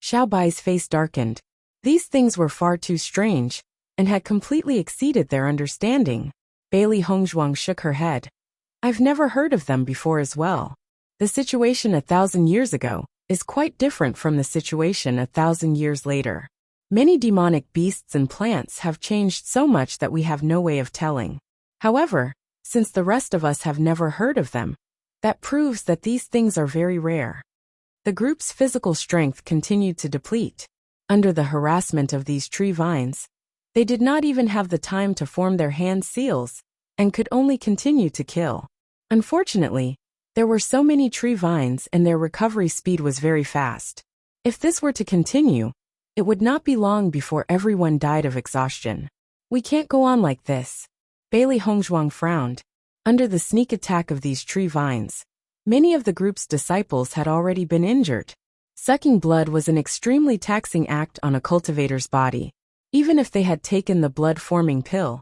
Xiao Bai's face darkened. These things were far too strange, and had completely exceeded their understanding. Bailey Hongzhuang shook her head. I've never heard of them before as well. The situation 1,000 years ago is quite different from the situation 1,000 years later. Many demonic beasts and plants have changed so much that we have no way of telling. However, since the rest of us have never heard of them, that proves that these things are very rare. The group's physical strength continued to deplete. Under the harassment of these tree vines, they did not even have the time to form their hand seals, and could only continue to kill. Unfortunately, there were so many tree vines and their recovery speed was very fast. If this were to continue, it would not be long before everyone died of exhaustion. We can't go on like this. Bailey Hongzhuang frowned. Under the sneak attack of these tree vines, many of the group's disciples had already been injured. Sucking blood was an extremely taxing act on a cultivator's body. Even if they had taken the blood-forming pill,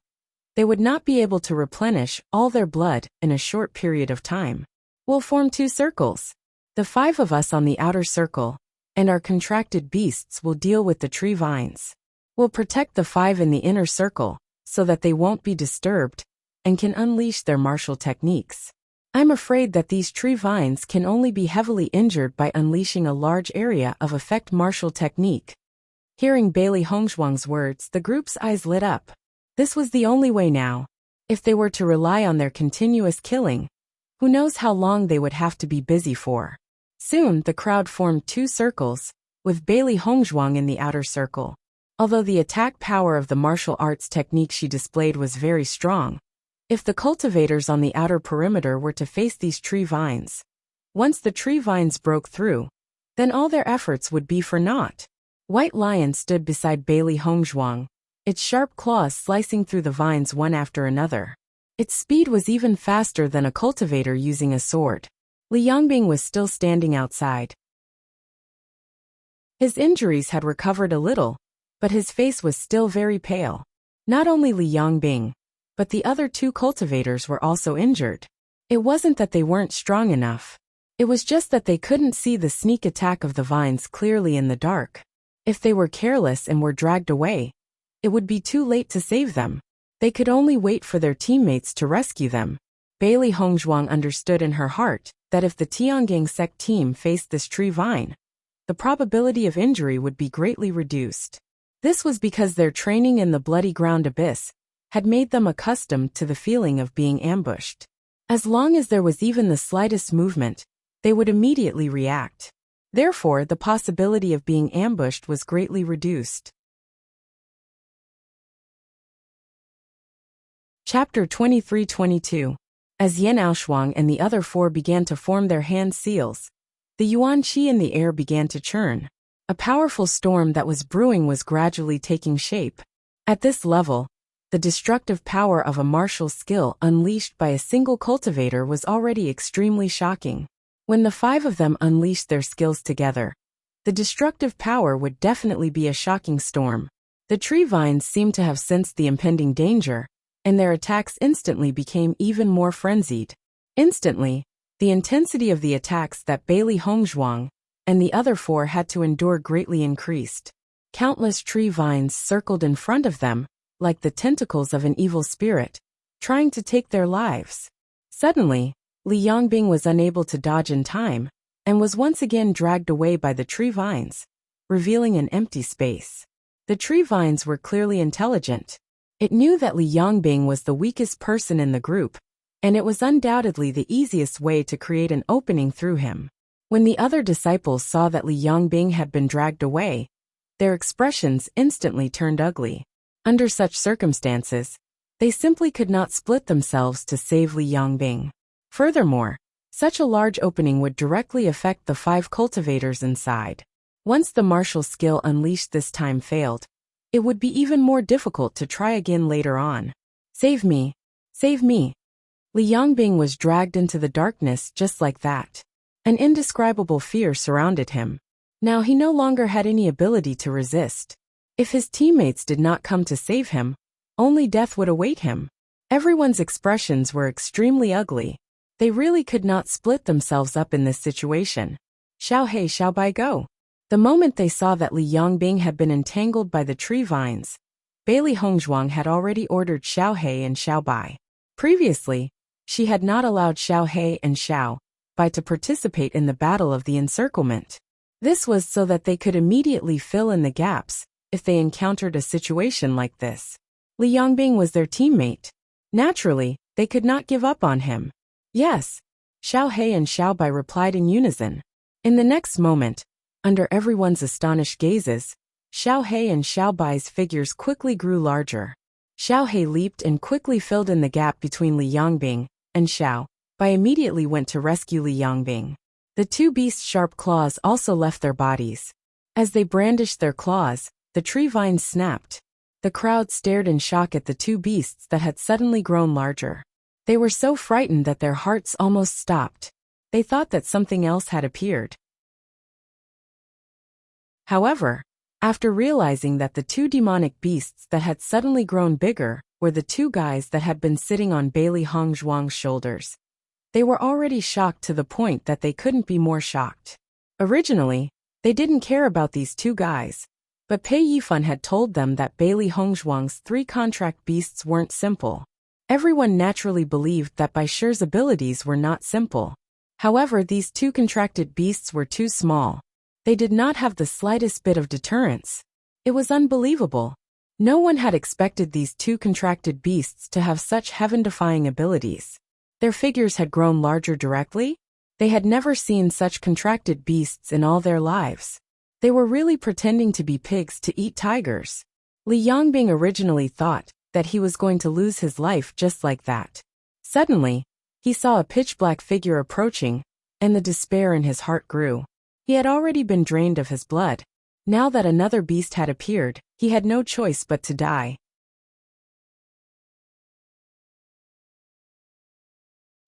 they would not be able to replenish all their blood in a short period of time. We'll form 2 circles. The 5 of us on the outer circle, and our contracted beasts will deal with the tree vines. We'll protect the 5 in the inner circle, so that they won't be disturbed, and can unleash their martial techniques. I'm afraid that these tree vines can only be heavily injured by unleashing a large area of effect martial technique. Hearing Bailey Hongzhuang's words, the group's eyes lit up. This was the only way now. If they were to rely on their continuous killing, who knows how long they would have to be busy for. Soon, the crowd formed 2 circles, with Bailey Hongzhuang in the outer circle. Although the attack power of the martial arts technique she displayed was very strong, if the cultivators on the outer perimeter were to face these tree vines, once the tree vines broke through, then all their efforts would be for naught. White Lion stood beside Bailey Hongzhuang, its sharp claws slicing through the vines one after another. Its speed was even faster than a cultivator using a sword. Li Yongbing was still standing outside. His injuries had recovered a little, but his face was still very pale. Not only Li Yongbing, but the other 2 cultivators were also injured. It wasn't that they weren't strong enough. It was just that they couldn't see the sneak attack of the vines clearly in the dark. If they were careless and were dragged away, it would be too late to save them. They could only wait for their teammates to rescue them. Bailey Hongzhuang understood in her heart that if the Tiangang sect team faced this tree vine, the probability of injury would be greatly reduced. This was because their training in the bloody ground abyss had made them accustomed to the feeling of being ambushed. As long as there was even the slightest movement, they would immediately react. Therefore, the possibility of being ambushed was greatly reduced. Chapter 23-22. As Yan Aoshuang and the other 4 began to form their hand seals, the yuan qi in the air began to churn. A powerful storm that was brewing was gradually taking shape. At this level, the destructive power of a martial skill unleashed by a single cultivator was already extremely shocking. When the 5 of them unleashed their skills together, the destructive power would definitely be a shocking storm. The tree vines seemed to have sensed the impending danger, and their attacks instantly became even more frenzied. Instantly, the intensity of the attacks that Bailey Hongzhuang and the other 4 had to endure greatly increased. Countless tree vines circled in front of them, like the tentacles of an evil spirit, trying to take their lives. Suddenly, Li Yongbing was unable to dodge in time, and was once again dragged away by the tree vines, revealing an empty space. The tree vines were clearly intelligent. It knew that Li Yongbing was the weakest person in the group, and it was undoubtedly the easiest way to create an opening through him. When the other disciples saw that Li Yongbing had been dragged away, their expressions instantly turned ugly. Under such circumstances, they simply could not split themselves to save Li Yongbing. Furthermore, such a large opening would directly affect the 5 cultivators inside. Once the martial skill unleashed this time failed, it would be even more difficult to try again later on. Save me! Save me! Li Yongbing was dragged into the darkness just like that. An indescribable fear surrounded him. Now he no longer had any ability to resist. If his teammates did not come to save him, only death would await him. Everyone's expressions were extremely ugly. They really could not split themselves up in this situation. Xiao Hei Xiao Bai Go. The moment they saw that Li Yongbing had been entangled by the tree vines, Bailey Hongzhuang had already ordered Xiao He and Xiao Bai. Previously, she had not allowed Xiao He and Xiao Bai to participate in the Battle of the Encirclement. This was so that they could immediately fill in the gaps if they encountered a situation like this. Li Yongbing was their teammate. Naturally, they could not give up on him. Yes, Xiao He and Xiao Bai replied in unison. In the next moment, under everyone's astonished gazes, Xiao He and Xiao Bai's figures quickly grew larger. Xiao He leaped and quickly filled in the gap between Li Yongbing and Xiao Bai immediately went to rescue Li Yongbing. The two beasts' sharp claws also left their bodies. As they brandished their claws, the tree vines snapped. The crowd stared in shock at the two beasts that had suddenly grown larger. They were so frightened that their hearts almost stopped. They thought that something else had appeared. However, after realizing that the two demonic beasts that had suddenly grown bigger were the two guys that had been sitting on Bailey Hongzhuang's shoulders, they were already shocked to the point that they couldn't be more shocked. Originally, they didn't care about these two guys, but Pei Yifan had told them that Bailey Hongzhuang's three contract beasts weren't simple. Everyone naturally believed that Bai Shi's abilities were not simple. However, these two contracted beasts were too small. They did not have the slightest bit of deterrence. It was unbelievable. No one had expected these two contracted beasts to have such heaven-defying abilities. Their figures had grown larger directly. They had never seen such contracted beasts in all their lives. They were really pretending to be pigs to eat tigers. Li Yongbing originally thought that he was going to lose his life just like that. Suddenly, he saw a pitch-black figure approaching, and the despair in his heart grew. He had already been drained of his blood. Now that another beast had appeared, he had no choice but to die.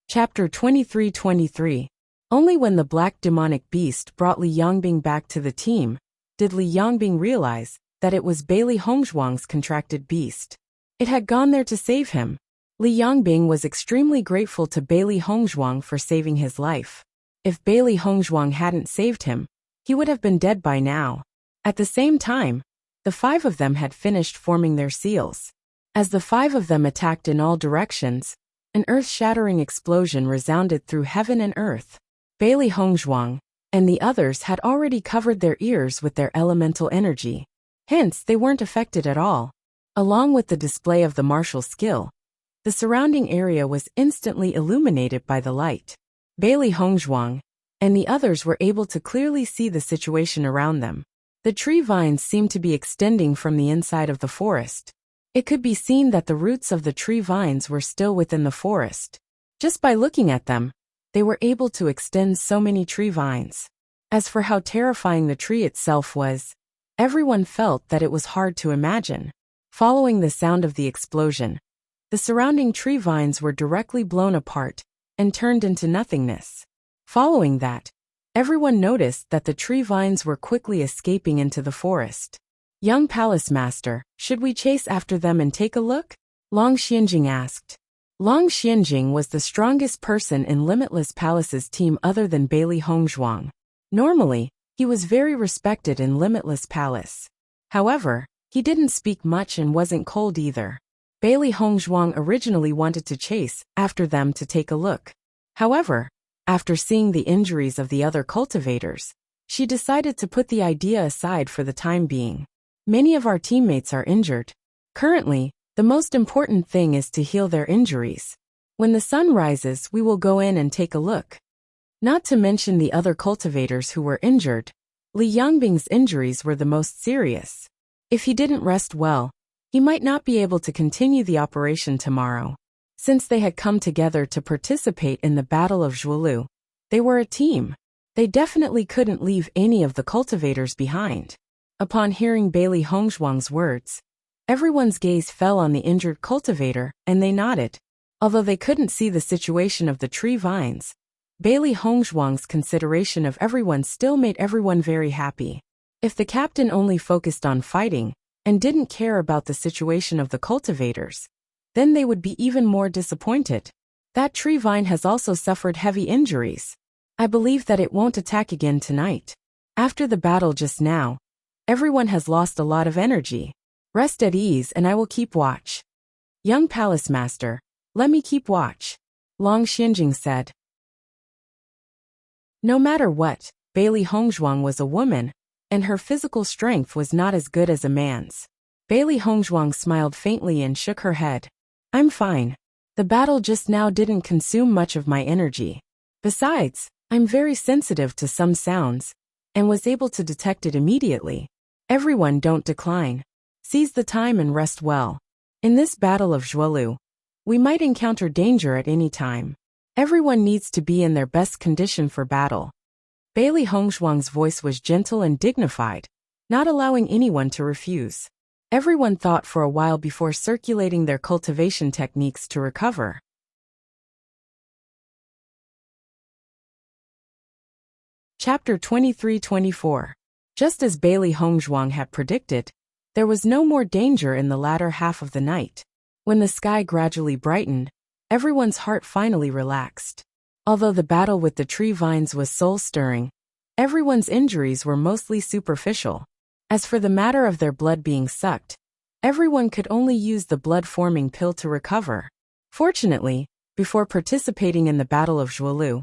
Chapter 23-23. Only when the black demonic beast brought Li Yongbing back to the team did Li Yongbing realize that it was Bailey Hongzhuang's contracted beast. It had gone there to save him. Li Yongbing was extremely grateful to Bailey Hongzhuang for saving his life. If Bailey Hongzhuang hadn't saved him, he would have been dead by now. At the same time, the five of them had finished forming their seals. As the five of them attacked in all directions, an earth-shattering explosion resounded through heaven and earth. Bailey Hongzhuang and the others had already covered their ears with their elemental energy. Hence, they weren't affected at all. Along with the display of the martial skill, the surrounding area was instantly illuminated by the light. Bailey Hongzhuang and the others were able to clearly see the situation around them. The tree vines seemed to be extending from the inside of the forest. It could be seen that the roots of the tree vines were still within the forest. Just by looking at them, they were able to extend so many tree vines. As for how terrifying the tree itself was, everyone felt that it was hard to imagine. Following the sound of the explosion, the surrounding tree vines were directly blown apart and turned into nothingness. Following that, everyone noticed that the tree vines were quickly escaping into the forest. Young Palace Master, should we chase after them and take a look? Long Xianjing asked. Long Xianjing was the strongest person in Limitless Palace's team other than Bailey Hongzhuang. Normally, he was very respected in Limitless Palace. However, he didn't speak much and wasn't cold either. Bailey Hongzhuang originally wanted to chase after them to take a look. However, after seeing the injuries of the other cultivators, she decided to put the idea aside for the time being. Many of our teammates are injured. Currently, the most important thing is to heal their injuries. When the sun rises, we will go in and take a look. Not to mention the other cultivators who were injured. Li Yongbing's injuries were the most serious. If he didn't rest well, he might not be able to continue the operation tomorrow. Since they had come together to participate in the Battle of Zhuolu, they were a team. They definitely couldn't leave any of the cultivators behind. Upon hearing Bailey Hongzhuang's words, everyone's gaze fell on the injured cultivator, and they nodded. Although they couldn't see the situation of the tree vines, Bailey Hongzhuang's consideration of everyone still made everyone very happy. If the captain only focused on fighting and didn't care about the situation of the cultivators, then they would be even more disappointed. That tree vine has also suffered heavy injuries. I believe that it won't attack again tonight. After the battle just now, everyone has lost a lot of energy. Rest at ease and I will keep watch. Young palace master, let me keep watch, Long Xianjing said. No matter what, Bailey Hongzhuang was a woman, and her physical strength was not as good as a man's. Bailey Hongzhuang smiled faintly and shook her head. I'm fine. The battle just now didn't consume much of my energy. Besides, I'm very sensitive to some sounds, and was able to detect it immediately. Everyone don't decline. Seize the time and rest well. In this battle of Zhuolu, we might encounter danger at any time. Everyone needs to be in their best condition for battle. Bailey Hongzhuang's voice was gentle and dignified, not allowing anyone to refuse. Everyone thought for a while before circulating their cultivation techniques to recover. Chapter 23-24. Just as Bailey Hongzhuang had predicted, there was no more danger in the latter half of the night. When the sky gradually brightened, everyone's heart finally relaxed. Although the battle with the tree vines was soul-stirring, everyone's injuries were mostly superficial. As for the matter of their blood being sucked, everyone could only use the blood-forming pill to recover. Fortunately, before participating in the Battle of Zhuolu,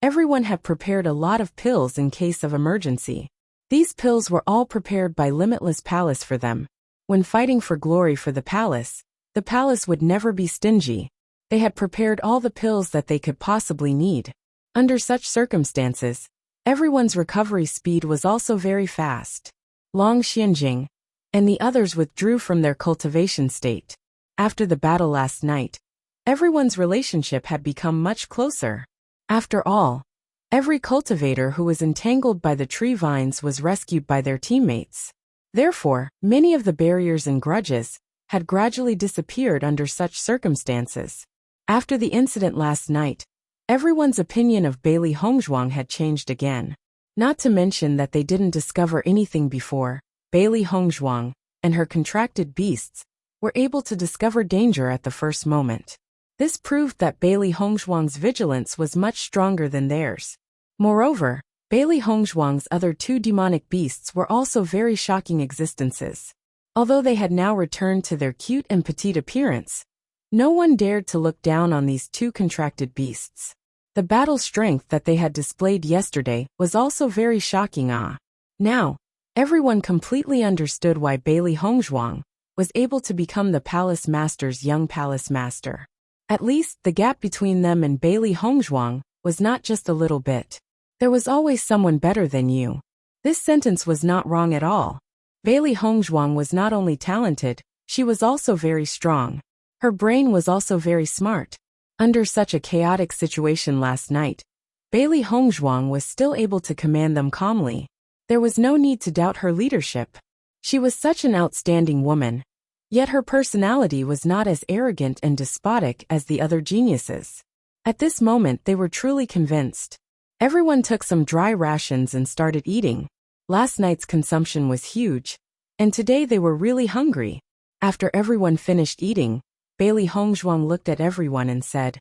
everyone had prepared a lot of pills in case of emergency. These pills were all prepared by Limitless Palace for them. When fighting for glory for the palace would never be stingy. They had prepared all the pills that they could possibly need. Under such circumstances, everyone's recovery speed was also very fast. Long Xianjing and the others withdrew from their cultivation state. After the battle last night, everyone's relationship had become much closer. After all, every cultivator who was entangled by the tree vines was rescued by their teammates. Therefore, many of the barriers and grudges had gradually disappeared under such circumstances. After the incident last night, everyone's opinion of Bailey Hongzhuang had changed again. Not to mention that they didn't discover anything before. Bailey Hongzhuang and her contracted beasts were able to discover danger at the first moment. This proved that Bailey Hongzhuang's vigilance was much stronger than theirs. Moreover, Bailey Hongzhuang's other two demonic beasts were also very shocking existences. Although they had now returned to their cute and petite appearance, no one dared to look down on these two contracted beasts. The battle strength that they had displayed yesterday was also very shocking. Now, everyone completely understood why Bailey Hongzhuang was able to become the palace master's young palace master. At least, the gap between them and Bailey Hongzhuang was not just a little bit. There was always someone better than you. This sentence was not wrong at all. Bailey Hongzhuang was not only talented, she was also very strong. Her brain was also very smart. Under such a chaotic situation last night, Bailey Hongzhuang was still able to command them calmly. There was no need to doubt her leadership. She was such an outstanding woman. Yet her personality was not as arrogant and despotic as the other geniuses. At this moment they were truly convinced. Everyone took some dry rations and started eating. Last night's consumption was huge, and today they were really hungry. After everyone finished eating, Bailey Hongzhuang looked at everyone and said,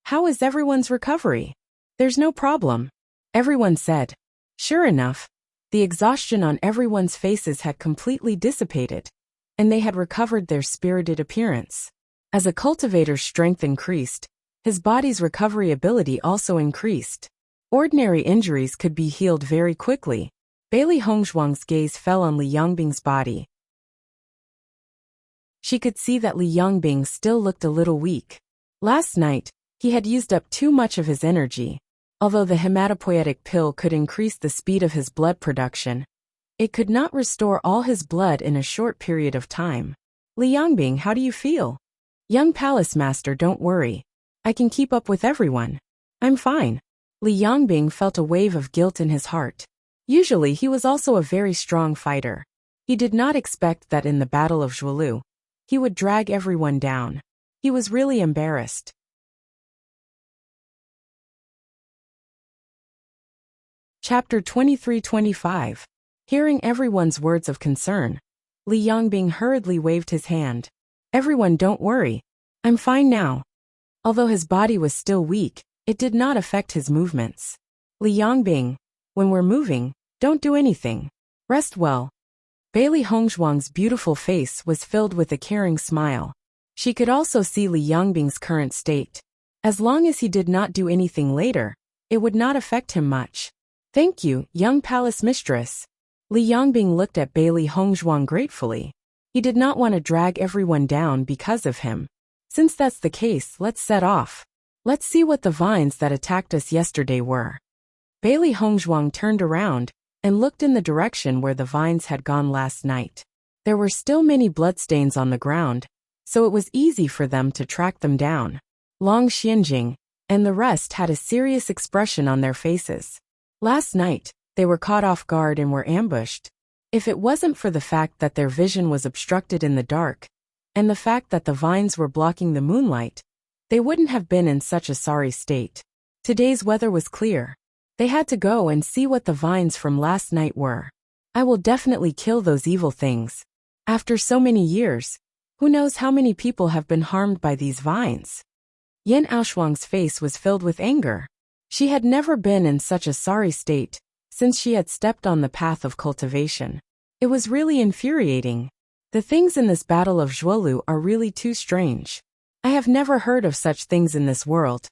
"How is everyone's recovery?" "There's no problem," everyone said. Sure enough, the exhaustion on everyone's faces had completely dissipated, and they had recovered their spirited appearance. As a cultivator's strength increased, his body's recovery ability also increased. Ordinary injuries could be healed very quickly. Bailey Hongzhuang's gaze fell on Li Yongbing's body. She could see that Li Yongbing still looked a little weak. Last night, he had used up too much of his energy. Although the hematopoietic pill could increase the speed of his blood production, it could not restore all his blood in a short period of time. "Li Yongbing, how do you feel?" "Young palace master, don't worry. I can keep up with everyone. I'm fine." Li Yongbing felt a wave of guilt in his heart. Usually he was also a very strong fighter. He did not expect that in the Battle of Zhuolu, he would drag everyone down. He was really embarrassed. Chapter 23-25. Hearing everyone's words of concern, Li Yongbing hurriedly waved his hand. "Everyone, don't worry. I'm fine now." Although his body was still weak, it did not affect his movements. "Li Yongbing, when we're moving, don't do anything. Rest well." Bailey Hongzhuang's beautiful face was filled with a caring smile. She could also see Li Yongbing's current state. As long as he did not do anything later, it would not affect him much. Thank you, young palace mistress. Li Yongbing looked at Bailey Hongzhuang gratefully. He did not want to drag everyone down because of him. Since that's the case, let's set off. Let's see what the vines that attacked us yesterday were. Bailey Hongzhuang turned around and looked in the direction where the vines had gone last night. There were still many bloodstains on the ground, so it was easy for them to track them down. Long Xianjing and the rest had a serious expression on their faces. Last night, they were caught off guard and were ambushed. If it wasn't for the fact that their vision was obstructed in the dark, and the fact that the vines were blocking the moonlight, they wouldn't have been in such a sorry state. Today's weather was clear. They had to go and see what the vines from last night were. I will definitely kill those evil things. After so many years, who knows how many people have been harmed by these vines? Yan Aoshuang's face was filled with anger. She had never been in such a sorry state since she had stepped on the path of cultivation. It was really infuriating. The things in this battle of Zhuolu are really too strange. I have never heard of such things in this world.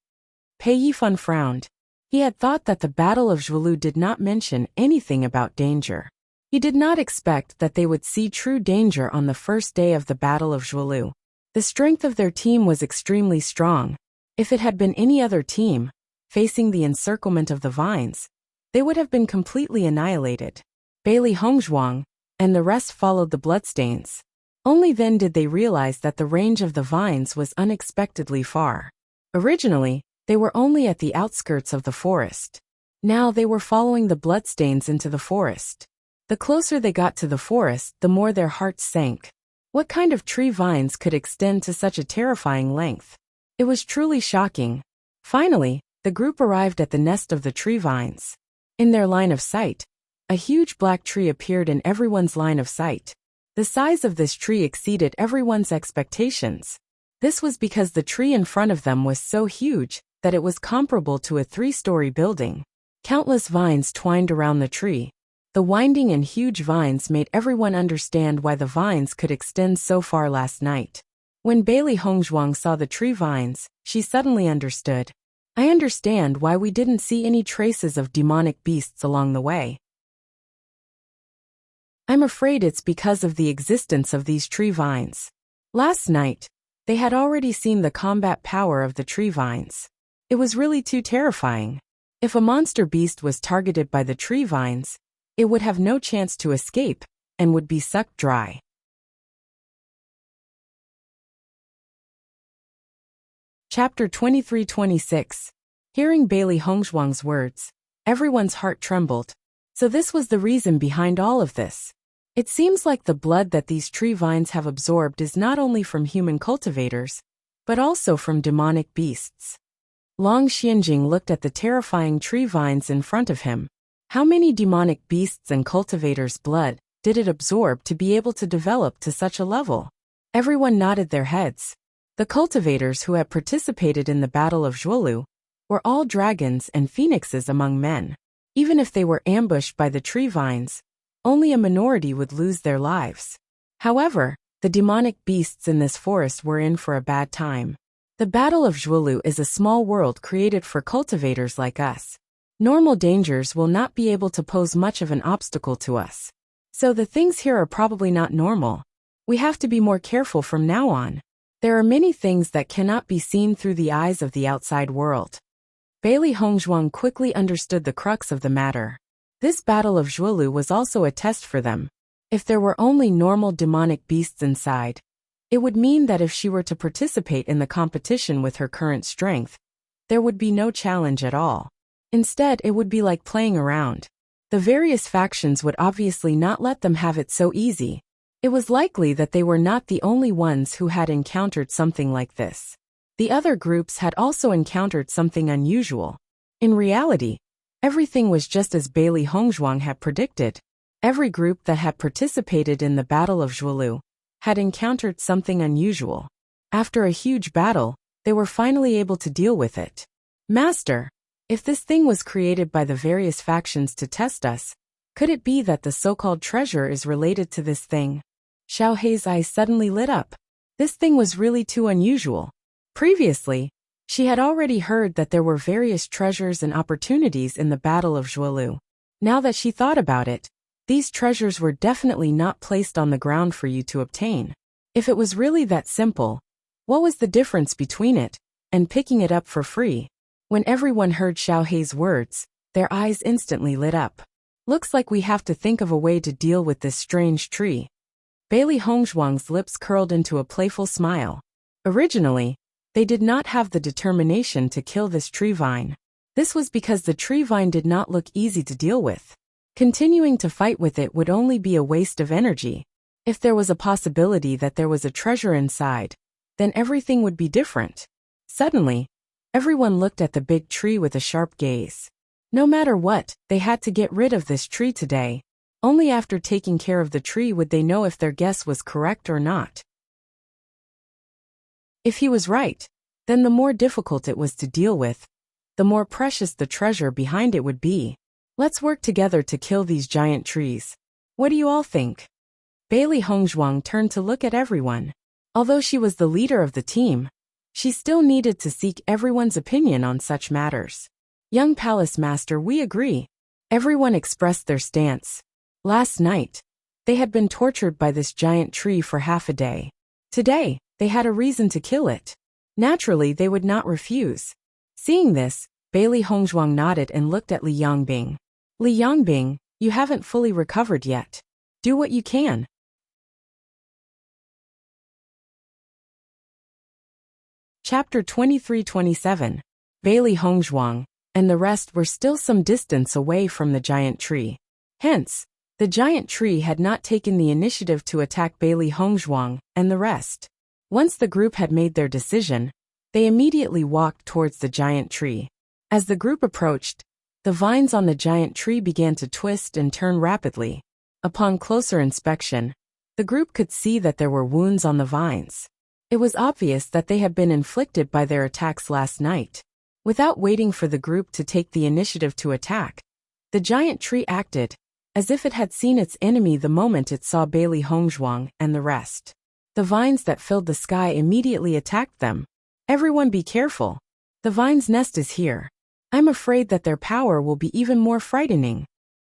Pei Yifan frowned. He had thought that the Battle of Zhuolu did not mention anything about danger. He did not expect that they would see true danger on the first day of the Battle of Zhuolu. The strength of their team was extremely strong. If it had been any other team, facing the encirclement of the vines, they would have been completely annihilated. Bailey Hongzhuang and the rest followed the bloodstains. Only then did they realize that the range of the vines was unexpectedly far. Originally, they were only at the outskirts of the forest. Now they were following the bloodstains into the forest. The closer they got to the forest, the more their hearts sank. What kind of tree vines could extend to such a terrifying length? It was truly shocking. Finally, the group arrived at the nest of the tree vines. In their line of sight, a huge black tree appeared in everyone's line of sight. The size of this tree exceeded everyone's expectations. This was because the tree in front of them was so huge that it was comparable to a 3-story building. Countless vines twined around the tree. The winding and huge vines made everyone understand why the vines could extend so far last night. When Bailey Hongzhuang saw the tree vines, she suddenly understood. I understand why we didn't see any traces of demonic beasts along the way. I'm afraid it's because of the existence of these tree vines. Last night, they had already seen the combat power of the tree vines. It was really too terrifying. If a monster beast was targeted by the tree vines, it would have no chance to escape and would be sucked dry. Chapter 23-26. Hearing Bailey Hongzhuang's words, everyone's heart trembled. So this was the reason behind all of this. It seems like the blood that these tree vines have absorbed is not only from human cultivators, but also from demonic beasts. Long Xianjing looked at the terrifying tree vines in front of him. How many demonic beasts and cultivators' blood did it absorb to be able to develop to such a level? Everyone nodded their heads. The cultivators who had participated in the Battle of Zhuolu were all dragons and phoenixes among men. Even if they were ambushed by the tree vines, only a minority would lose their lives. However, the demonic beasts in this forest were in for a bad time. The Battle of Zhuolu is a small world created for cultivators like us. Normal dangers will not be able to pose much of an obstacle to us. So the things here are probably not normal. We have to be more careful from now on. There are many things that cannot be seen through the eyes of the outside world. Bailey Hongzhuang quickly understood the crux of the matter. This Battle of Zhuolu was also a test for them. If there were only normal demonic beasts inside, it would mean that if she were to participate in the competition with her current strength, there would be no challenge at all. Instead, it would be like playing around. The various factions would obviously not let them have it so easy. It was likely that they were not the only ones who had encountered something like this. The other groups had also encountered something unusual. In reality, everything was just as Bailey Hongzhuang had predicted. Every group that had participated in the Battle of Zhuolu had encountered something unusual. After a huge battle, they were finally able to deal with it. Master, if this thing was created by the various factions to test us, Could it be that the so-called treasure is related to this thing? Xiao Hei's eyes suddenly lit up. This thing was really too unusual. Previously, she had already heard that there were various treasures and opportunities in the Battle of Zhuelu. Now that she thought about it, these treasures were definitely not placed on the ground for you to obtain. If it was really that simple, what was the difference between it and picking it up for free? When everyone heard Xiao Hei's words, their eyes instantly lit up. Looks like we have to think of a way to deal with this strange tree. Bailey Hongzhuang's lips curled into a playful smile. Originally, they did not have the determination to kill this tree vine. This was because the tree vine did not look easy to deal with. Continuing to fight with it would only be a waste of energy. If there was a possibility that there was a treasure inside, then everything would be different. Suddenly, everyone looked at the big tree with a sharp gaze. No matter what, they had to get rid of this tree today. Only after taking care of the tree would they know if their guess was correct or not. If he was right, then the more difficult it was to deal with, the more precious the treasure behind it would be. Let's work together to kill these giant trees. What do you all think? Bailey Hongzhuang turned to look at everyone. Although she was the leader of the team, she still needed to seek everyone's opinion on such matters. Young Palace Master, we agree. Everyone expressed their stance. Last night, they had been tortured by this giant tree for half a day. Today, they had a reason to kill it. Naturally, they would not refuse. Seeing this, Bailey Hongzhuang nodded and looked at Li Yangbing. Li Yangbing, you haven't fully recovered yet. Do what you can. Chapter 23-27. Bailey Hongzhuang and the rest were still some distance away from the giant tree. Hence, the giant tree had not taken the initiative to attack Bailey Hongzhuang and the rest. Once the group had made their decision, they immediately walked towards the giant tree. As the group approached, the vines on the giant tree began to twist and turn rapidly. Upon closer inspection, the group could see that there were wounds on the vines. It was obvious that they had been inflicted by their attacks last night. Without waiting for the group to take the initiative to attack, the giant tree acted as if it had seen its enemy the moment it saw Bailey Hongzhuang and the rest. The vines that filled the sky immediately attacked them. Everyone be careful. The vine's nest is here. I'm afraid that their power will be even more frightening.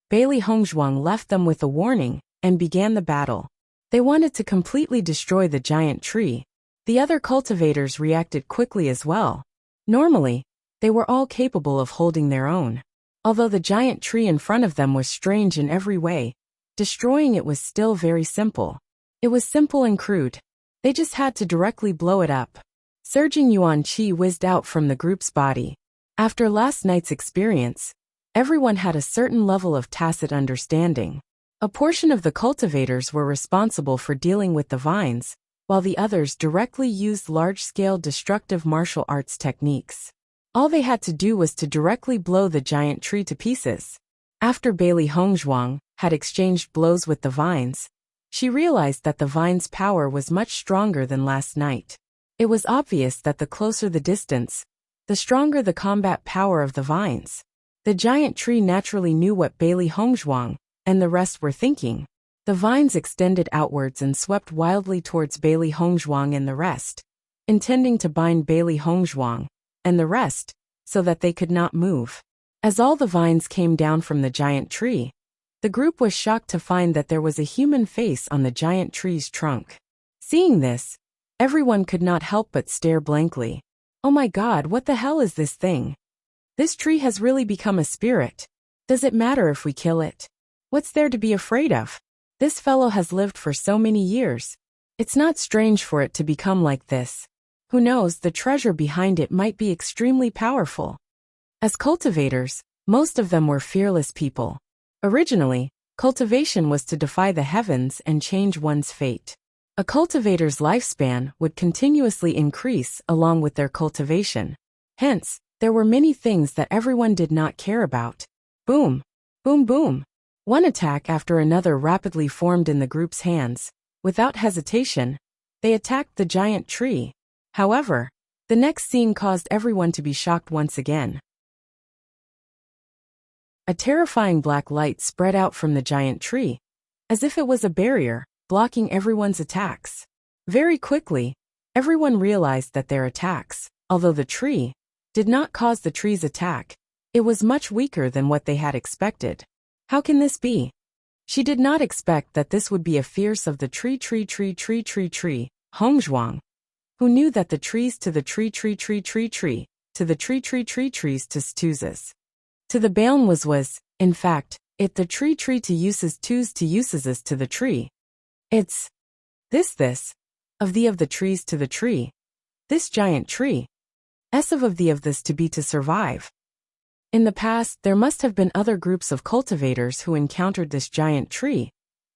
Bailey Hongzhuang left them with a warning and began the battle. They wanted to completely destroy the giant tree. The other cultivators reacted quickly as well. Normally, they were all capable of holding their own. Although the giant tree in front of them was strange in every way, destroying it was still very simple. It was simple and crude. They just had to directly blow it up. Surging yuan qi whizzed out from the group's body. After last night's experience, everyone had a certain level of tacit understanding. A portion of the cultivators were responsible for dealing with the vines, while the others directly used large-scale destructive martial arts techniques. All they had to do was to directly blow the giant tree to pieces. After Bailey Hongzhuang had exchanged blows with the vines, she realized that the vine's power was much stronger than last night. It was obvious that the closer the distance, the stronger the combat power of the vines. The giant tree naturally knew what Bailey Hongzhuang and the rest were thinking. The vines extended outwards and swept wildly towards Bailey Hongzhuang and the rest, intending to bind Bailey Hongzhuang and the rest so that they could not move. As all the vines came down from the giant tree, the group was shocked to find that there was a human face on the giant tree's trunk. Seeing this, everyone could not help but stare blankly. Oh my God, what the hell is this thing? This tree has really become a spirit. Does it matter if we kill it? What's there to be afraid of? This fellow has lived for so many years. It's not strange for it to become like this. Who knows, the treasure behind it might be extremely powerful. As cultivators, most of them were fearless people. Originally, cultivation was to defy the heavens and change one's fate. A cultivator's lifespan would continuously increase along with their cultivation. Hence, there were many things that everyone did not care about. Boom! Boom boom! One attack after another rapidly formed in the group's hands. Without hesitation, they attacked the giant tree. However, the next scene caused everyone to be shocked once again. A terrifying black light spread out from the giant tree, as if it was a barrier, blocking everyone's attacks. Very quickly, everyone realized that their attacks, although the tree, did not cause the tree's attack. It was much weaker than what they had expected. How can this be? She did not expect that this would be a fierce of the tree, Hongzhuang, who knew that the trees to the tree, to the tree trees to stuzes. To the Baon was, in fact, it the tree to uses to uses to the tree. It's this, of the trees to the tree. This giant tree. Of the of this to be to survive. In the past, there must have been other groups of cultivators who encountered this giant tree,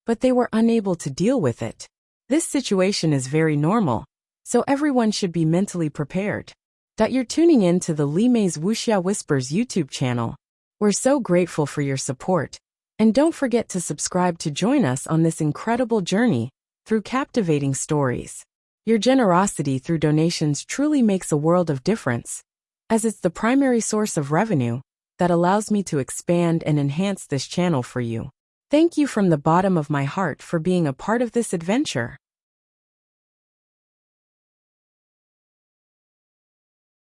but they were unable to deal with it. This situation is very normal, so everyone should be mentally prepared. You're tuning in to the Li Mei's Wuxia Whispers YouTube channel. We're so grateful for your support, and don't forget to subscribe to join us on this incredible journey through captivating stories. Your generosity through donations truly makes a world of difference, as it's the primary source of revenue that allows me to expand and enhance this channel for you. Thank you from the bottom of my heart for being a part of this adventure.